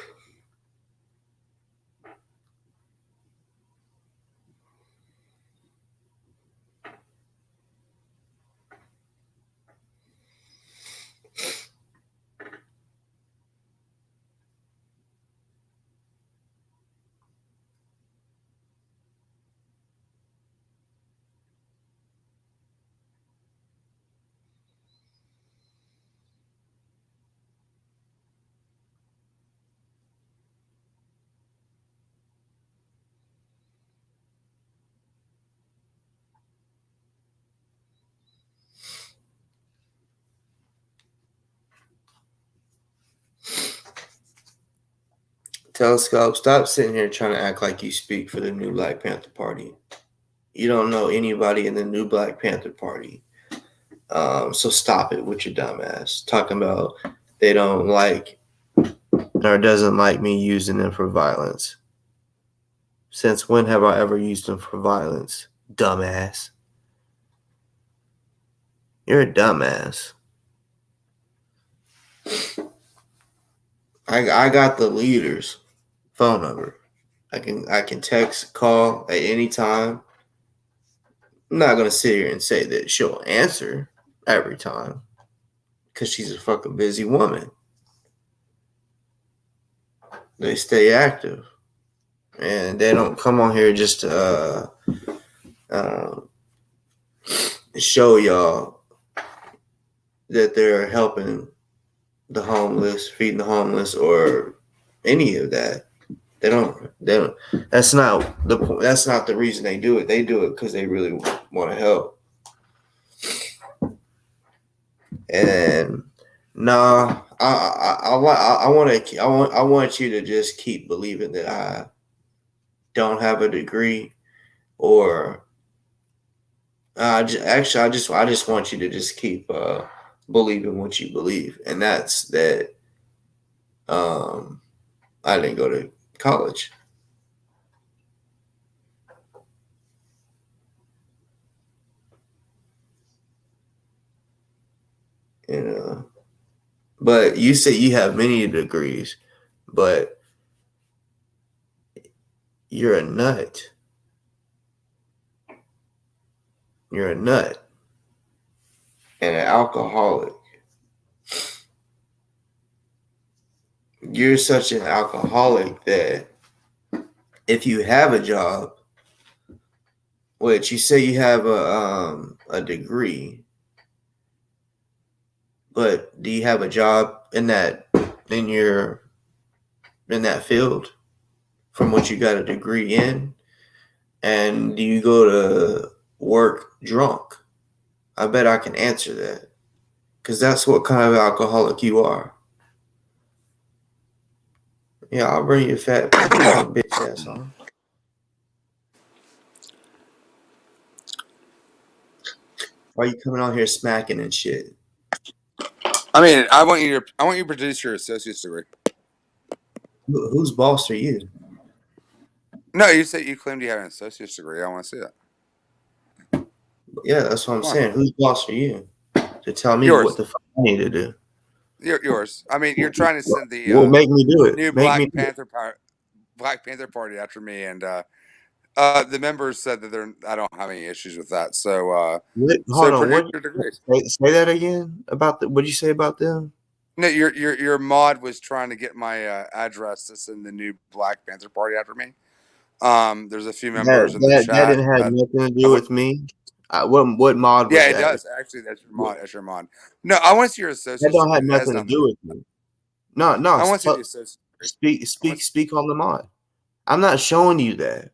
Telescope, stop sitting here trying to act like you speak for the new Black Panther Party. You don't know anybody in the new Black Panther Party. So stop it with your dumb ass. Talking about they don't like or doesn't like me using them for violence. Since when have I ever used them for violence? Dumbass. You're a dumbass. I got the leader's phone number. I can text, call at any time. I'm not gonna sit here and say that she'll answer every time because she's a fucking busy woman. They stay active and they don't come on here just to show y'all that they're helping the homeless, feeding the homeless, or any of that. They don't. That's not the reason they do it. They do it because they really want to help. And no, I want you to just keep believing that I don't have a degree, or I just want you to just keep believing what you believe, and that's that. I didn't go to college. You know, but you say you have many degrees, but You're a nut. You're a nut and an alcoholic. You're such an alcoholic that if you have a job, which you say you have a degree, but do you have a job in that in your in that field from what you got a degree in? And do you go to work drunk? I bet I can answer that. Because that's what kind of alcoholic you are. Yeah, I'll bring your fat bitch ass on. Why you coming on here smacking and shit? I mean, I want you to produce your associate's degree. Whose boss are you? No, you said you claimed you had an associate's degree. I want to see that. Yeah, that's what I'm Come on. saying. Whose boss are you? To tell me Yours. what the fuck I need to do. Yours. I mean, you're trying to send the Well, make me do it. new Make me Black Panther Party after me, and the members said that I don't have any issues with that. So, hold on. produce What? your degrees. Say that again about the. What did you say about them? No, your mod was trying to get my address to send the new Black Panther Party after me. There's a few members in the chat. That didn't have nothing to do with me. What mod was Yeah, that? it does. Actually, that's your mod. That's your mod. No, I want to see your associate's That don't have degree. nothing to do with me. No. I want to see the associate's degree. Speak on the mod. I'm not showing you that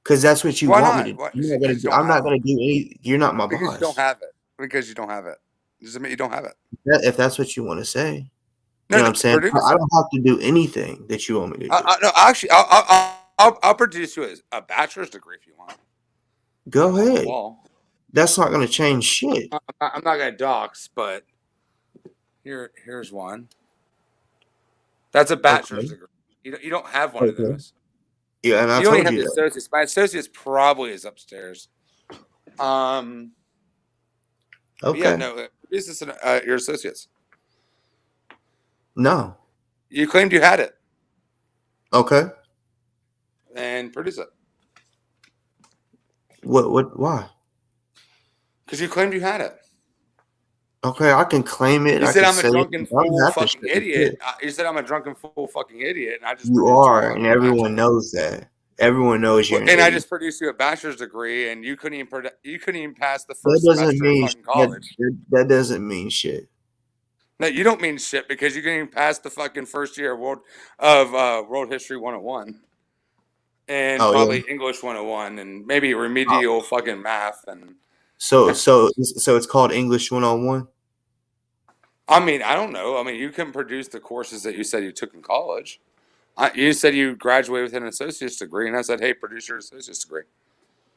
because that's what you Why want not? me to. What? I'm not gonna do any. You're not my Because boss. you don't have it. Because you don't have it. Does it mean you don't have it? If that's what you want to say, No, you know what I'm saying. produce I don't have to do anything that you want me to do. no, actually, I'll produce you a bachelor's degree if you want. Go ahead. Well, That's not gonna change shit. I'm not gonna dox, but here's one. That's a bachelor's degree. You don't have one of those. Yeah, and I You only told have you the that. associates. My associates probably is upstairs. Okay. Yeah, no, this is your associates. No. You claimed you had it. Okay. And produce it. What? Why? Because you claimed you had it. Okay, I can claim it. You I said can I'm a say drunken it. I don't fool have to fucking say idiot. it. You said I'm a drunken fool fucking idiot, and I just You produced are, you a and fucking everyone bachelor's. knows that. Everyone knows you're an And I idiot. just produced you a bachelor's degree, and you couldn't even pass the That first doesn't semester of mean fucking college. that doesn't mean shit. No, you don't mean shit because you couldn't even pass the fucking first year of World History 101, and Oh probably yeah. English 101, and maybe remedial fucking math. And So it's called English 101. I mean, I don't know. I mean, you can produce the courses that you said you took in college. You said you graduated with an associate's degree, and I said, "Hey, produce your associate's degree."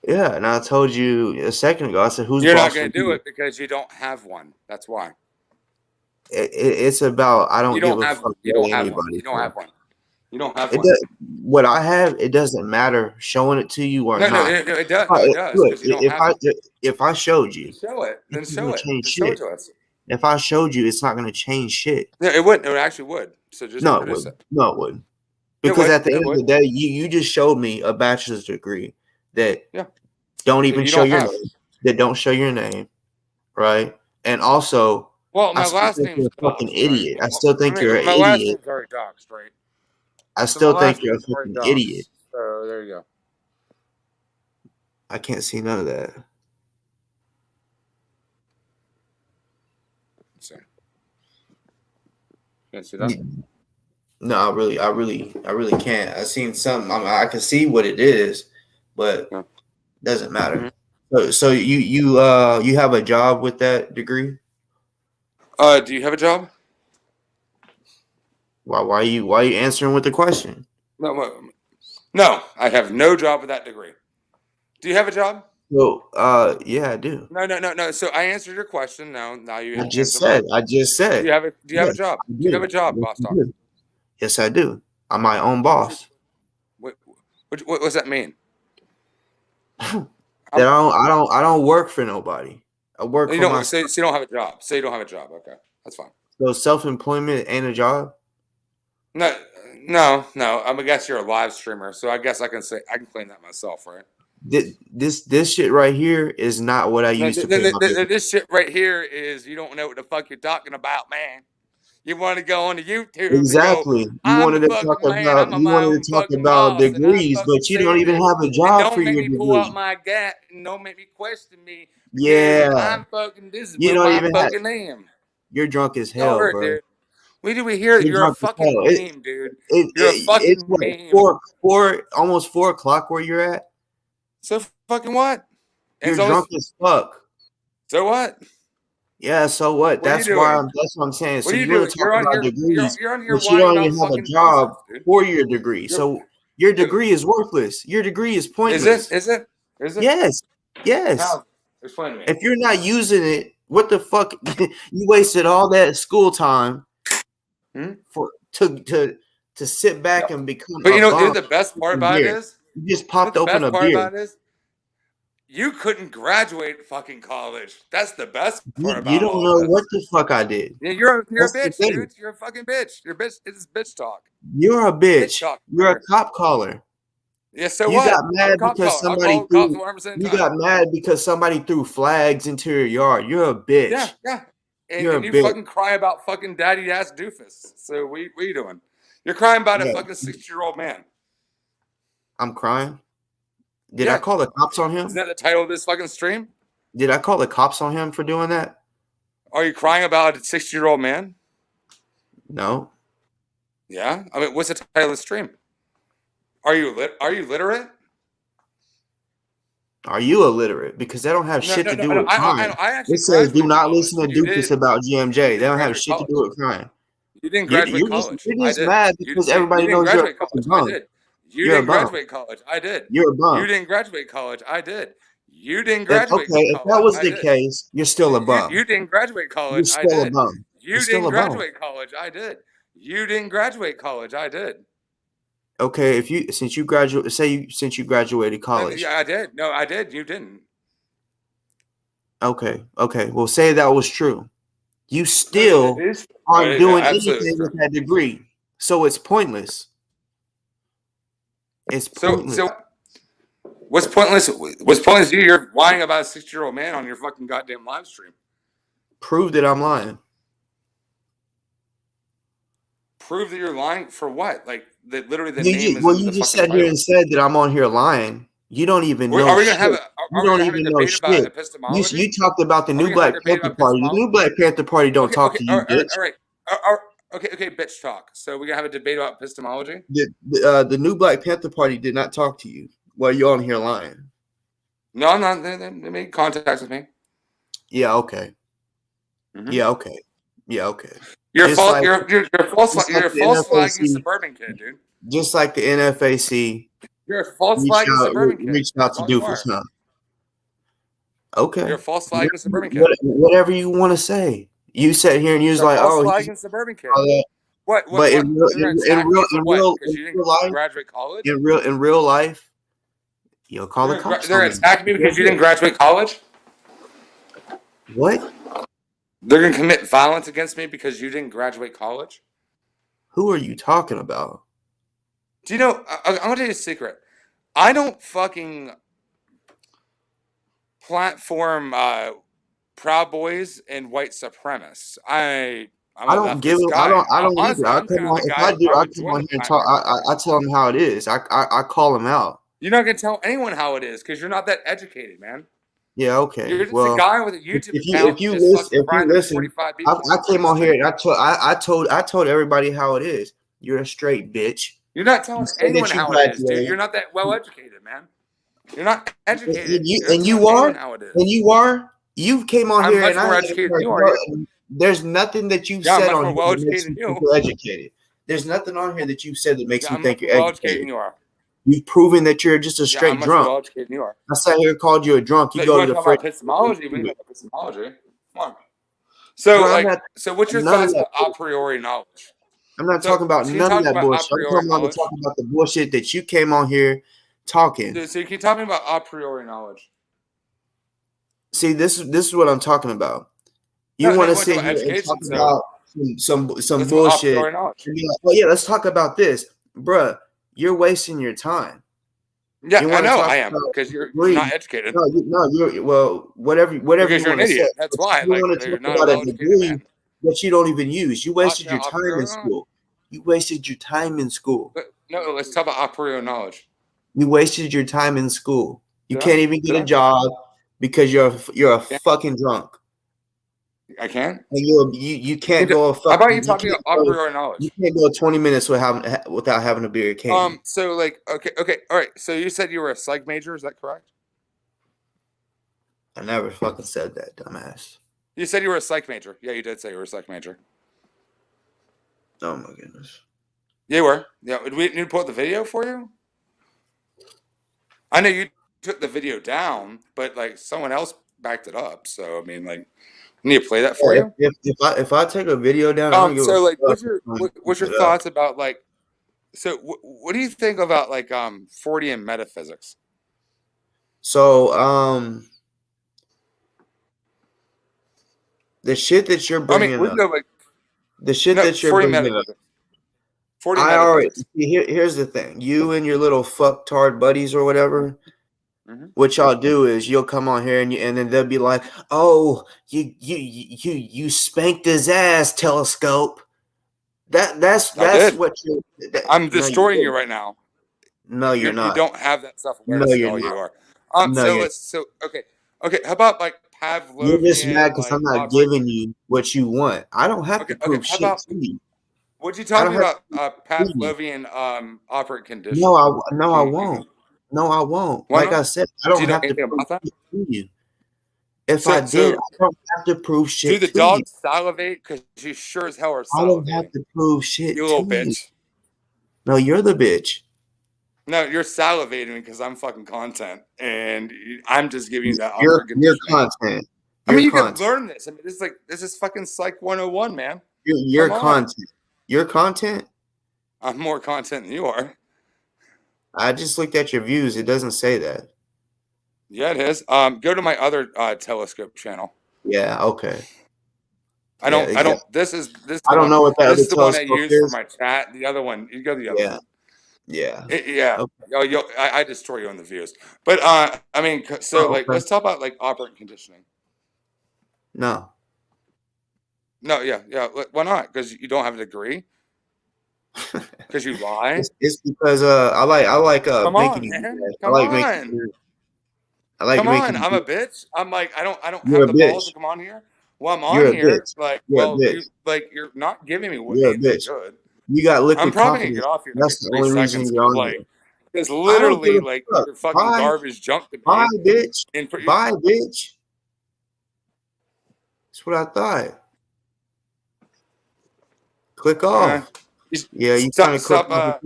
Yeah, and I told you a second ago. I said, "Who's You're not boss going for to do you?" it because you don't have one. That's why. It's about I don't You give don't a have. fuck You what don't have one. anybody You don't says. have one. You don't have It one. does, what I have, it doesn't matter showing it to you or No, not. it does. No, it does Look, because you don't have it. if I showed you, Show it. Then it's not show gonna it. change Then show it shit. to us. If I showed you, it's not gonna change shit. No, it wouldn't. It actually would. So just No, it produce wouldn't. it. No, it wouldn't. It Because would. at the It end of would. the day, you just showed me a bachelor's degree that Yeah. don't That even you show don't your have. name. That don't show your name, right? And also, Well, I my still last think name's you're a fucking doxed, right? idiot. I still I think you're an mean, my last idiot. name's already doxed, right? I So my still think last you're a name's already fucking idiot. doxed. So there you go. I can't see none of that. Let's see. Can't see that? No, I really can't. I seen something. I can see what it is, but Yeah. doesn't matter. Mm-hmm. So you have a job with that degree? Do you have a job? Why are you answering with the question? No, I have no job with that degree. Do you have a job? Well, yeah, I do. No. So I answered your question. Now you I just answer mine. said. Do you have a Yes, job? I Do you have do. a job, Yes, boss I dog? do. Yes, I do. I'm my own boss. What does that mean? That I don't work for nobody. I work You for don't. myself. So you don't have a job. Say you don't have a job. Okay, that's fine. So self-employment ain't a job. No, No. I guess you're a live streamer, so I guess I can claim that myself, right? This shit right here is not what I No, used to pay my bills. this shit right here is you don't know what the fuck you're talking about, man. You want to go on to YouTube and go, Exactly. You I'm the wanted to talk fucking man. about I'm my own fucking boss, and I degrees, fucking but you don't say even this. have a And job for don't make your me pull out degree. my gat and don't make me question me because Yeah. I'm fucking. This is You what don't my even have. fucking name. You're drunk as Y'all hell, heard, bro. dude. Wait, do we hear that You're you're a drunk as hell. fucking meme, dude? It's You're a fucking what, meme. almost 4 o'clock where you're at. So fucking what? You're drunk as fuck. So what? Yeah, so what? What are you doing? That's what I'm saying. What So are you you want doing? to talk about degrees, You're on here but you whining don't about even have a fucking job visas, dude. for your degree. So your Dude. degree is worthless. Your degree is pointless. Is it? Yes. How? Explain to me. If you're not using it, what the fuck? You wasted all that school time to sit back and become But a you know bum. the best part about it is? You just popped open a The best part beer. about it is you couldn't graduate fucking college. That's the best part You about don't all know this. what the fuck I did. Yeah, you're a That's the bitch, thing. dude. You're a fucking bitch. You're a bitch. It's bitch talk. You're a bitch. talk, You're a brother. cop caller. Yeah, so You what? got I'm mad a cop because caller. I'll somebody call cops threw. 100% of the You time. got mad because somebody threw flags into your yard. You're a bitch. Yeah. You're And a you bitch. fucking cry about fucking daddy ass doofus. So what are you doing? You're crying about a Yeah. fucking 60-year-old man. I'm crying. Did I call the cops on him? Isn't that the title of this fucking stream? Did I call the cops on him for doing that? Are you crying about a 60-year-old man? No. Yeah. I mean, what's the title of the stream? Are you literate? Are you illiterate? Because they don't have shit to do with crime. I actually It says do graduated not college. listen to You Dufus did. about GMJ. They don't have graduate shit to do with crime. You didn't graduate college. You're I just did. mad because everybody you didn't knows you're a graduate college. fucking I bum. did. You You're a didn't bum. graduate college. I did. You're a bum. You didn't graduate college. I did. You didn't Okay, graduate college. if that was I the did. case, you're still a bum. You didn't graduate college. You're still I a did. bum. You You're still didn't a bum. graduate college. I did. You didn't graduate college. I did. Okay, since you graduated college. Yeah, I did. No, I did. You didn't. Okay. Well, say that was true. You still aren't doing anything with that degree, so it's pointless. It's pointless. So what's pointless? What's pointless? You're lying about a 60-year-old man on your fucking goddamn live stream. Prove that I'm lying. Prove that you're lying for what? Like that? Literally, the You name just, is. well, you just sat here and said that I'm on here lying. You don't even know. Are we gonna shit. have You don't gonna even have a know debate about shit. epistemology? You talked about the Are new we gonna have Black a debate Panther about Party. The epistemology? new Black Panther Party don't talk to you, bitch. All right. Okay, bitch talk. So we're gonna have a debate about epistemology? The new Black Panther Party did not talk to you while you're on here lying. No, I'm not. They made contact with me. Yeah, okay. Mm-hmm. Yeah, okay. You're Just false. like- You're false. just You're like a the false flagging NFAC. suburban kid, dude. Just like the NFAC You're a false flagging suburban kid. reached out to Dufus, huh? Okay. You're a false flagging suburban kid. Whatever you want to say. You sat here and you was You're like, a false "Oh, flagging suburban kid." What? But in real because you didn't life, graduate college. in real life, you'll call the cops. They're attacking me because you didn't graduate college. What? They're gonna commit violence against me because you didn't graduate college. Who are you talking about? Do you know? I'm gonna tell you a secret. I don't fucking platform Proud Boys and white supremacists. I don't give a guy. I don't either. If I do, I come on here and talk. I tell them how it is. I call them out. You're not gonna tell anyone how it is because you're not that educated, man. Yeah, okay. You're just a guy with a YouTube account. If you listen, I came on here and I told everybody how it is. You're a straight bitch. You're not telling anyone how it is, dude. You're not that well educated, man. You're not educated. And you are. You came on here and more educated than you are. There's nothing that you've said on here well that makes you think you're educated. There's nothing on here that you've said that makes me think you're educated. Than you are. You've proven that you're just a straight I'm much drunk. more educated than you are. I sat here and called you a drunk. You go to the first epistemology. We talk about epistemology. Come on. So, so what's your thoughts about a priori knowledge? I'm not talking about none of that bullshit. I'm talking about the bullshit that you came on here talking. So you keep talking about a priori knowledge. See, this is what I'm talking about. You want to sit here and talk about some That's what a bullshit. priori knowledge. And be like, oh yeah, let's talk about this, bruh. You're wasting your time. Yeah, You I want to know talk I am about because you're degree? not educated. No, you're well, whatever Because you you're want an to say. idiot. That's But why. you Like want to you're talk not a about a well-educated degree man. that you don't even use. You wasted your A time priori in knowledge. school. You wasted your time in school. No, let's talk about a priori knowledge. You wasted your time in school. You Did can't I? even get Did a I? job because you're a Yeah. fucking drunk. I can. And you can't go a How about you fucking talk about a priori knowledge? you can't go 20 minutes without having a beer of candy. So like, okay, all right. So you said you were a psych major, is that correct? I never fucking said that, dumbass. You said you were a psych major. Yeah, you did say you were a psych major. Oh my goodness. Yeah, you were. Yeah, do we need to pull up the video for you? I know you took the video down, but like someone else backed it up. So I mean, like, I need to play that for you. If I take a video down, I don't give a So like, fuck. what's your thoughts about like? So what do you think about like Fortean metaphysics? So the shit that you're I bringing mean, we up, know like the shit no that you're Fortean bringing up, metaphysics. Fortean I already metaphysics. here's the thing. You and your little fucktard buddies or whatever. Mm-hmm. What y'all do is you'll come on here and then they'll be like, "Oh, you spanked his ass, Telescope." That's did. what you. I'm No, destroying you right now. no, you're You not. don't have that self No, awareness at you're all. not. You are. No, you're. Okay. How about like You're just mad Pavlovian because like I'm not operant? giving you what you want. I don't have to Okay. prove How shit about to you. would you I talk don't to me have about to prove you. Pavlovian operant No, conditioning? I won't. No, I won't. Why Like I not? said, I Do don't you know have to anything prove about that? shit to you. If I So did, so I don't have to prove do shit the to you. dogs salivate? Because you sure as hell are I don't have salivating. to prove shit You to little you. bitch. No, you're the bitch. No, you're salivating because I'm fucking content, and I'm just giving you that Your operant conditioning. content. I Your mean, you can content. learn this. I mean, this is fucking Psych 101, man. Your Come on. content. Your content. I'm more content than you are. I just looked at your views. It doesn't say that. Yeah, it is. Go to my other telescope channel. Yeah. Okay. I Yeah. don't. This is the I don't one. know what that This other is the one I telescope use for is. my chat. The other one, you go to the other Yeah. one. Yeah. Yeah. Okay. I destroy you on the views. But I mean, so Oh, like, okay. let's talk about like operant conditioning. No. No, yeah. Why not? Because you don't have a degree. Because you lie. It's because I like Come making on, you man. mad. Come on. I like Come on. making I'm a you. bitch. I'm like, I don't You're have a the balls bitch. to come on here. Well, I'm on You're a here. bitch. Like, You're a well, bitch. you're not giving me You're a anything bitch. good. You got I'm liquid probably gonna get confidence. off here in That's like the 3 only reason seconds you're because on like, here. because I don't give literally a like fuck. your fucking Bye. garbage junk Bye, debate bitch. and Bye, bitch. That's what I thought. Click off. Yeah, you kind of clicked off.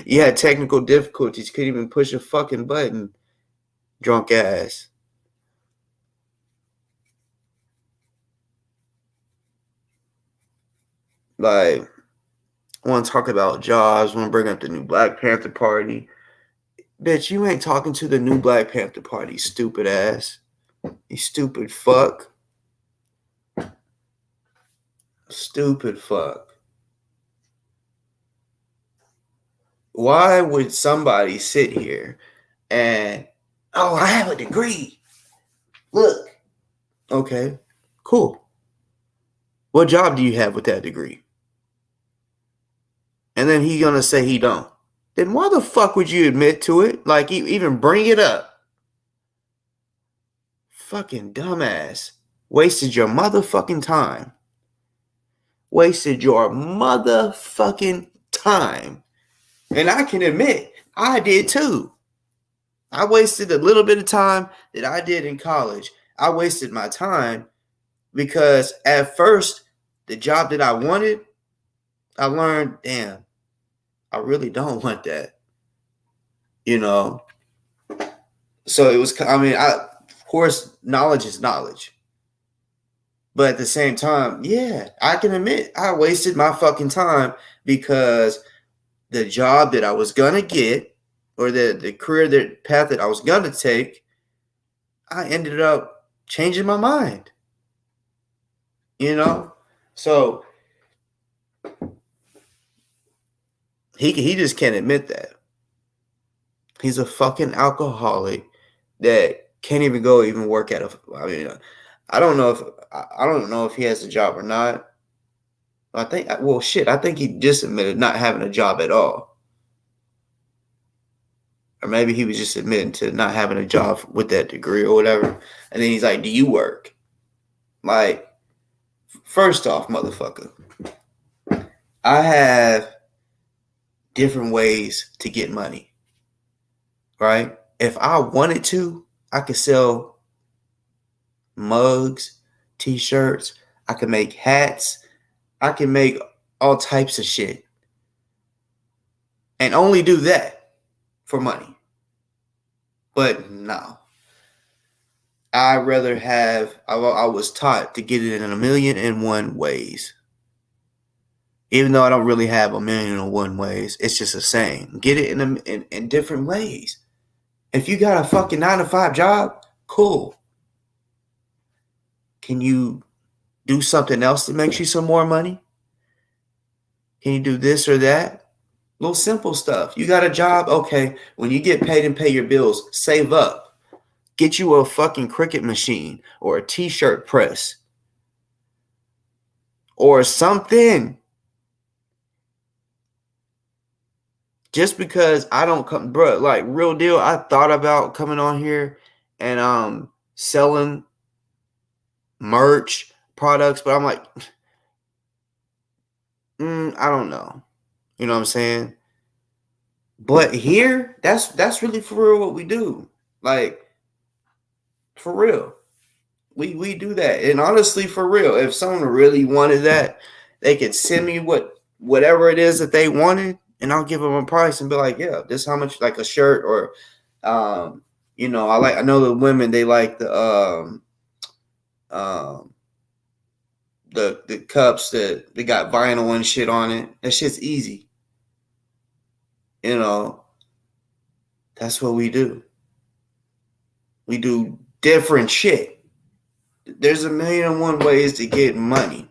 You had technical difficulties. Couldn't even push a fucking button. Drunk ass. Like, want to talk about jobs, want to bring up the new Black Panther Party. Bitch, you ain't talking to the new Black Panther Party, stupid ass. You stupid fuck. Stupid fuck. Why would somebody sit here and, oh, I have a degree. Look. Okay, cool. What job do you have with that degree? And then he gonna say he don't. Then why the fuck would you admit to it? Like, you even bring it up? Fucking dumbass. Wasted your motherfucking time. Wasted your motherfucking time. And I can admit, I did too. I wasted a little bit of time that I did in college. I wasted my time because at first, the job that I wanted, I learned, damn, I really don't want that. You know? So it was, I mean, of course, knowledge is knowledge. But at the same time, yeah, I can admit I wasted my fucking time because the job that I was gonna get or the career path that I was gonna take, I ended up changing my mind. You know? So he just can't admit that. He's a fucking alcoholic that can't even go even work at a. I mean, I don't know if I don't know if he has a job or not. I think well, shit. I think he just admitted not having a job at all, or maybe he was just admitting to not having a job with that degree or whatever. And then he's like, "Do you work?" Like, first off, motherfucker, I have different ways to get money. Right? If I wanted to, I could sell mugs, t-shirts, I could make hats, I can make all types of shit. And only do that for money. But no. I'd rather have I was taught to get it in 1,000,001 ways. Even though I don't really have 1,000,001 ways, it's just a saying. Get it in different ways. If you got a fucking 9-to-5 job, cool. Can you do something else that makes you some more money? Can you do this or that? Little simple stuff. You got a job? Okay. When you get paid and pay your bills, save up. Get you a fucking Cricut machine or a t-shirt press or something. Just because I don't come, bro, like real deal, I thought about coming on here and selling merch products, but I'm like, I don't know. You know what I'm saying? But here, that's really for real what we do. Like, for real. We do that. And honestly, for real, if someone really wanted that, they could send me whatever it is that they wanted, and I'll give them a price and be like, yeah, this is how much, like a shirt or I know the women, they like the cups that they got vinyl and shit on it. That shit's easy. You know, that's what we do. We do different shit. There's 1,000,001 ways to get money,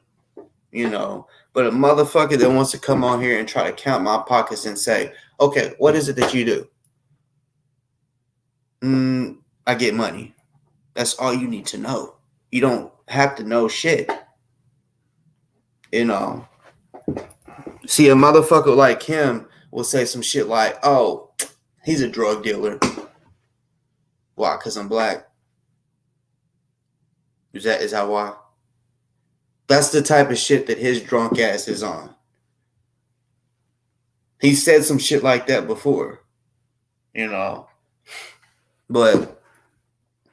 but a motherfucker that wants to come on here and try to count my pockets and say, okay, what is it that you do? I get money. That's all you need to know. You don't have to know shit. See, a motherfucker like him will say some shit like, oh, he's a drug dealer. Why? Because I'm black. Is that why? That's the type of shit that his drunk ass is on. He said some shit like that before. But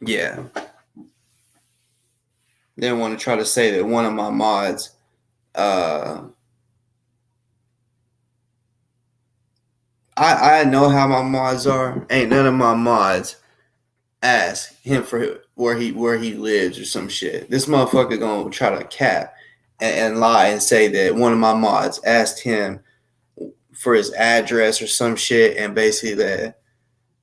yeah. Then want to try to say that one of my mods I know how my mods are. Ain't none of my mods ask him for where he lives or some shit. This motherfucker gonna try to cap and lie and say that one of my mods asked him for his address or some shit, and basically that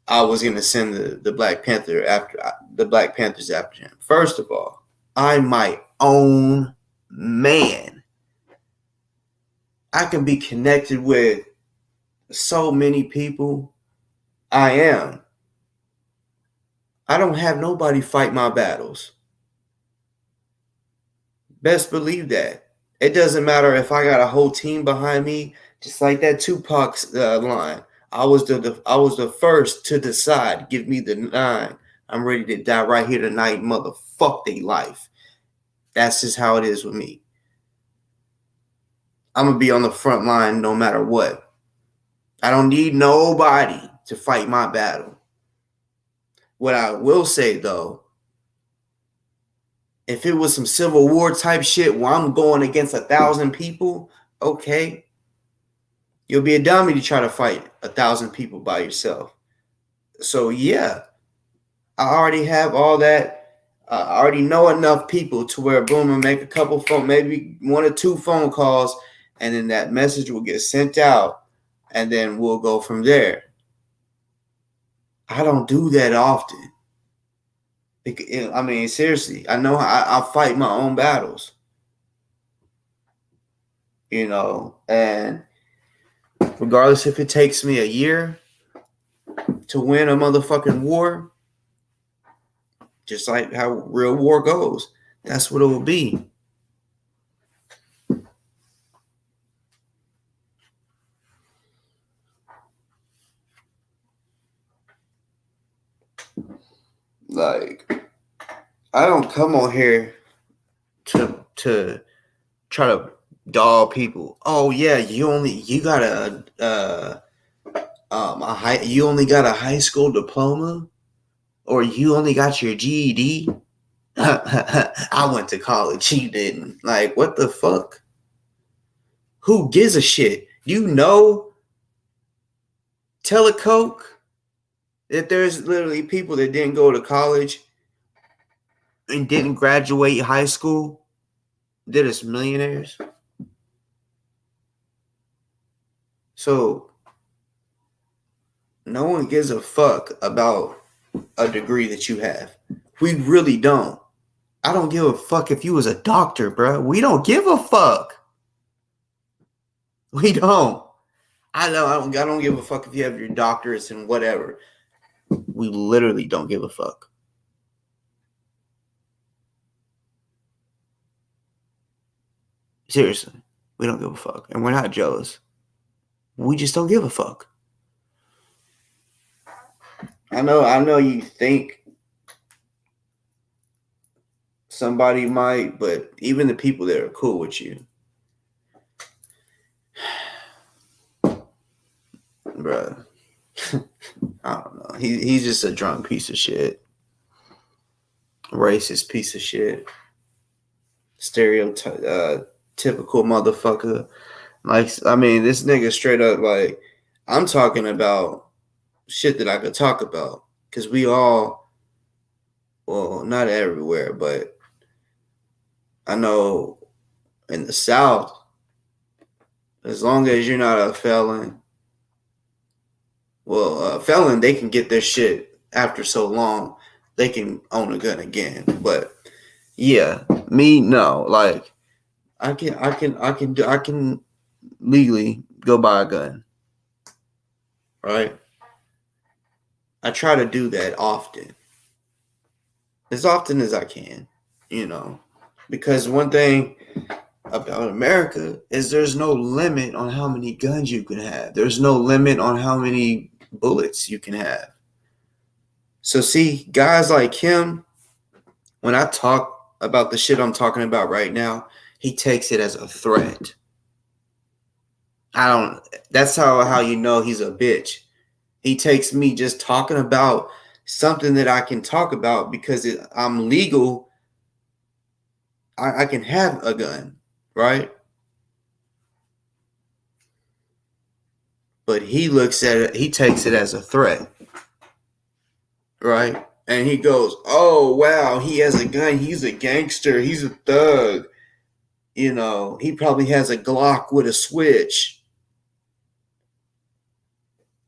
I was gonna send the Black Panthers after him. First of all, I'm my own man. I can be connected with so many people. I am. I don't have nobody fight my battles. Best believe that. It doesn't matter if I got a whole team behind me, just like that Tupac's line. I was the first to decide. Give me the 9. I'm ready to die right here tonight. Motherfuck they life. That's just how it is with me. I'm gonna be on the front line no matter what. I don't need nobody to fight my battle. What I will say though, if it was some Civil War type shit where I'm going against 1,000 people, okay. You'll be a dummy to try to fight 1,000 people by yourself. So yeah, I already have all that. I already know enough people to where boom, and make a couple maybe 1 or 2 phone calls, and then that message will get sent out, and then we'll go from there. I don't do that often. I mean, seriously, I know I fight my own battles. and regardless if it takes me a year to win a motherfucking war, just like how real war goes, that's what it will be. Like, I don't come on here to try to dog people. Oh yeah, you got you only got a high school diploma, or you only got your GED. I went to college. You didn't. Like, what the fuck? Who gives a shit? Telecoke, that there's literally people that didn't go to college and didn't graduate high school, that is millionaires. So no one gives a fuck about a degree that you have. We really don't. I don't give a fuck if you was a doctor, bro. We don't give a fuck. We don't. I don't give a fuck if you have your doctorates and whatever. We literally don't give a fuck. Seriously, we don't give a fuck. And we're not jealous. We just don't give a fuck. I know you think somebody might, but even the people that are cool with you, bruh, I don't know. He's just a drunk piece of shit. Racist piece of shit. Stereotypical motherfucker. Like, I mean, this nigga straight up, like, I'm talking about shit that I could talk about. Because we all, well, not everywhere, but I know in the South, as long as you're not a felon, well, a felon, they can get their shit after so long, they can own a gun again. But yeah, me, no. Like, I can legally go buy a gun. Right? I try to do that often. As often as I can, Because one thing about America is there's no limit on how many guns you can have. There's no limit on how many bullets you can have. So see, guys like him, when I talk about the shit I'm talking about right now, he takes it as a threat. That's how you know he's a bitch. He takes me just talking about something that I can talk about because I'm legal. I can have a gun, right? But he looks at it, he takes it as a threat, right? And he goes, oh, wow, he has a gun. He's a gangster. He's a thug. He probably has a Glock with a switch.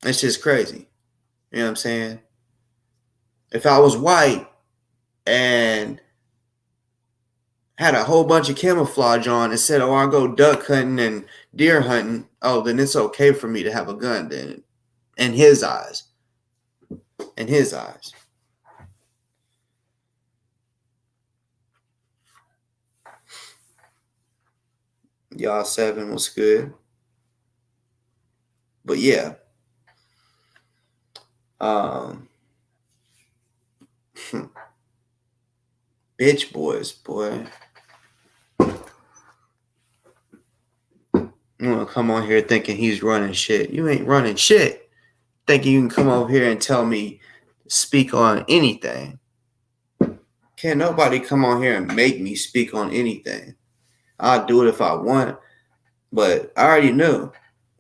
It's just crazy. You know what I'm saying? If I was white and had a whole bunch of camouflage on and said, oh, I go duck hunting and deer hunting, oh, then it's okay for me to have a gun then. In his eyes. In his eyes. Y'all 7 was good. But yeah. Bitch boys, boy. You want to come on here thinking he's running shit. You ain't running shit. Thinking you can come over here and tell me speak on anything. Can't nobody come on here and make me speak on anything. I'll do it if I want. But I already knew.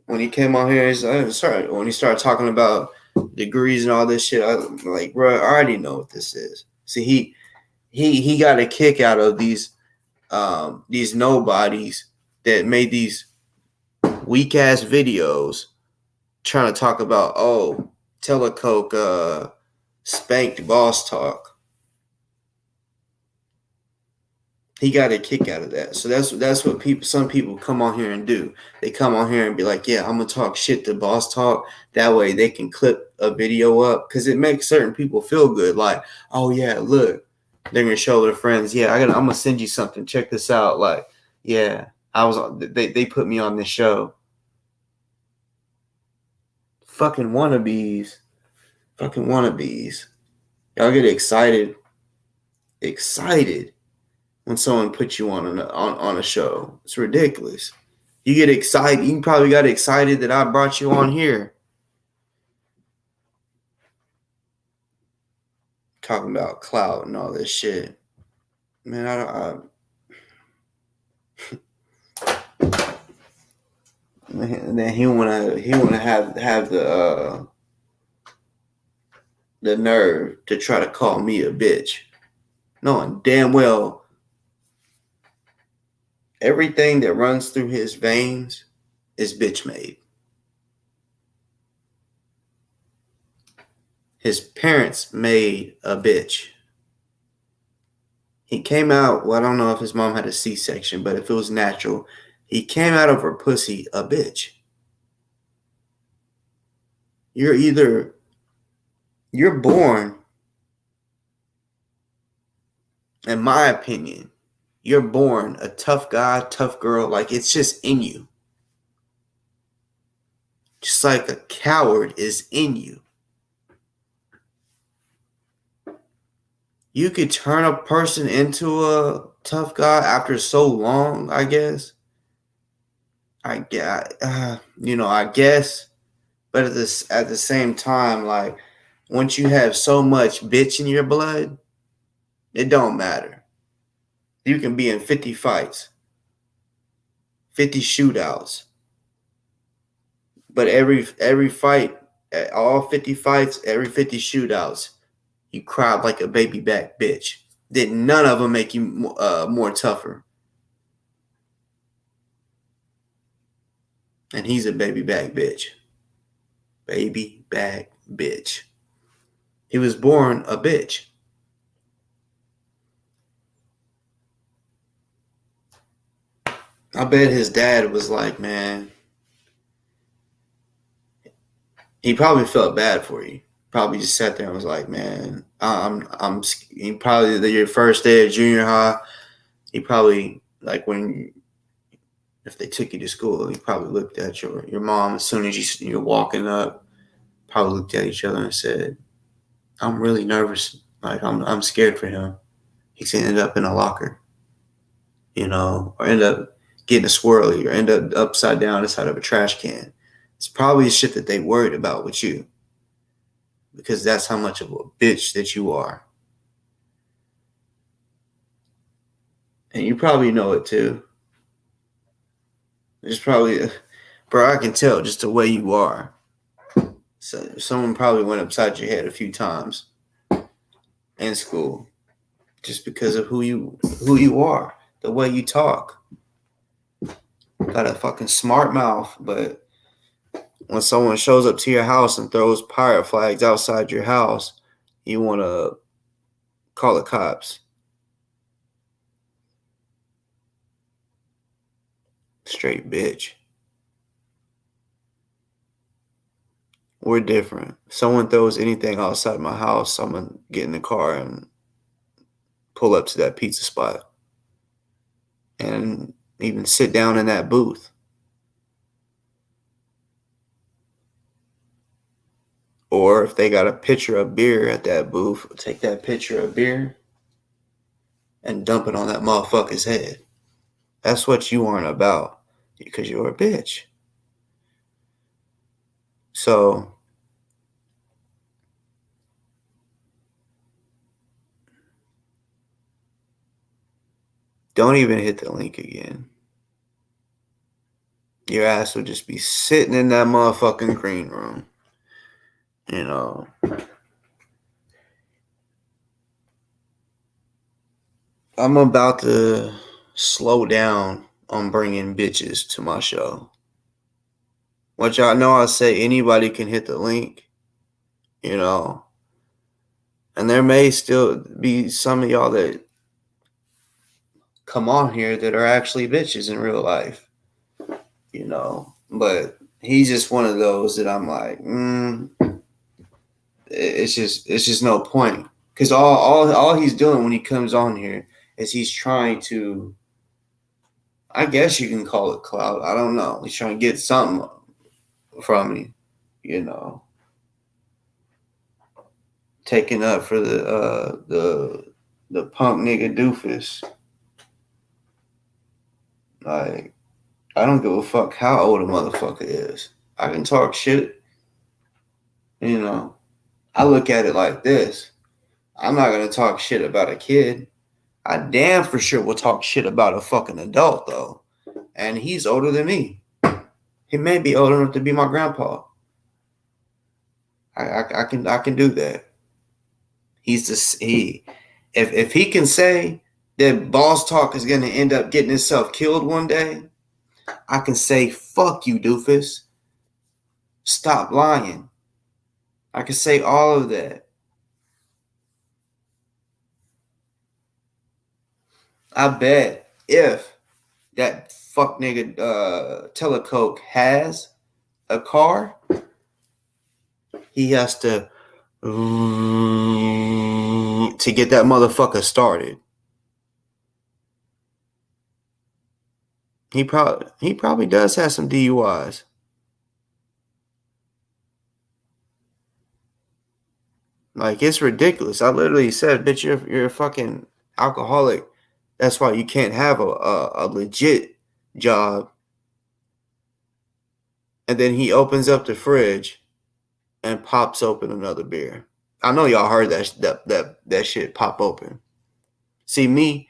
When he came on here, when he started talking about degrees and all this shit, I was like, bro, I already know what this is. See, he got a kick out of these nobodies that made these weak ass videos trying to talk about, oh, Telecoke spanked Boss Talk. He got a kick out of that. So that's what some people come on here and do. They come on here and be like, yeah, I'm gonna talk shit to Boss Talk. That way they can clip a video up because it makes certain people feel good. Like, oh yeah, look, they're gonna show their friends. Yeah, I'm gonna send you something. Check this out. Like, yeah, they put me on this show. Fucking wannabes. Y'all get excited when someone puts you on a show. It's ridiculous. You get excited. You probably got excited that I brought you on here. Talking about clout and all this shit. Man, then he wanna have the nerve to try to call me a bitch, knowing damn well everything that runs through his veins is bitch made. His parents made a bitch. He came out, well, I don't know if his mom had a C-section, but if it was natural, he came out of her pussy a bitch. You're born, in my opinion, you're born a tough guy, tough girl. Like, it's just in you. Just like a coward is in you. You could turn a person into a tough guy after so long, I guess. I guess. But at the same time, like, once you have so much bitch in your blood, it don't matter. You can be in 50 fights, 50 shootouts. But every fight, all 50 fights, every 50 shootouts, you cried like a baby back bitch. Did none of them make you more tougher? And he's a baby back bitch. Baby back bitch. He was born a bitch. I bet his dad was like, man, he probably felt bad for you. Probably just sat there and was like, man, he probably your first day of junior high, he probably, like, if they took you to school, he probably looked at your mom as soon as you're walking up, probably looked at each other and said, I'm really nervous. Like, I'm scared for him. He's gonna end up in a locker, or end up getting a swirly, or end up upside down inside of a trash can. It's probably shit that they worried about with you, because that's how much of a bitch that you are. And you probably know it too. It's probably, bro, I can tell just the way you are. So someone probably went upside your head a few times in school just because of who you are, the way you talk. Got a fucking smart mouth, but when someone shows up to your house and throws pirate flags outside your house, you want to call the cops. Straight bitch. We're different. If someone throws anything outside my house, I'm going to get in the car and pull up to that pizza spot and even sit down in that booth. Or if they got a pitcher of beer at that booth, take that pitcher of beer and dump it on that motherfucker's head. That's what you aren't about, because you're a bitch. So don't even hit the link again. Your ass will just be sitting in that motherfucking green room. I'm about to slow down on bringing bitches to my show. What y'all know, I say anybody can hit the link, and there may still be some of y'all that come on here that are actually bitches in real life, you know. But he's just one of those that I'm like, it's just no point, because all he's doing when he comes on here is he's trying to, I guess you can call it clout. I don't know. He's trying to get something from me, you know. Taking up for the punk nigga Dufus. Like, I don't give a fuck how old a motherfucker is. I can talk shit, you know. I look at it like this. I'm not gonna talk shit about a kid. I damn for sure will talk shit about a fucking adult though. And he's older than me. He may be old enough to be my grandpa. I can do that. If he can say that Boss Talk is gonna end up getting himself killed one day, I can say fuck you, Dufus. Stop lying. I can say all of that. I bet if that fuck nigga Telecoke has a car, he has to get that motherfucker started. He probably does have some DUIs. Like, it's ridiculous. I literally said, bitch, you're a fucking alcoholic. That's why you can't have a legit job. And then he opens up the fridge and pops open another beer. I know y'all heard that shit pop open. See, me,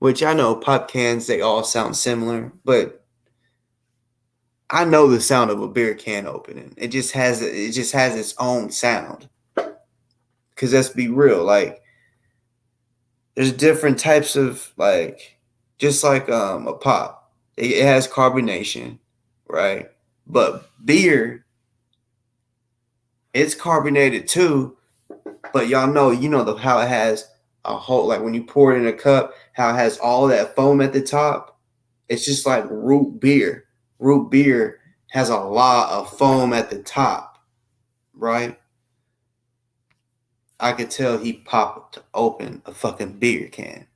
which I know pop cans, they all sound similar, but I know the sound of a beer can opening. It just has its own sound. Cause let's be real, like, there's different types of, like, just like a pop. It has carbonation, right? But beer, it's carbonated too. But y'all know, how it has a whole, like when you pour it in a cup, how it has all that foam at the top. It's just like root beer. Root beer has a lot of foam at the top, right? I could tell he popped open a fucking beer can,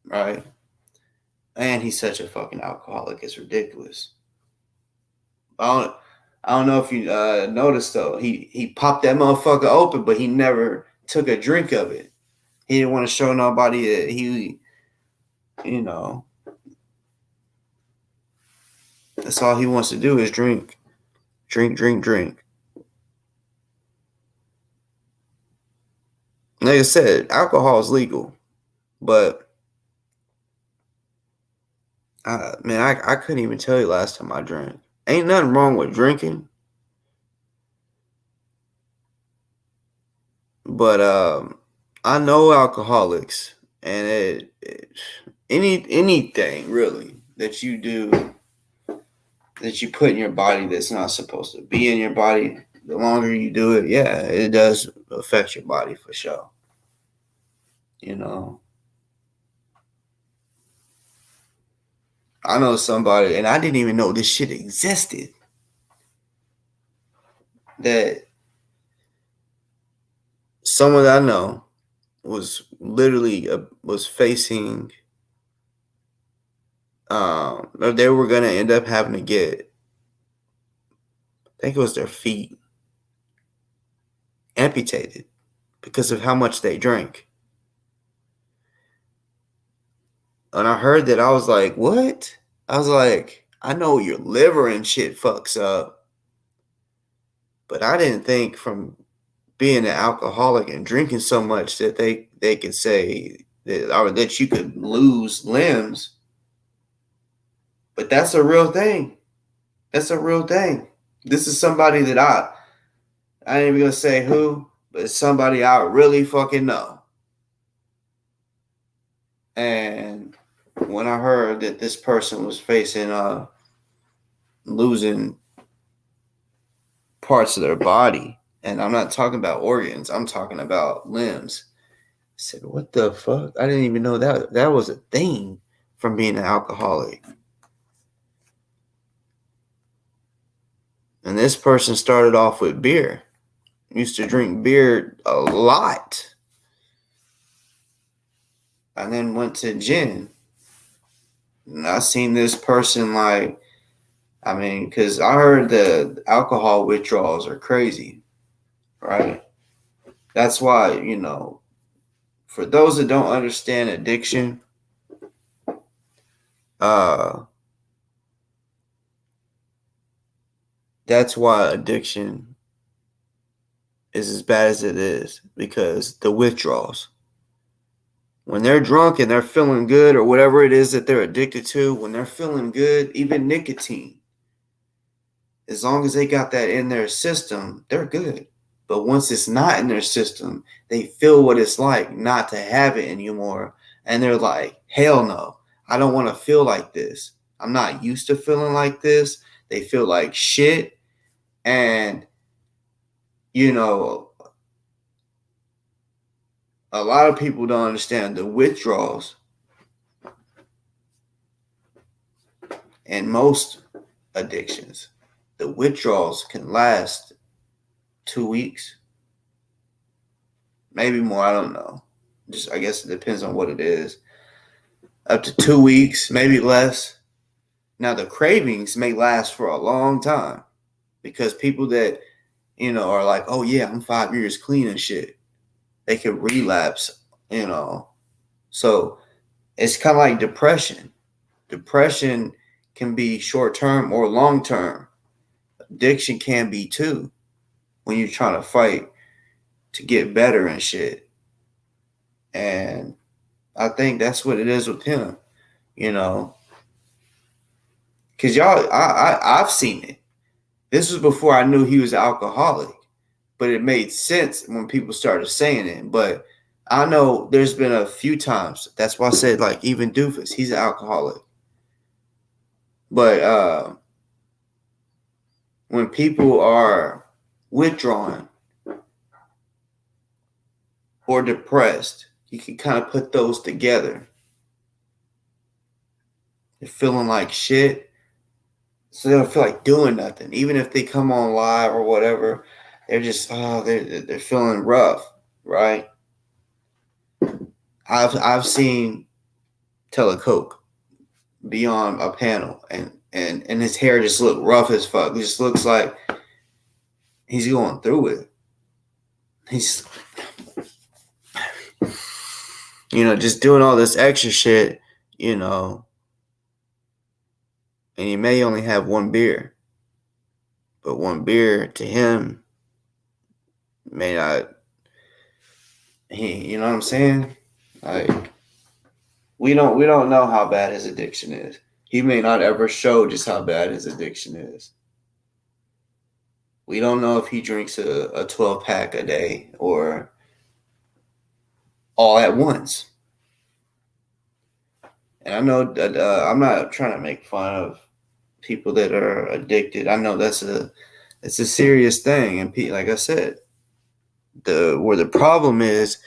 right? And he's such a fucking alcoholic. It's ridiculous. I don't know if you noticed though. He popped that motherfucker open, but he never took a drink of it. He didn't want to show nobody that he, that's all he wants to do is drink. Drink. Like I said, alcohol is legal, but man, I couldn't even tell you last time I drank. Ain't nothing wrong with drinking, but I know alcoholics, and anything really that you do, that you put in your body that's not supposed to be in your body, the longer you do it, yeah, it does affect your body for sure. I know somebody, and I didn't even know this shit existed, that someone that I know was literally was facing, they were going to end up having to get, I think it was their feet amputated because of how much they drank. And I heard that, I was like, what? I was like, I know your liver and shit fucks up, but I didn't think from being an alcoholic and drinking so much that they could say that you could lose limbs. But that's a real thing. That's a real thing. This is somebody that I ain't even gonna say who, but it's somebody I really fucking know. And when I heard that this person was facing losing parts of their body, and I'm not talking about organs, I'm talking about limbs, I said, what the fuck? I didn't even know that was a thing from being an alcoholic. And this person started off with beer. Used to drink beer a lot. And then went to gin. And I seen this person because I heard the alcohol withdrawals are crazy, right? That's why, for those that don't understand addiction, that's why addiction is as bad as it is, because the withdrawals. When they're drunk and they're feeling good, or whatever it is that they're addicted to, when they're feeling good, even nicotine, as long as they got that in their system, they're good. But once it's not in their system, they feel what it's like not to have it anymore. And they're like, hell no, I don't want to feel like this. I'm not used to feeling like this. They feel like shit. And, a lot of people don't understand the withdrawals. And most addictions, the withdrawals can last 2 weeks, maybe more. I don't know. I guess it depends on what it is. Up to 2 weeks, maybe less. Now the cravings may last for a long time, because people that are like, oh yeah, I'm 5 years clean and shit, they could relapse. So it's kind of like depression. Depression can be short term or long term. Addiction can be too, when you're trying to fight to get better and shit. And I think that's what it is with him, because I've seen it. This was before I knew he was an alcoholic, but it made sense when people started saying it. But I know there's been a few times. That's why I said, like, even Dufus, he's an alcoholic. But when people are withdrawing or depressed, you can kind of put those together. They're feeling like shit, so they don't feel like doing nothing. Even if they come on live or whatever, they're just they're feeling rough, right? I've seen Telecoke be on a panel, and his hair just look rough as fuck. It just looks like he's going through it. He's just doing all this extra shit, and he may only have one beer, but one beer to him may not. You know what I'm saying? Like, we don't know how bad his addiction is. He may not ever show just how bad his addiction is. We don't know if he drinks a 12-pack a day or all at once. And I know that I'm not trying to make fun of people that are addicted. I know it's a serious thing, and like I said, where the problem is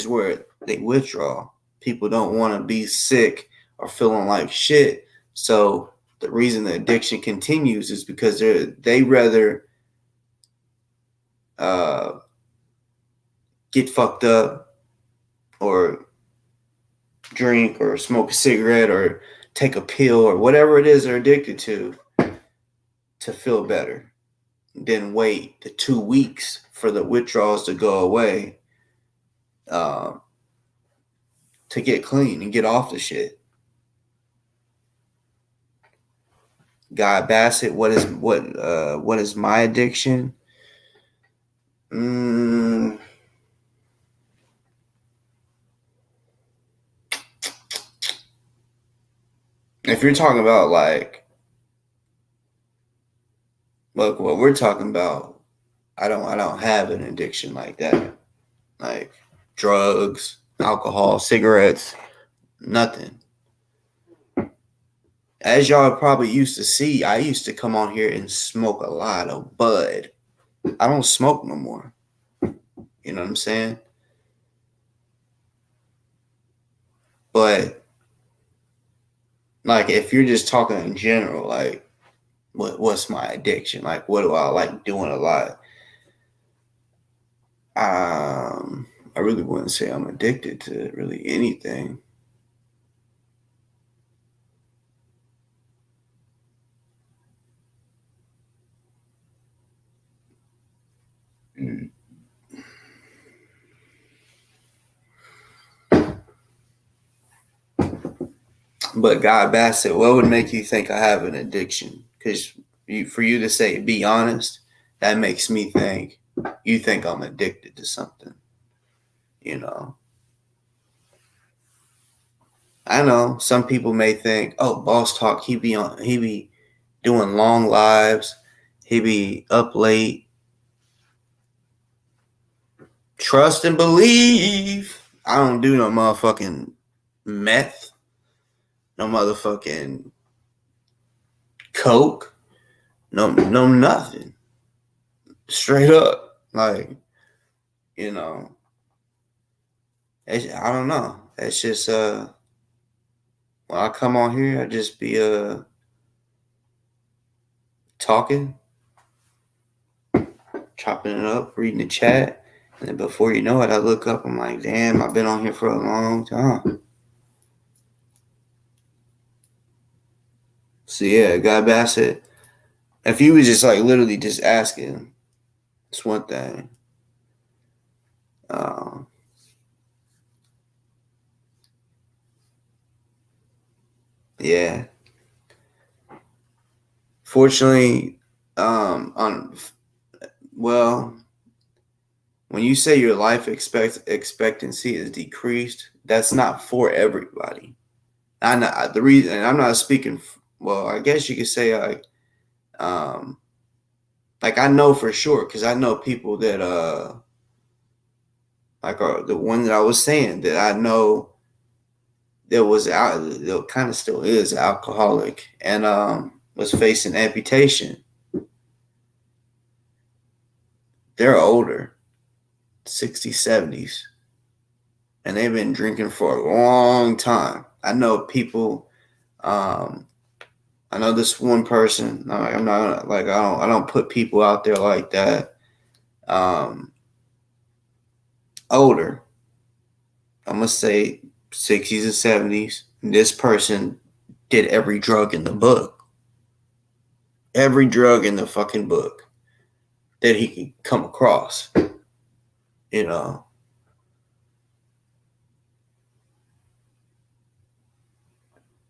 where they withdraw. People don't want to be sick or feeling like shit. So the reason the addiction continues is because they rather get fucked up or drink or smoke a cigarette or take a pill or whatever it is they're addicted to feel better, then wait the 2 weeks for the withdrawals to go away, to get clean and get off the shit. Guy Bassett, what is my addiction? If you're talking about look, what we're talking about, I don't have an addiction like that. Like drugs, alcohol, cigarettes, nothing. As y'all probably used to see, I used to come on here and smoke a lot of bud. I don't smoke no more. You know what I'm saying? But like if you're just talking in general, like what's my addiction? Like what do I like doing a lot? I really wouldn't say I'm addicted to really anything. But God Bassett, what would make you think I have an addiction? Because for you to say, be honest, that makes me think you think I'm addicted to something. You know, I know some people may think, oh, Boss Talk, he be doing long lives, he be up late. Trust and believe. I don't do no motherfucking meth, no motherfucking coke, no nothing. Straight up, like you know, I don't know. It's just when I come on here, I just be talking, chopping it up, reading the chat, and then before you know it, I look up. I'm like, damn, I've been on here for a long time. So yeah, Guy Bassett. If you was just like literally just asking, it's one thing. Yeah. Fortunately, on well, when you say your life expectancy is decreased, that's not for everybody. I know the reason, and I'm not speaking. Well, I guess you could say um, like I know for sure because I know people that like the one that I was saying that I know that was out, that kind of still is alcoholic and was facing amputation. They're older, 60s, 70s, and they've been drinking for a long time. I know people. I know this one person. I'm not like I don't put people out there like that. Older, I'm gonna say 60s and 70s. This person did every drug in the book, every drug in the fucking book that he could come across. You know.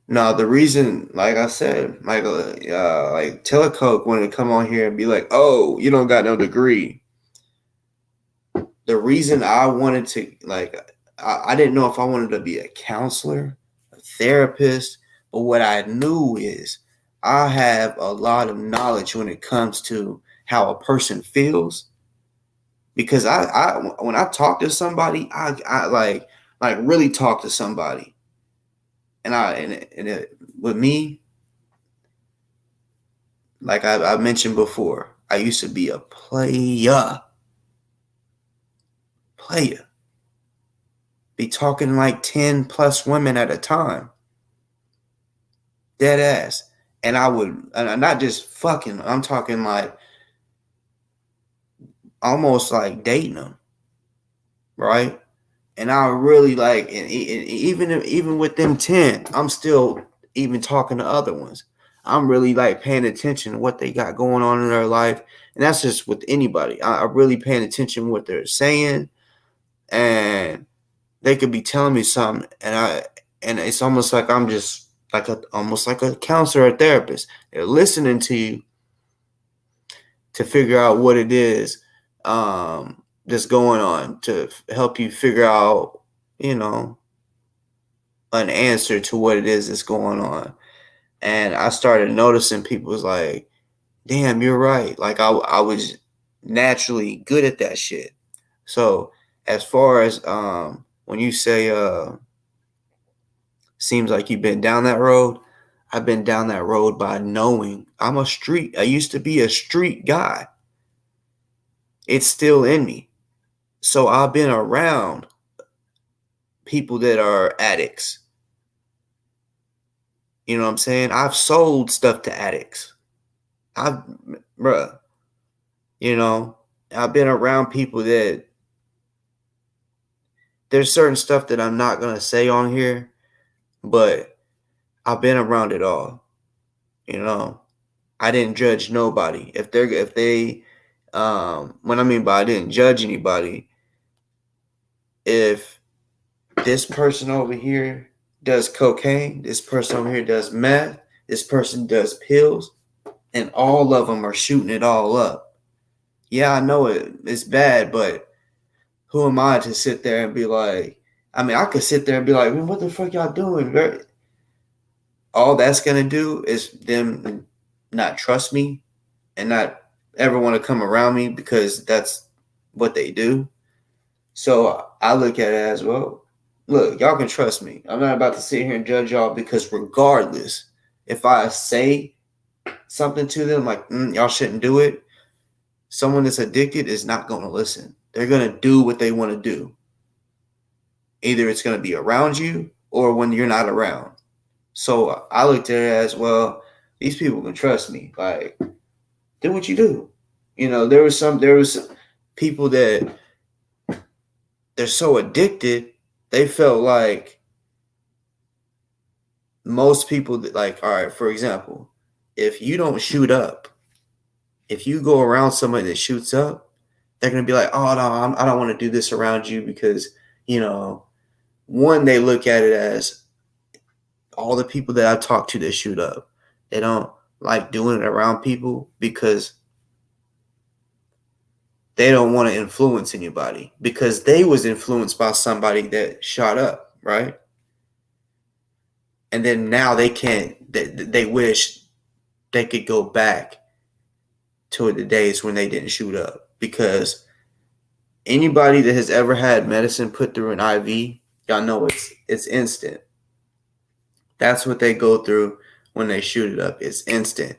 Now the reason, like I said, Michael, like Telecoke wanted to come on here and be like, "Oh, you don't got no degree." The reason I wanted to, like, I didn't know if I wanted to be a counselor, a therapist, but what I knew is I have a lot of knowledge when it comes to how a person feels. Because I when I talk to somebody, I like really talk to somebody, with me, like I mentioned before, I used to be a player, be talking like 10 plus women at a time, dead ass. And I would, and not just fucking, I'm talking like almost like dating them, right? And I really like, and even with them 10, I'm still even talking to other ones. I'm really like paying attention to what they got going on in their life. And that's just with anybody. I'm really paying attention to what they're saying. And they could be telling me something. And it's almost like I'm just like almost like a counselor or therapist. They're listening to you to figure out what it is that's going on, to help you figure out, you know, an answer to what it is that's going on. And I started noticing people was like, damn, you're right. Like I was naturally good at that shit. So as far as when you say seems like you've been down that road, I've been down that road by knowing I used to be a street guy. It's still in me. So I've been around people that are addicts, You know what I'm saying? I've sold stuff to addicts. Bruh, you know, I've been around people that there's certain stuff that I'm not going to say on here, but I've been around it all. You know, I didn't judge nobody. If they, what I mean by I didn't judge anybody, if this person over here does cocaine, this person over here does meth, this person does pills, and all of them are shooting it all up. Yeah, I know it's bad, but who am I to sit there and be like, I mean, I could sit there and be like, what the fuck y'all doing? All that's going to do is them not trust me and not ever want to come around me because that's what they do. So I look at it as, well, look, y'all can trust me. I'm not about to sit here and judge y'all because regardless, if I say something to them like, y'all shouldn't do it, someone that's addicted is not going to listen. They're going to do what they want to do. Either it's going to be around you or when you're not around. So I looked at it as, well, these people can trust me. Like, do what you do. You know, there was people that they're so addicted, they felt like most people that, like, all right, for example, if you don't shoot up, if you go around somebody that shoots up, they're going to be like, oh, no, I don't want to do this around you because, you know, one, they look at it as all the people that I talk to that shoot up, they don't like doing it around people because they don't want to influence anybody because they was influenced by somebody that shot up, right? And then now they can't, they wish they could go back to the days when they didn't shoot up, because anybody that has ever had medicine put through an IV, y'all know it's instant. That's what they go through when they shoot it up. It's instant.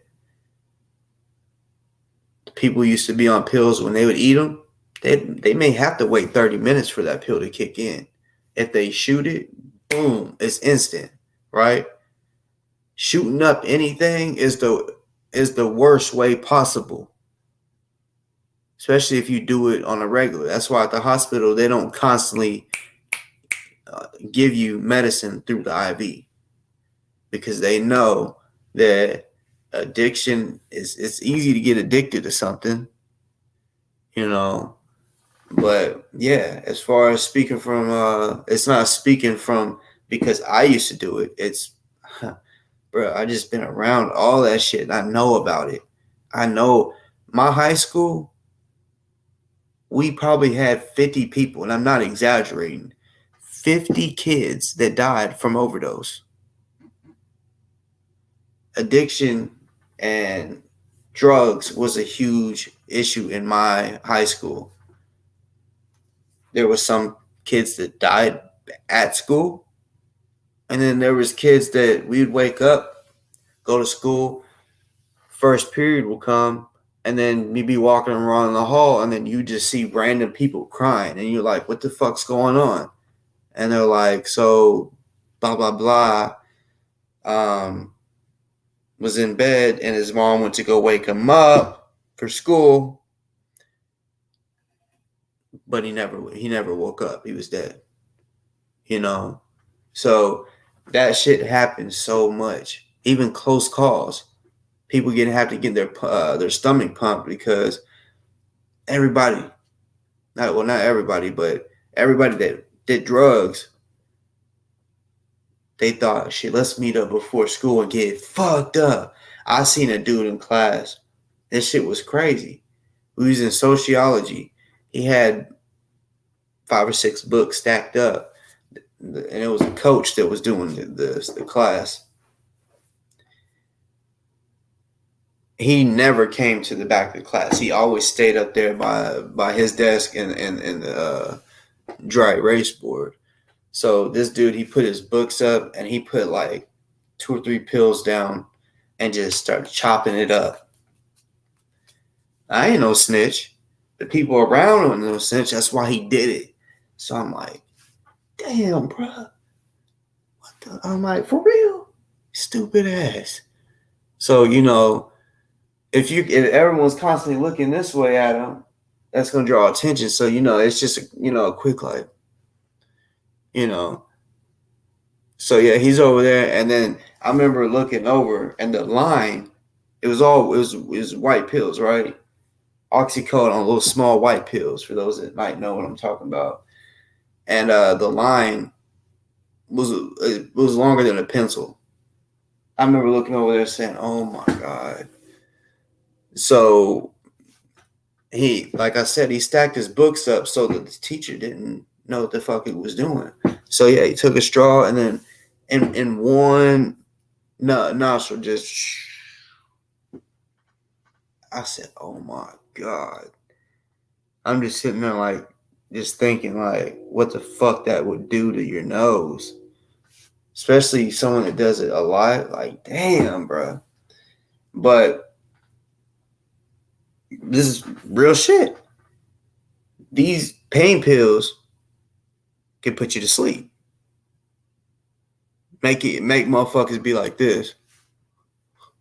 People used to be on pills when they would eat them. They may have to wait 30 minutes for that pill to kick in. If they shoot it, boom, it's instant, right? Shooting up anything is the worst way possible, especially if you do it on a regular. That's why at the hospital they don't constantly give you medicine through the IV, because they know that addiction it's easy to get addicted to something, you know. But yeah, as far as speaking from it's not speaking from because I used to do it. It's bro, I just been around all that shit and I know about it. I know my high school, we probably had 50 people, and I'm not exaggerating, 50 kids that died from overdose. Addiction and drugs was a huge issue in my high school. There was some kids that died at school, and then there was kids that we'd wake up, go to school, first period will come, and then me be walking around in the hall, and then you just see random people crying, and you're like, what the fuck's going on? And they're like, so blah blah blah was in bed, and his mom went to go wake him up for school, but he never woke up. He was dead. You know, so that shit happens so much. Even close calls, people have to get their stomach pumped because everybody, not everybody, but everybody that did drugs, they thought, shit, let's meet up before school and get fucked up. I seen a dude in class. This shit was crazy. We was in sociology. He had 5 or 6 books stacked up, and it was a coach that was doing the class. He never came to the back of the class. He always stayed up there by his desk and the dry erase board. So this dude, he put his books up and he put like 2 or 3 pills down and just started chopping it up. I ain't no snitch. The people around him no snitch. That's why he did it. So I'm like, damn, bro. What the? I'm like, for real? Stupid ass. So, if everyone's constantly looking this way at him, that's gonna draw attention. So, it's just a quick like, you know. So yeah, he's over there, and then I remember looking over, and the line, it was white pills, right? Oxycodone on little small white pills for those that might know what I'm talking about. And the line was longer than a pencil. I remember looking over there saying, "Oh my god!" So like I said, he stacked his books up so that the teacher didn't know what the fuck he was doing. So yeah, he took a straw and then in one nostril just. I said, "Oh my god!" I'm just sitting there like, just thinking like, what the fuck that would do to your nose, especially someone that does it a lot. Like, damn, bro. But this is real shit. These pain pills can put you to sleep. Make motherfuckers be like this,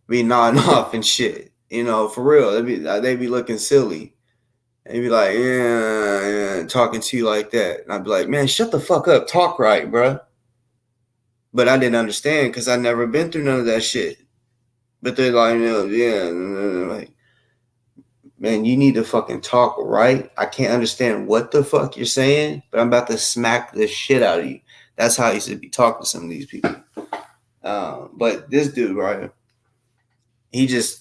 be nodding off and shit. For real. They be looking silly. And be like, yeah, talking to you like that. And I'd be like, man, shut the fuck up. Talk right, bro. But I didn't understand because I never been through none of that shit. But they're like, yeah, like, man, you need to fucking talk right. I can't understand what the fuck you're saying, but I'm about to smack the shit out of you. That's how I used to be talking to some of these people. But this dude, right, he just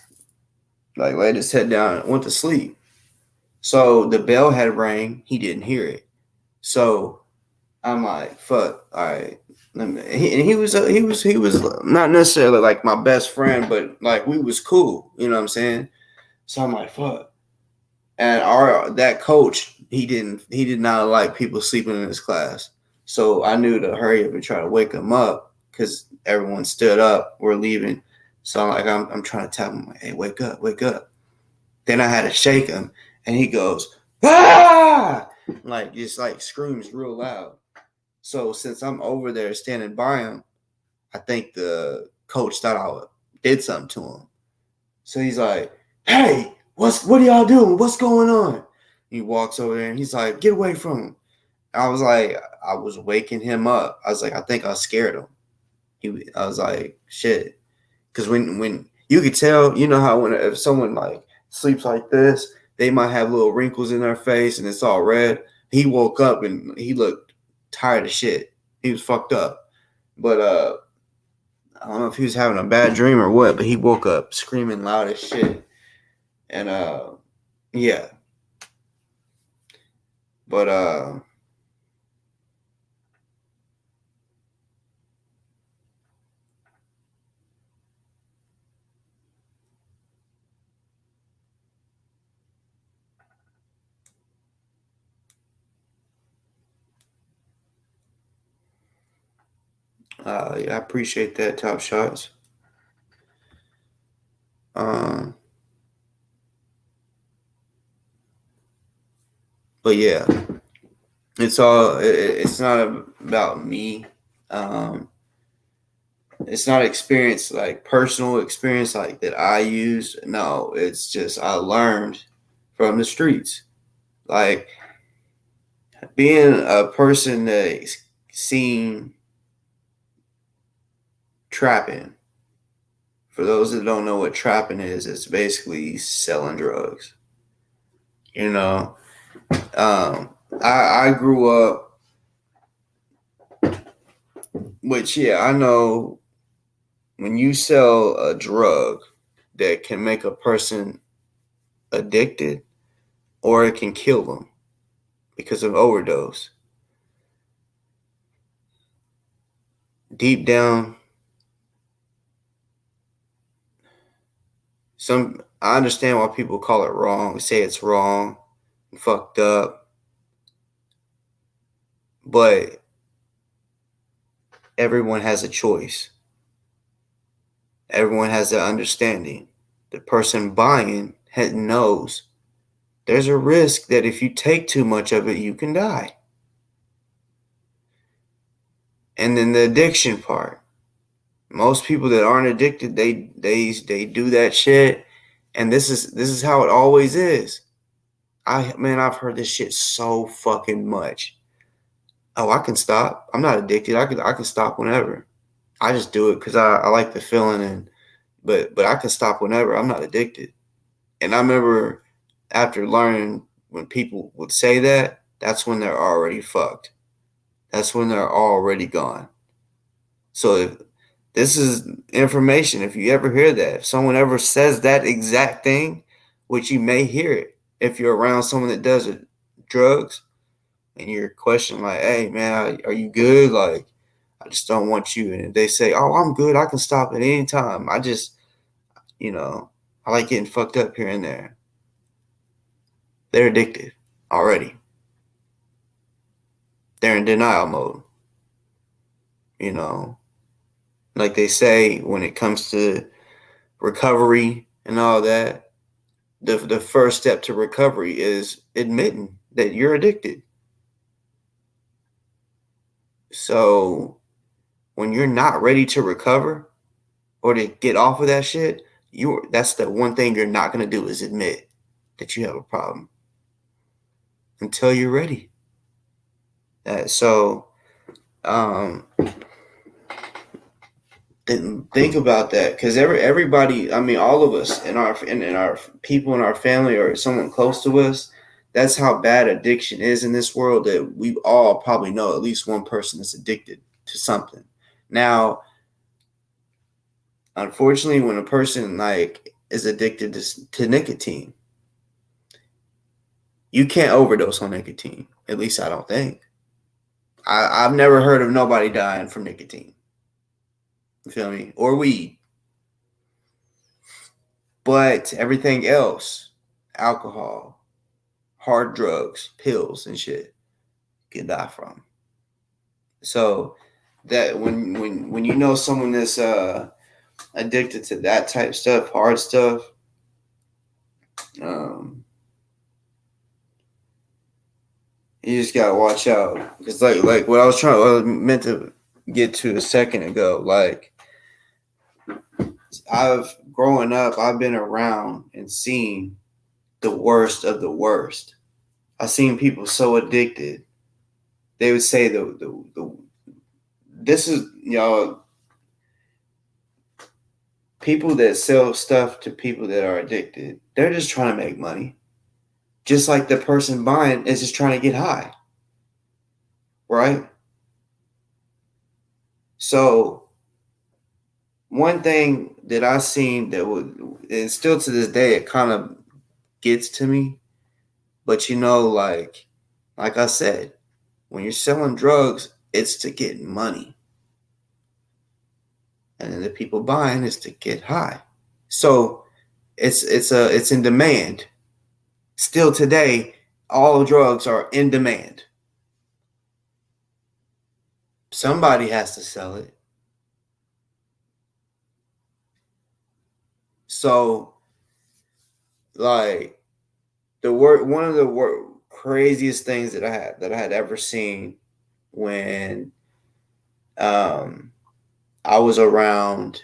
like laid his head down and went to sleep. So the bell had rang. He didn't hear it. So I'm like, fuck, all right. He was not necessarily like my best friend, but like we was cool. You know what I'm saying? So I'm like, fuck. And that coach, he did not like people sleeping in his class. So I knew to hurry up and try to wake him up because everyone stood up. We're leaving. So I'm trying to tell him, like, hey, wake up, wake up. Then I had to shake him, and he goes, ah, like just like screams real loud. So since I'm over there standing by him, I think the coach thought I did something to him. So he's like, "Hey, what are y'all doing? What's going on?" He walks over there and he's like, "Get away from him." I was like, I was waking him up. I was like, I think I scared him. I was like, shit, because when you could tell, how if someone like sleeps like this, they might have little wrinkles in their face and it's all red. He woke up and he looked tired of shit. He was fucked up. But I don't know if he was having a bad dream or what, but he woke up screaming loud as shit. And yeah. But yeah, I appreciate that, Top Shots. But yeah, it's not about me. It's not experience like personal experience like that I use. No, it's just I learned from the streets. Like being a person that's seen trapping. For those that don't know what trapping is, it's basically selling drugs. You know, I grew up, which yeah, I know when you sell a drug that can make a person addicted or it can kill them because of overdose. Deep down, I understand why people call it wrong, say it's wrong, fucked up, but everyone has a choice. Everyone has that understanding. The person buying knows there's a risk that if you take too much of it, you can die. And then the addiction part. Most people that aren't addicted, they do that shit, and this is how it always is. I've heard this shit so fucking much. Oh, I can stop. I'm not addicted. I can stop whenever. I just do it because I like the feeling, and but I can stop whenever. I'm not addicted. And I remember after learning when people would say that, that's when they're already fucked. That's when they're already gone. So if this is information, if you ever hear that, if someone ever says that exact thing, which you may hear it if you're around someone that does it, drugs, and you're questioning like, "Hey man, are you good?" Like, I just don't want you. And if they say, "Oh, I'm good. I can stop at any time. I just, you know, I like getting fucked up here and there." They're addicted already. They're in denial mode. You know, like they say when it comes to recovery and all that, the first step to recovery is admitting that you're addicted. So when you're not ready to recover or to get off of that shit, that's the one thing you're not gonna do is admit that you have a problem until you're ready. So think about that, because everybody, I mean, all of us in our people in our family or someone close to us, that's how bad addiction is in this world, that we all probably know at least one person that's addicted to something. Now, unfortunately, when a person like is addicted to nicotine, you can't overdose on nicotine. At least I don't think. I've never heard of nobody dying from nicotine. You feel me? Or weed. But everything else, alcohol, hard drugs, pills, and shit, you can die from. So that when you know someone that's addicted to that type stuff, hard stuff, um, you just gotta watch out, because like what I was meant to get to a second ago. Like, growing up, I've been around and seen the worst of the worst. I've seen people so addicted. They would say the this is, people that sell stuff to people that are addicted. They're just trying to make money. Just like the person buying is just trying to get high. Right? So one thing that I seen that would, and still to this day, it kind of gets to me. But like I said, when you're selling drugs, it's to get money. And then the people buying is to get high. So it's in demand. Still today, all drugs are in demand. Somebody has to sell it. So, like, one of the craziest things that I had ever seen when I was around.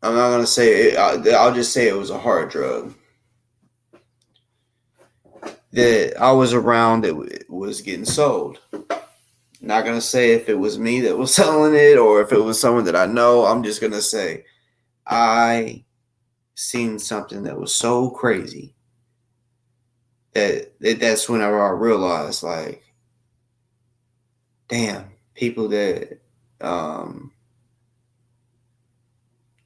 I'm not gonna say it. I'll just say it was a hard drug that I was around that was getting sold. Not gonna say if it was me that was selling it or if it was someone that I know. I'm just gonna say I seen something that was so crazy that's whenever I realized, like, damn, people that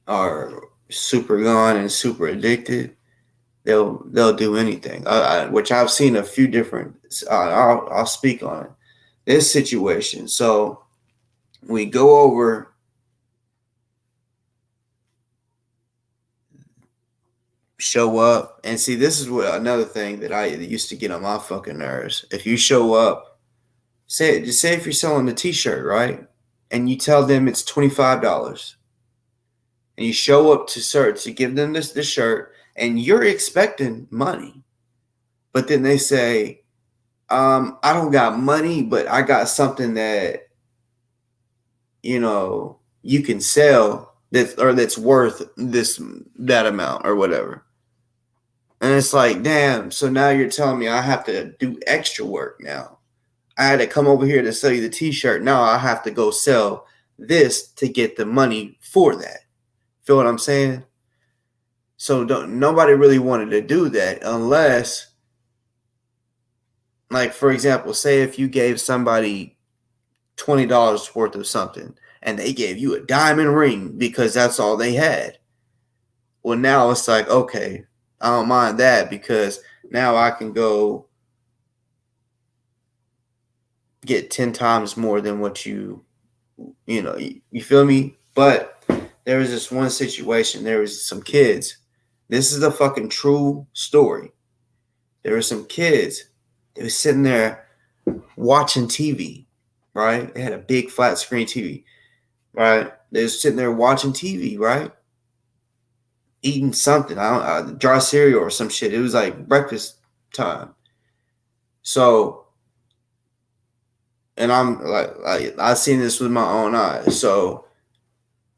are super gone and super addicted, they'll do anything. Which I've seen a few different. I'll speak on it. This situation. So we go over. Show up and see, this is what another thing that I used to get on my fucking nerves. If you show up, just say if you're selling a t-shirt, right? And you tell them it's $25. And you show up to give them this shirt, and you're expecting money. But then they say, I don't got money, but I got something that, you can sell that's worth that amount or whatever. And it's like, damn, so now you're telling me I have to do extra work now. I had to come over here to sell you the t-shirt. Now I have to go sell this to get the money for that. Feel what I'm saying? So nobody really wanted to do that unless, like, for example, say if you gave somebody $20 worth of something and they gave you a diamond ring because that's all they had. Well, now it's like, okay, I don't mind that because now I can go get 10 times more than what you feel me? But there was this one situation. There was some kids. This is a fucking true story. There were some kids. They were sitting there watching TV, right? They had a big flat screen TV, right? They were sitting there watching TV, right? Eating something. I don't know, dry cereal or some shit. It was like breakfast time. So, and I'm like I seen this with my own eyes. So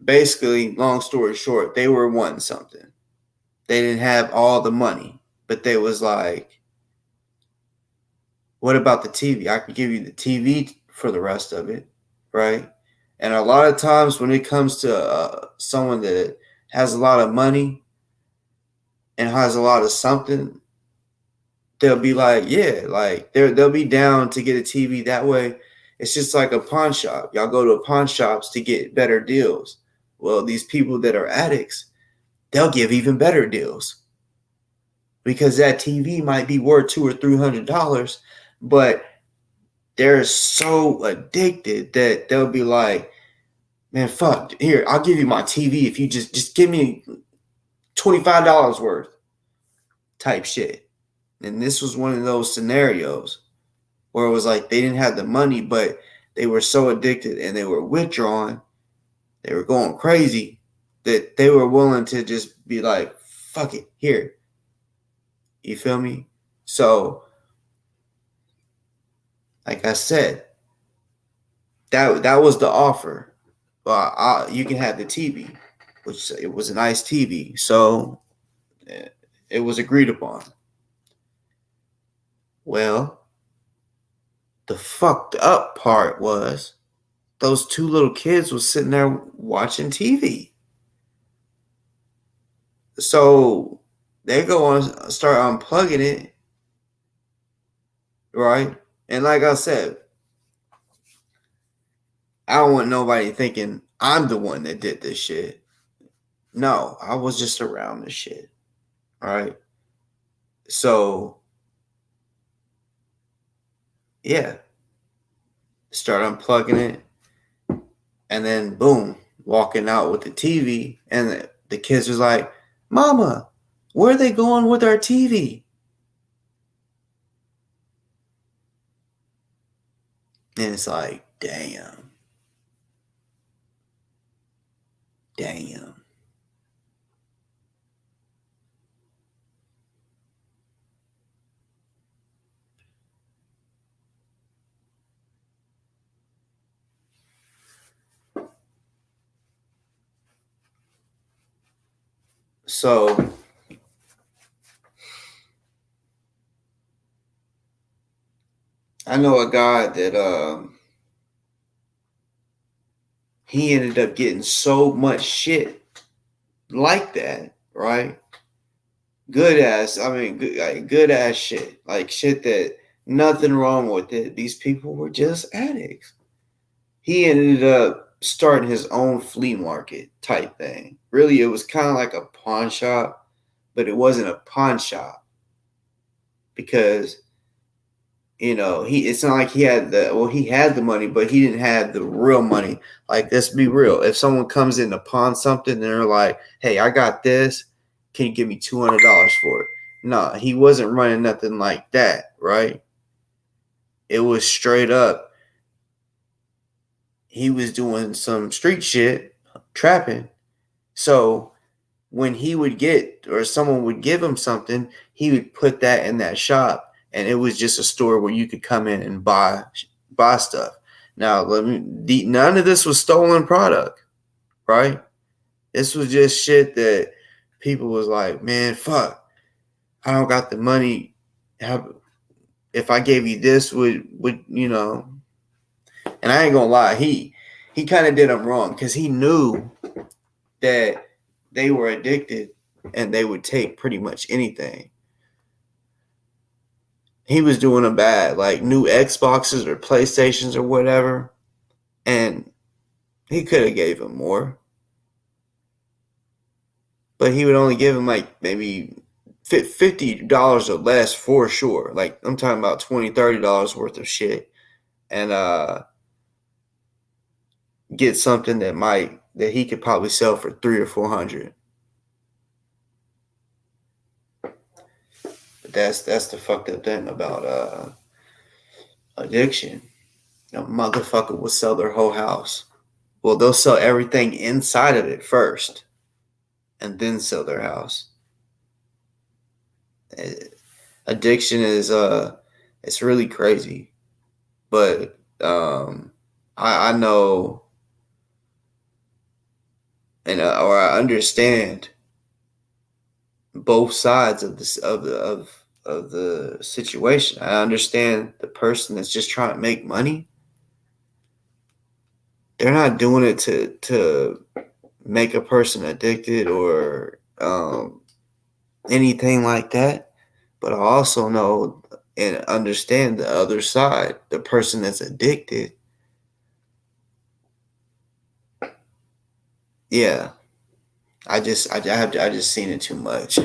basically, long story short, they were wanting something. They didn't have all the money, but they was like, what about the TV? I can give you the TV for the rest of it, right? And a lot of times when it comes to someone that has a lot of money and has a lot of something, they'll be like, yeah, like they'll be down to get a TV that way. It's just like a pawn shop. Y'all go to pawn shops to get better deals. Well, these people that are addicts, they'll give even better deals because that TV might be worth $200 or $300, but they're so addicted that they'll be like, man, fuck, here, I'll give you my TV if you just give me $25 worth type shit. And this was one of those scenarios where it was like they didn't have the money, but they were so addicted and they were withdrawn, they were going crazy that they were willing to just be like, fuck it, here. You feel me? So, like I said, that was the offer. You can have the TV, which it was a nice TV. So it was agreed upon. Well, the fucked up part was those two little kids was sitting there watching TV. So they go on, start unplugging it, right? And like I said, I don't want nobody thinking I'm the one that did this shit. No, I was just around this shit, right? So, yeah, start unplugging it, and then boom, walking out with the TV, and the kids was like, "Mama, where are they going with our TV?" And it's like, damn. So I know a guy that he ended up getting so much shit like that, right? Good ass, I mean, good ass shit, like shit that nothing wrong with it. These people were just addicts. He ended up starting his own flea market type thing. Really, it was kind of like a pawn shop, but it wasn't a pawn shop because it's not like he had the money, but he didn't have the real money. Like, let's be real. If someone comes in to pawn something and they're like, hey, I got this, can you give me $200 for it? No, he wasn't running nothing like that, right? It was straight up. He was doing some street shit, trapping. So when he would get, or someone would give him something, he would put that in that shop and it was just a store where you could come in and buy stuff. Now, none of this was stolen product, right? This was just shit that people was like, man, fuck, I don't got the money. If I gave you this, would you know? And I ain't gonna lie, he kind of did them wrong because he knew that they were addicted and they would take pretty much anything. He was doing them bad, like new Xboxes or PlayStations or whatever, and he could have gave him more, but he would only give him like maybe $50 or less for sure. Like I'm talking about $20-$30 worth of shit, and get something that he could probably sell for $300 or $400. But that's the fucked up thing about addiction. A motherfucker will sell their whole house. Well, they'll sell everything inside of it first, and then sell their house. Addiction is it's really crazy, but I know, and or I understand both sides of this of the situation. I understand the person that's just trying to make money. They're not doing it to make a person addicted or anything like that. But I also know and understand the other side, the person that's addicted. Yeah, I just seen it too much.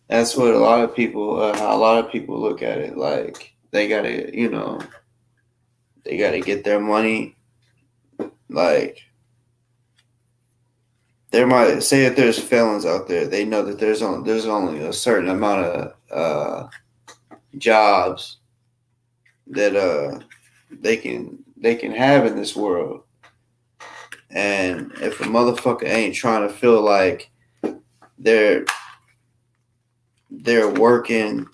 That's what a lot of people, how a lot of people look at it. Like they gotta, they gotta get their money. Like there might say if there's felons out there, they know that there's only a certain amount of jobs that they can have in this world. And if a motherfucker ain't trying to feel like they're working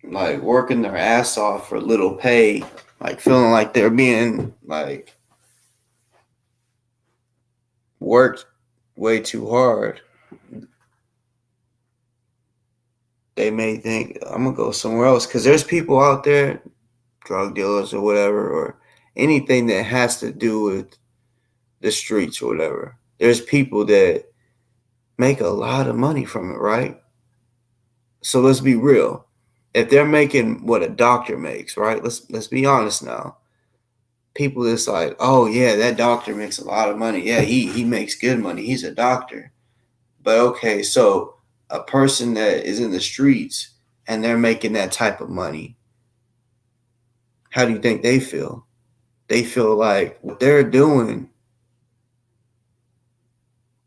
like working their ass off for little pay, like feeling like they're being like worked way too hard, they may think I'm gonna go somewhere else because there's people out there, drug dealers or whatever, or anything that has to do with the streets or whatever. There's people that make a lot of money from it, right? So let's be real. If they're making what a doctor makes, right? Let's be honest now. People that's like, oh yeah, that doctor makes a lot of money. Yeah, he makes good money. He's a doctor. But okay, so a person that is in the streets and they're making that type of money, how do you think they feel? They feel like what they're doing,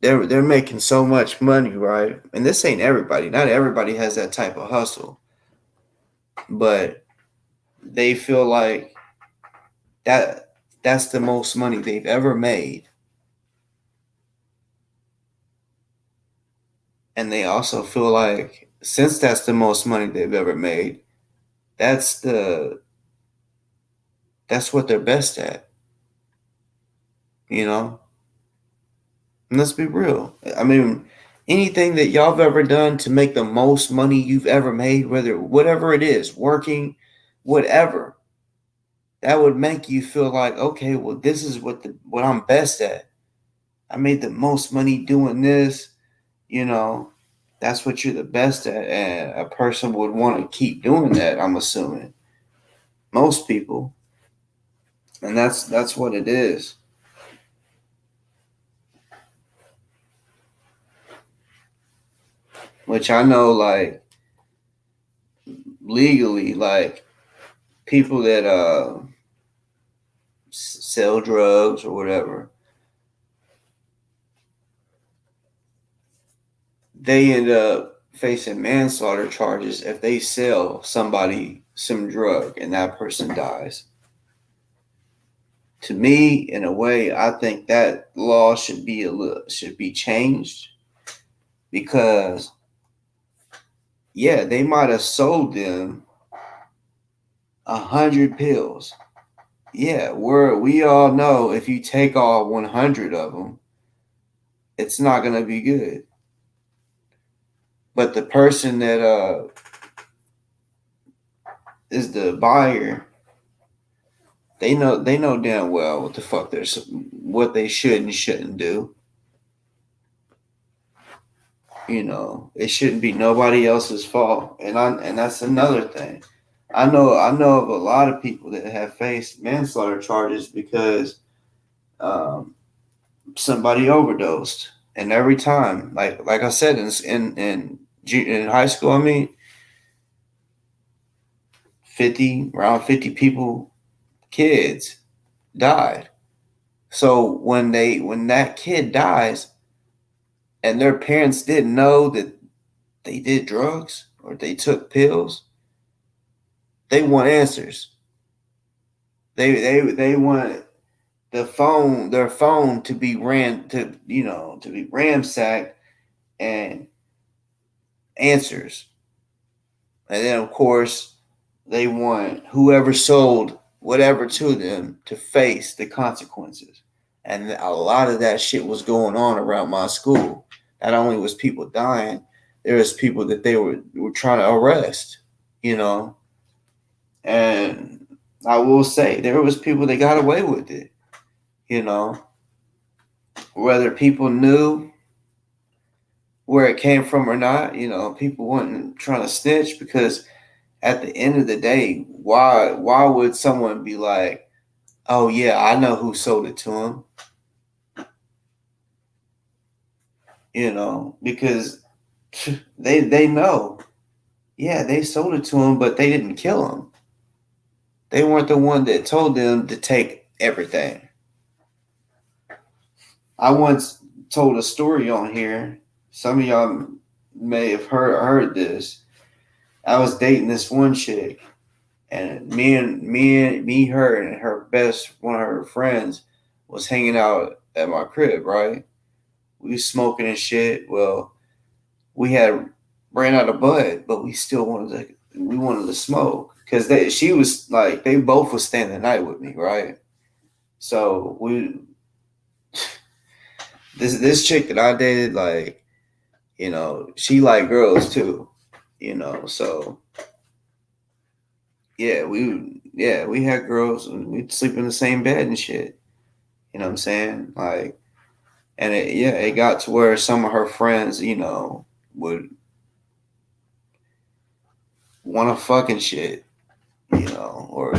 they're making so much money, right? And this ain't everybody. Not everybody has that type of hustle. But they feel like that's the most money they've ever made. And they also feel like since that's the most money they've ever made, that's what they're best at. And let's be real. I mean, anything that y'all have ever done to make the most money you've ever made, whatever it is, working, whatever, that would make you feel like, okay, well, this is what I'm best at. I made the most money doing this, you know. That's what you're the best at, and a person would want to keep doing that. I'm assuming most people, and that's what it is. Which I know, like legally, like people that sell drugs or whatever, they end up facing manslaughter charges if they sell somebody some drug and that person dies. To me, in a way, I think that law should be changed because yeah, they might have sold them 100 pills. Yeah, we all know if you take all 100 of them, it's not gonna be good. But the person that is the buyer, they know damn well what the fuck what they should and shouldn't do. It shouldn't be nobody else's fault. And that's another thing. I know of a lot of people that have faced manslaughter charges because um, somebody overdosed, and every time, like I said, in high school, I mean, around 50 people, kids died. So when that kid dies and their parents didn't know that they did drugs or they took pills, they want answers. They want their phone to be ransacked and answers. And then of course they want whoever sold whatever to them to face the consequences. And a lot of that shit was going on around my school. Not only was people dying, there was people that they were trying to arrest, you know. And I will say there was people that got away with it, you know. Whether people knew where it came from or not, people weren't trying to snitch because at the end of the day, why would someone be like, "Oh yeah, I know who sold it to him," because they know, yeah, they sold it to him, but they didn't kill him. They weren't the one that told them to take everything. I once told a story on here. Some of y'all may have heard this. I was dating this one chick, and her and one of her friends was hanging out at my crib, right? We was smoking and shit. Well, we had ran out of bud, but we wanted to smoke because she was like they both was staying the night with me, right? So this chick that I dated, like, she liked girls too, so we had girls and we'd sleep in the same bed and shit. You know what I'm saying? Like, and it got to where some of her friends, would want to fucking shit, or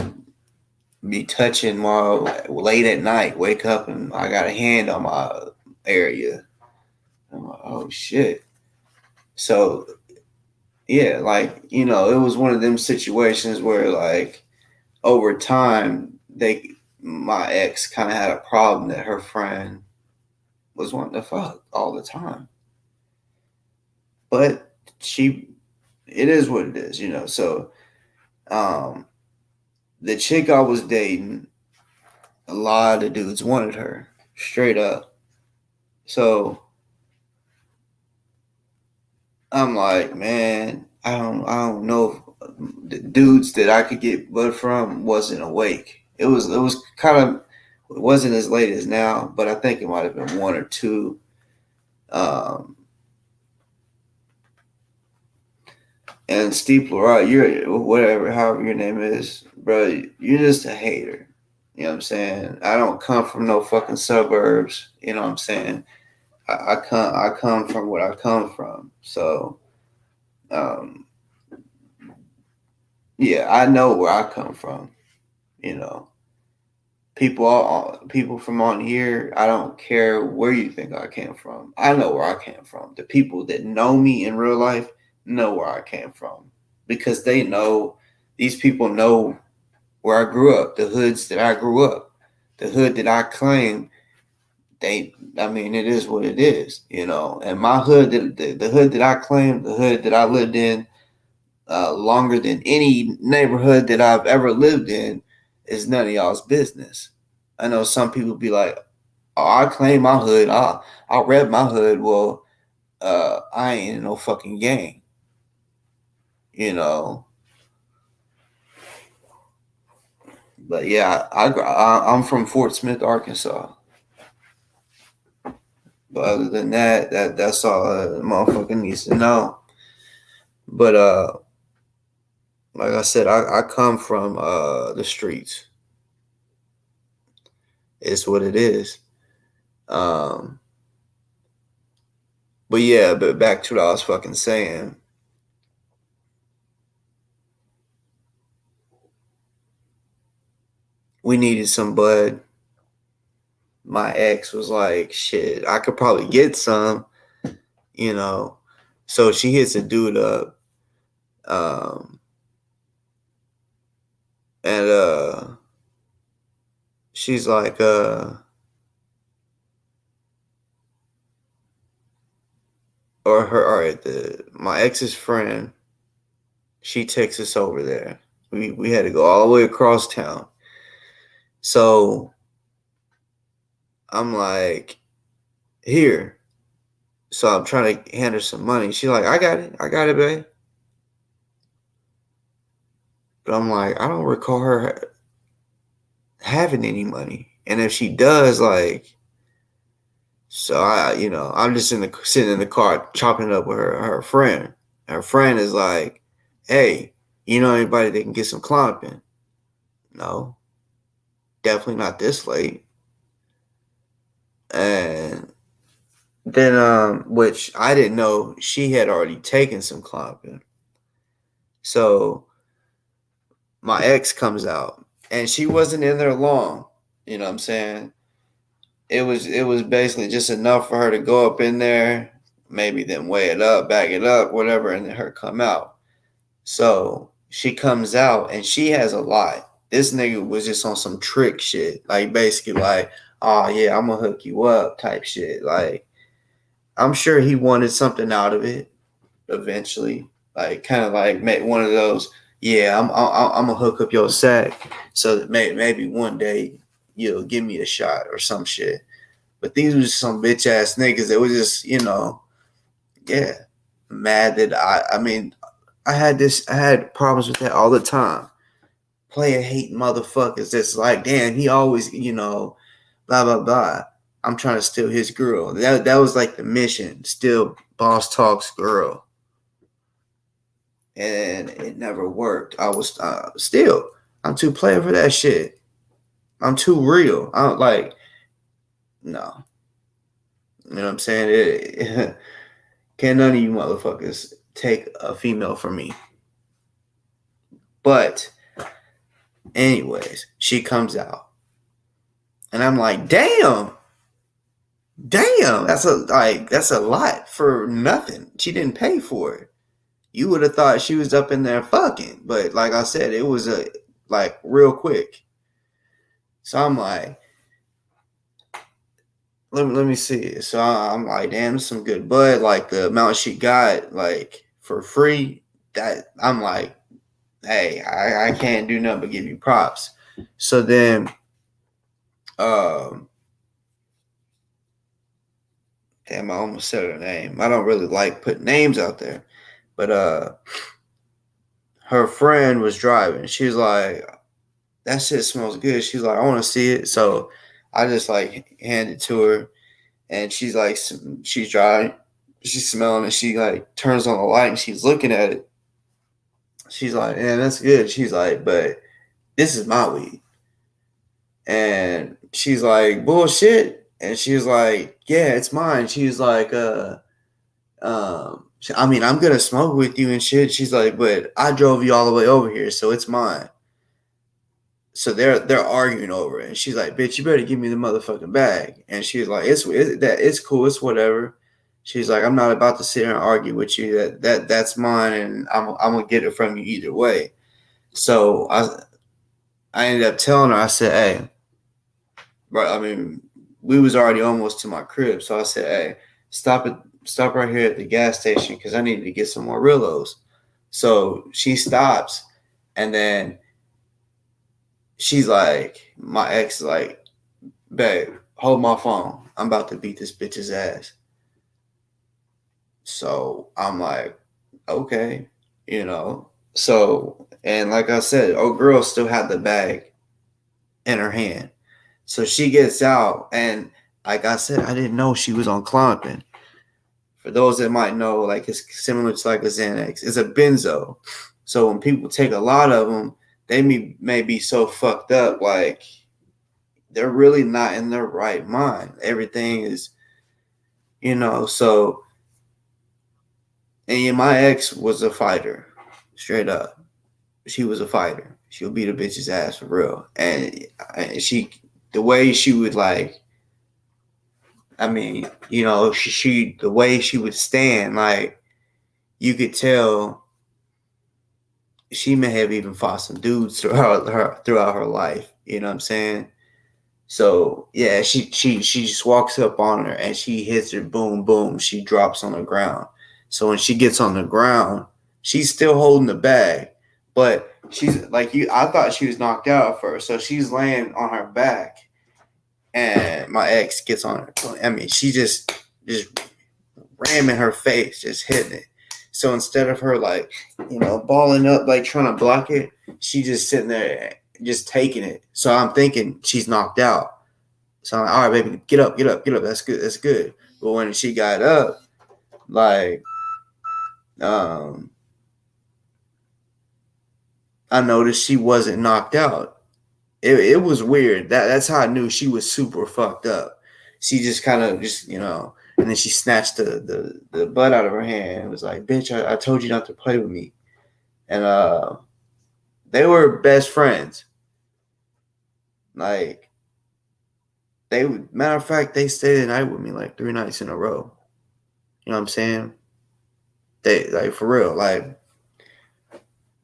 be touching while late at night, wake up and I got a hand on my area. I'm like, oh shit. So yeah, like, it was one of them situations where like over time my ex kind of had a problem that her friend was wanting to fuck all the time. But it is what it is, So the chick I was dating, a lot of dudes wanted her, straight up. So I'm like, man, I don't know if the dudes that I could get blood from wasn't awake. It wasn't as late as now, but I think it might have been one or two. And Steepler, you're whatever, however your name is, bro. You're just a hater. You know what I'm saying? I don't come from no fucking suburbs. You know what I'm saying? I come from what I come from. So, um, yeah, I know where I come from. You know, people from on here. I don't care where you think I came from. I know where I came from. The people that know me in real life know where I came from because they know. These people know where I grew up, the hoods that I grew up, the hood that I claim. I mean, it is what it is, you know. And my hood, the hood that I claim, the hood that I lived in longer than any neighborhood that I've ever lived in, is none of y'all's business. I know some people be like, "Oh, I claim my hood. I'll rep my hood." Well, I ain't in no fucking gang, you know. But yeah, I'm from Fort Smith, Arkansas. But other than that, that's all a motherfucker needs to know. But like I said, I come from the streets. It's what it is. Um, but yeah, but back to what I was fucking saying. We needed some bud. My ex was like, shit, I could probably get some, you know. So she hits a dude up. Um, and she's like, or her, all right, my ex's friend, she takes us over there. We had to go all the way across town. So I'm like, here. So I'm trying to hand her some money. She's like, I got it, babe. But I'm like, I don't recall her having any money. And if she does, like, so I'm just sitting in the car chopping it up with her friend. Her friend is like, hey, you know anybody that can get some clumping? No, definitely not this late. And then, which I didn't know she had already taken some clumping. So my ex comes out and she wasn't in there long. You know what I'm saying? It was basically just enough for her to go up in there, maybe then weigh it up, bag it up, whatever, and then her come out. So she comes out and she has a lot. This nigga was just on some trick shit. Like basically like, oh yeah, I'm gonna hook you up type shit. Like I'm sure he wanted something out of it eventually. Like kind of like make one of those, yeah, I'm gonna hook up your sack so that maybe one day you'll give me a shot or some shit. But these were just some bitch ass niggas that was just, yeah, mad that I mean, I had problems with that all the time. Player hate motherfuckers that's like, damn, he always, blah blah blah. I'm trying to steal his girl. That was like the mission. Steal Boss Talk's girl. And it never worked. I was still, I'm too player for that shit. I'm too real. I don't like, no. You know what I'm saying? Can none of you motherfuckers take a female from me? But, anyways, she comes out. And I'm like, damn, that's a lot for nothing. She didn't pay for it. You would have thought she was up in there fucking, but like I said, it was like real quick. So I'm like, let me see. So I'm like, damn, some good bud. Like the amount she got, like for free. That I'm like, hey, I can't do nothing but give you props. So then, damn, I almost said her name. I don't really like putting names out there, but her friend was driving. She was like, that shit smells good. She's like, I want to see it. So I just like handed it to her. and she's like, she's dry, she's smelling it. She like turns on the light and she's looking at it. She's like, "Man, that's good." She's like, "But this is my weed." And she's like, "Bullshit." And she was like, "Yeah, it's mine." She's like, I mean, I'm gonna smoke with you and shit. She's like, "But I drove you all the way over here, so it's mine." So they're arguing over it, and she's like, "Bitch, you better give me the motherfucking bag." And she's like, It's cool, it's whatever." She's like, "I'm not about to sit here and argue with you. That's mine, and I'm gonna get it from you either way." So I ended up telling her, I said, "Hey, bro, I mean, we was already almost to my crib, so I said, hey, stop right here at the gas station because I needed to get some more Rillos." So she stops, and then she's like, my ex is like, "Babe, hold my phone. I'm about to beat this bitch's ass." So I'm like, okay, you know. So, and like I said, old girl still had the bag in her hand. So she gets out, and like I said, I didn't know she was on Klonopin. For those that might know, like it's similar to like a Xanax. It's a benzo. So when people take a lot of them, they may be so fucked up, like they're really not in their right mind. Everything is, so, and yeah, my ex was a fighter, straight up. She was a fighter. She'll beat a bitch's ass for real. And the way she would like, I mean, she the way she would stand, like you could tell she may have even fought some dudes throughout her life. You know what I'm saying? So yeah, she just walks up on her and she hits her, boom, boom. She drops on the ground. So when she gets on the ground, she's still holding the bag, but she's like you. I thought she was knocked out at first, so she's laying on her back, and my ex gets on her. I mean, she just ramming her face, just hitting it. So instead of her like, balling up, like trying to block it, she just sitting there, just taking it. So I'm thinking she's knocked out. So I'm like, all right, baby, get up, get up, get up. That's good, that's good. But when she got up, like, I noticed she wasn't knocked out. It was weird. That's how I knew she was super fucked up. She just kind of and then she snatched the butt out of her hand and was like, "Bitch, I told you not to play with me." And they were best friends. Like matter of fact, they stayed the night with me like 3 nights in a row. You know what I'm saying? They like for real. Like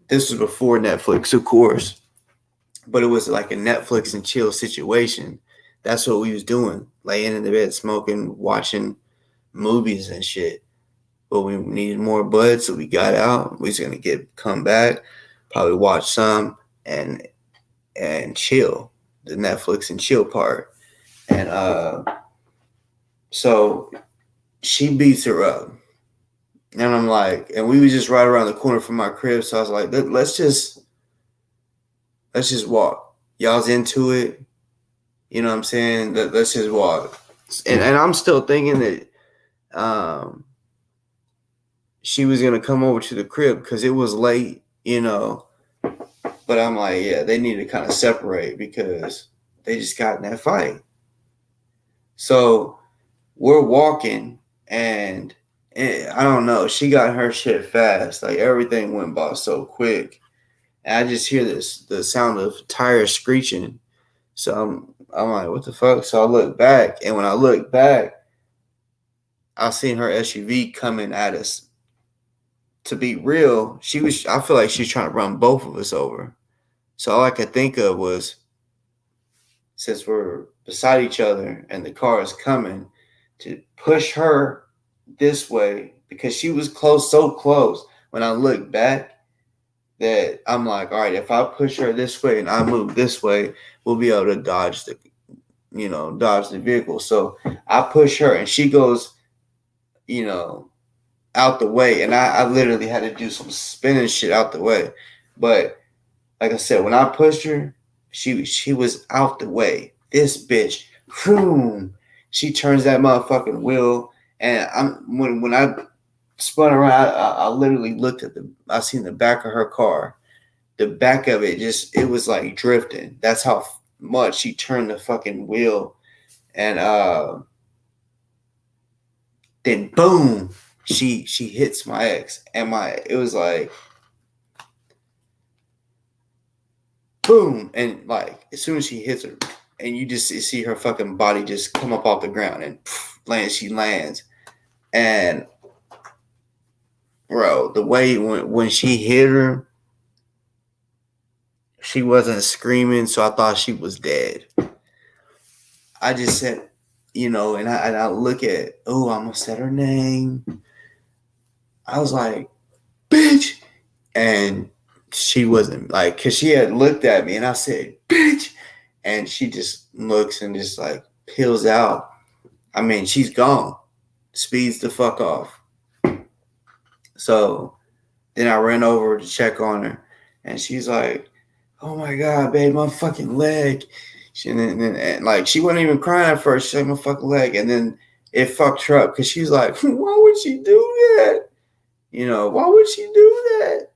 this was before Netflix, of course, but it was like a Netflix and chill situation. That's what we was doing, laying in the bed, smoking, watching movies and shit. But we needed more bud, so we got out. We was gonna come back, probably watch some and chill, the Netflix and chill part. And so she beats her up. And I'm like, and we was just right around the corner from my crib. So I was like, let's just walk. Y'all's into it. You know what I'm saying? Let's just walk. And I'm still thinking that she was gonna come over to the crib because it was late, But I'm like, yeah, they need to kind of separate because they just got in that fight. So we're walking, and I don't know. She got her shit fast. Like everything went by so quick. And I just hear the sound of tires screeching. So I'm like, what the fuck? So I look back, and when I look back, I seen her SUV coming at us. To be real, I feel like she's trying to run both of us over. So all I could think of was, since we're beside each other and the car is coming, to push her this way because she was close, so close. When I look back, that I'm like, all right, if I push her this way and I move this way, we'll be able to dodge the vehicle. So I push her and she goes, out the way, and I literally had to do some spinning shit out the way. But like I said, when I pushed her, she was out the way. This bitch, boom, She turns that motherfucking wheel, and when I spun around, I literally looked at I seen the back of her car. The back of it it was like drifting. That's how much she turned the fucking wheel, and then boom, she hits my ex, and it was like boom, and like as soon as she hits her, and you just see her fucking body just come up off the ground and she lands, and bro, the way when she hit her, she wasn't screaming, so I thought she was dead. I just said, and I look at, I almost said her name. I was like, bitch. And she wasn't like, because she had looked at me and I said, bitch. And she just looks and just like peels out. I mean, she's gone. Speeds the fuck off. So then I ran over to check on her. And she's like, oh my God, babe, my fucking leg. And like, she wasn't even crying at first. She said, my fucking leg. And then it fucked her up because she's like, why would she do that? Why would she do that?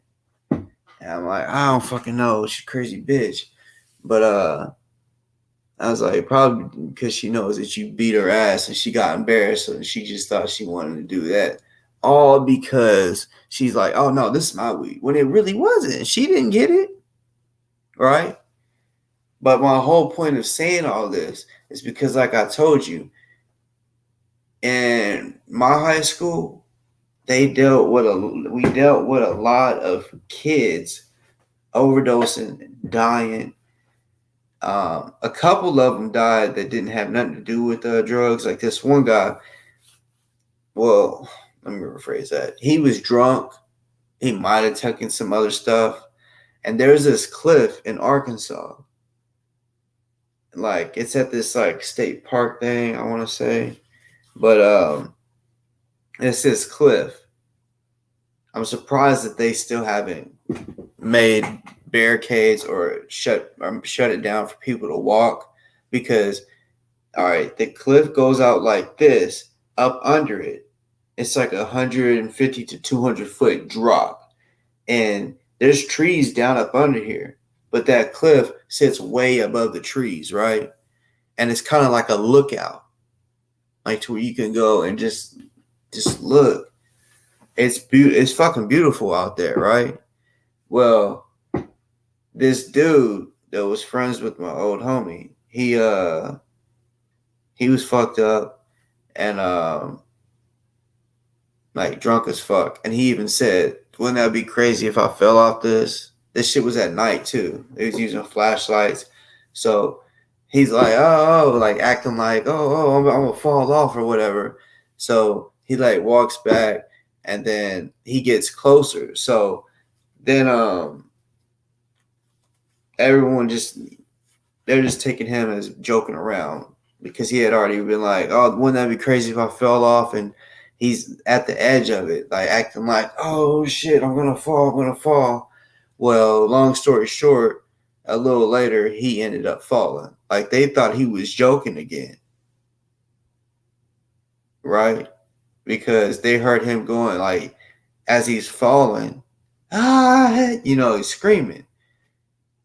And I'm like, I don't fucking know. She's a crazy bitch. But I was like, probably because she knows that you beat her ass and she got embarrassed. So she just thought she wanted to do that. All because she's like, oh no, this is my weed. When it really wasn't. She didn't get it. Right? But my whole point of saying all this is because, like I told you, in my high school, we dealt with a lot of kids overdosing, dying. A couple of them died that didn't have nothing to do with drugs. Like this one guy. Well, let me rephrase that. He was drunk. He might have taken some other stuff. And there's this cliff in Arkansas. Like it's at this like state park thing, I want to say. But it's this cliff. I'm surprised that they still haven't made barricades or shut it down for people to walk, because all right, the cliff goes out like this. Up under it, it's like 150 to 200 foot drop, and there's trees down up under here, but that cliff sits way above the trees, right? And it's kind of like a lookout, like to where you can go and just look. It's fucking beautiful out there, right? Well, this dude that was friends with my old homie, he was fucked up and like drunk as fuck. And he even said, wouldn't that be crazy if I fell off this? This shit was at night too. They was using flashlights. So he's like, like acting like, I'm gonna fall off or whatever. So he like walks back and then he gets closer. So then everyone they're just taking him as joking around, because he had already been like, oh, wouldn't that be crazy if I fell off? And he's at the edge of it, like acting like, oh shit, I'm gonna fall. Well, long story short, a little later he ended up falling. Like they thought he was joking again, right? Because they heard him going like, as he's falling, he's screaming.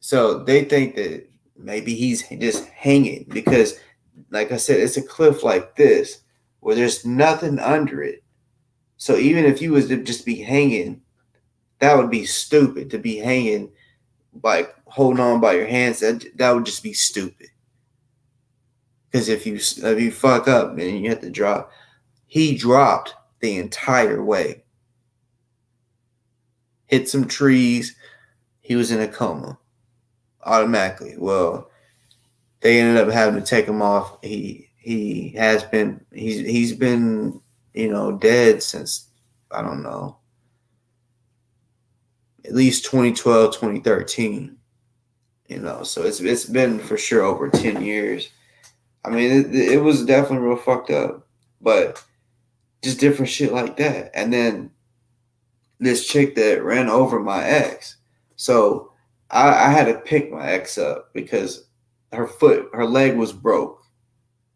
So they think that maybe he's just hanging, because like I said, it's a cliff like this where there's nothing under it. So even if you was to just be hanging, that would be stupid to be hanging, like holding on by your hands. That would just be stupid. Because if you fuck up and you have to drop, he dropped the entire way. Hit some trees. He was in a coma automatically. Well, they ended up having to take him off. He's been dead since, I don't know, at least 2012, 2013. So it's been for sure over 10 years. I mean, it was definitely real fucked up, but just different shit like that. And then this chick that ran over my ex. So I had to pick my ex up because her leg was broke.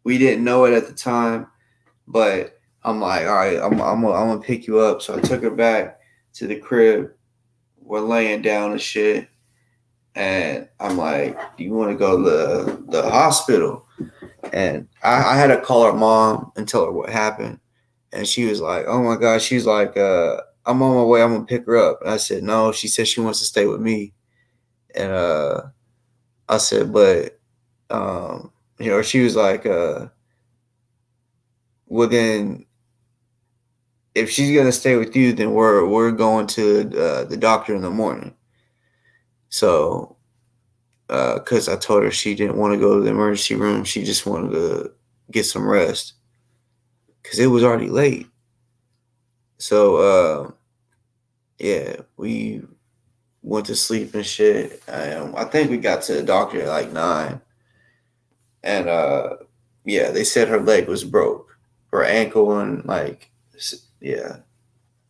We didn't know it at the time, but I'm like, all right, I'm gonna pick you up. So I took her back to the crib. We're laying down and shit, and I'm like, do you want to go to the hospital? And I had to call her mom and tell her what happened. And she was like, oh my God. She's like, I'm on my way. I'm going to pick her up. And I said, no. She said she wants to stay with me. And I said, but, she was like, well, then if she's going to stay with you, then we're going to the doctor in the morning. So, because I told her she didn't want to go to the emergency room. She just wanted to get some rest because it was already late. So, yeah, we went to sleep and shit. I think we got to the doctor at like 9. And, yeah, they said her leg was broke. Her ankle and, like, yeah.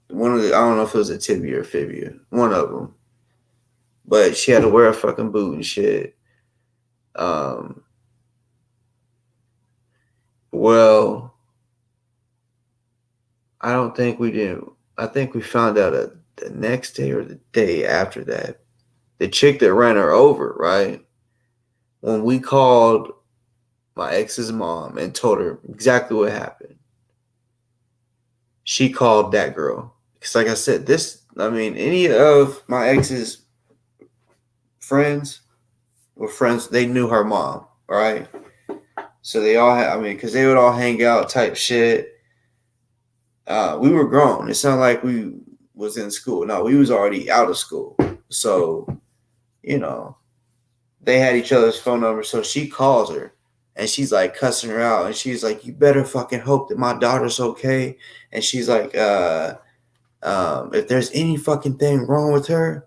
I don't know if it was a tibia or fibia. One of them. But she had to wear a fucking boot and shit. Well, I don't think we didn't. I think we found out the next day or the day after that. The chick that ran her over, right? When we called my ex's mom and told her exactly what happened, she called that girl. Because, like I said, any of my ex's friends were friends, they knew her mom, right? So they all had, because they would all hang out type shit. We were grown. It's not like we was in school. No, we was already out of school. So, they had each other's phone numbers. So she calls her and she's like cussing her out. And she's like, you better fucking hope that my daughter's okay. And she's like, if there's any fucking thing wrong with her,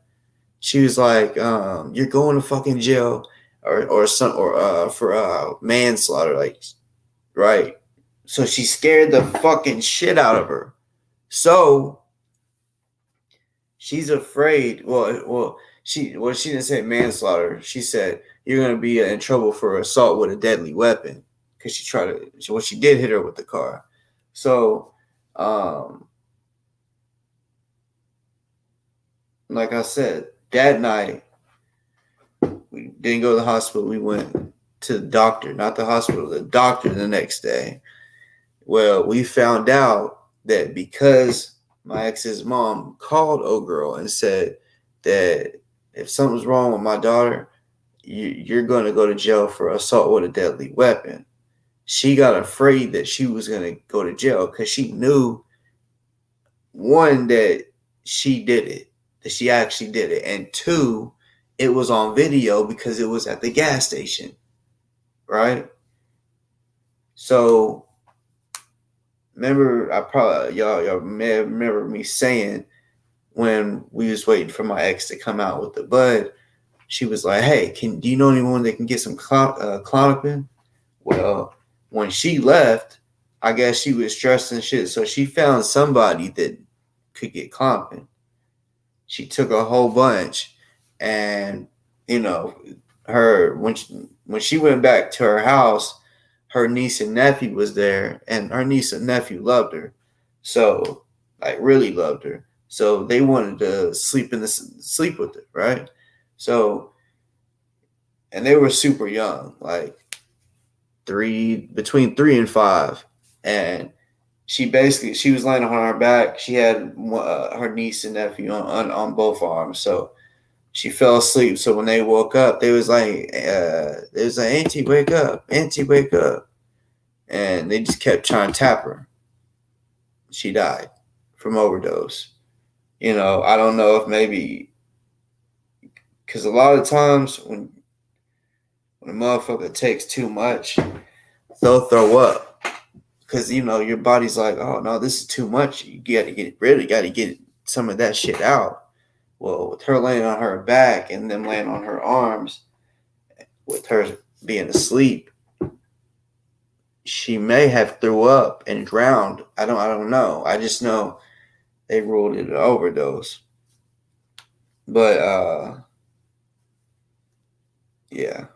she was like, you're going to fucking jail for manslaughter. Like, right. So she scared the fucking shit out of her. So she's afraid. She didn't say manslaughter. She said you're gonna be in trouble for assault with a deadly weapon because she did hit her with the car. So, like I said, that night we didn't go to the hospital. We went to the doctor, not the hospital, the doctor the next day. Well, we found out that because my ex's mom called old girl and said that if something's wrong with my daughter, you're going to go to jail for assault with a deadly weapon. She got afraid that she was going to go to jail because she knew, one, that she did it, that she actually did it, and two, it was on video because it was at the gas station, right? So, remember, y'all may have remember me saying when we was waiting for my ex to come out with the bud, she was like, hey, do you know anyone that can get some Klonopin? Well, when she left, I guess she was stressed and shit, so she found somebody that could get Klonopin. She took a whole bunch, and when she went back to her house, her niece and nephew was there, and her niece and nephew loved her, so like really loved her. So they wanted to sleep with her, right? So, and they were super young, like between 3 and 5, and she was laying on her back. She had her niece and nephew on both arms, so she fell asleep. So when they woke up, they was like, Auntie, wake up, Auntie, wake up, and they just kept trying to tap her. She died from overdose. I don't know if maybe because a lot of times when a motherfucker takes too much, they'll throw up because your body's like, oh no, this is too much. You got to get some of that shit out. Well, with her laying on her back and them laying on her arms, with her being asleep, she may have threw up and drowned. I don't know. I just know they ruled it an overdose. But yeah.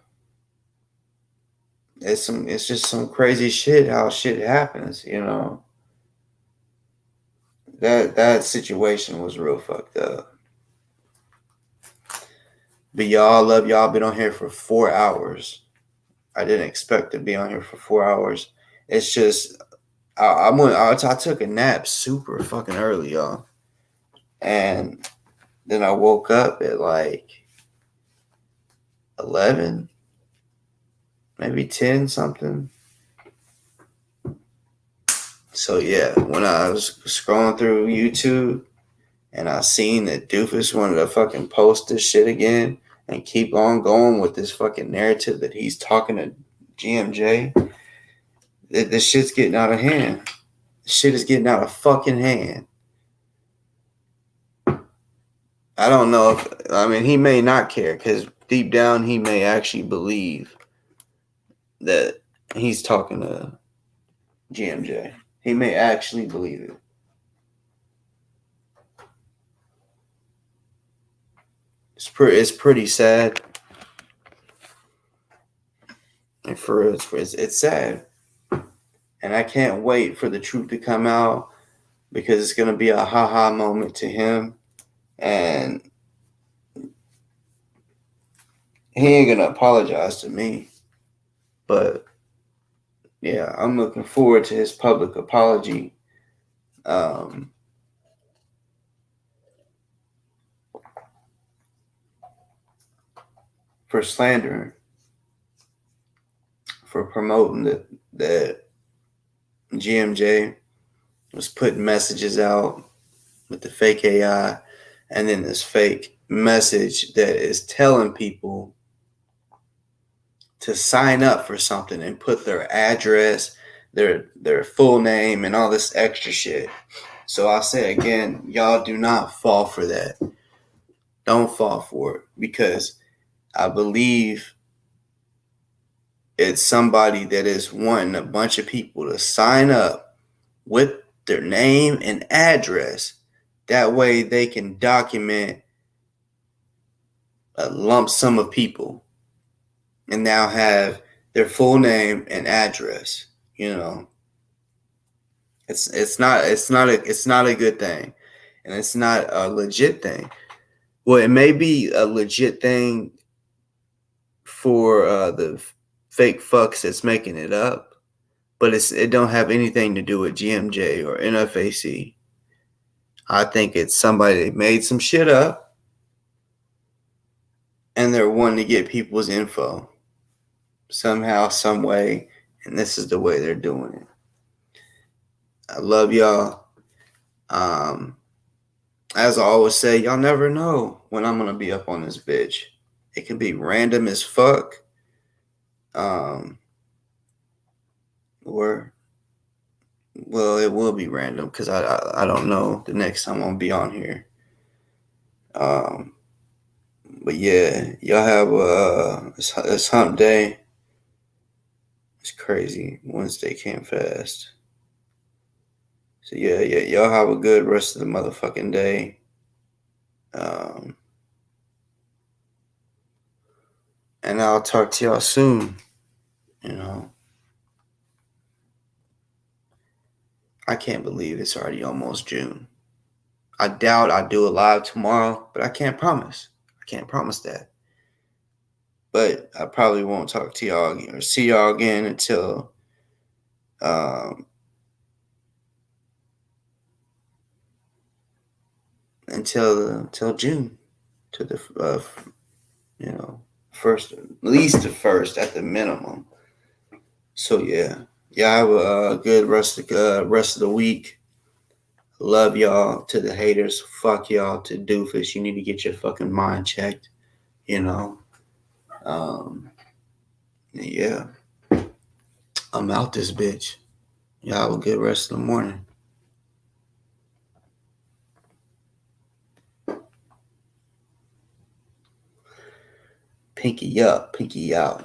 it's just some crazy shit how shit happens, you know. That situation was real fucked up. But y'all, love y'all. Been on here for 4 hours. I didn't expect to be on here for 4 hours. It's just I took a nap super fucking early, y'all, and then I woke up at like 11, maybe 10 something. So yeah, when I was scrolling through YouTube and I seen that Dufus wanted to fucking post this shit again and keep on going with this fucking narrative that he's talking to GMJ, this shit's getting out of hand. Shit is getting out of fucking hand. I don't know if, I mean, he may not care because deep down he may actually believe that he's talking to GMJ. He may actually believe it. It's pretty sad. And it's sad. And I can't wait for the truth to come out because it's gonna be a haha moment to him, and he ain't gonna apologize to me. But yeah, I'm looking forward to his public apology. For slandering, for promoting that GMJ was putting messages out with the fake AI, and then this fake message that is telling people to sign up for something and put their address, their full name, and all this extra shit. So I say again, y'all do not fall for that. Don't fall for it, because I believe it's somebody that is wanting a bunch of people to sign up with their name and address. That way they can document a lump sum of people and now have their full name and address. You know, it's not a good thing, and it's not a legit thing. Well, it may be a legit thing for the fake fucks that's making it up, but it don't have anything to do with GMJ or NFAC. I think it's somebody that made some shit up, and they're wanting to get people's info somehow, some way, and this is the way they're doing it. I love y'all. As I always say, y'all never know when I'm gonna be up on this bitch. It can be random as fuck. Or well, it will be random because I don't know the next time I'm gonna be on here. But yeah, y'all have it's hump day. It's crazy. Wednesday came fast. So yeah, y'all have a good rest of the motherfucking day. And I'll talk to y'all soon. You know, I can't believe it's already almost June. I doubt I'll do a live tomorrow, but I can't promise. I can't promise that. But I probably won't talk to y'all again or see y'all again until until June, to the first, at least the first at the minimum. So yeah, y'all have a good rest of the week. Love y'all. To the haters, fuck y'all. To Dufus, you need to get your fucking mind checked. You know, yeah. I'm out this bitch. Y'all have a good rest of the morning. Pinky up, pinky out.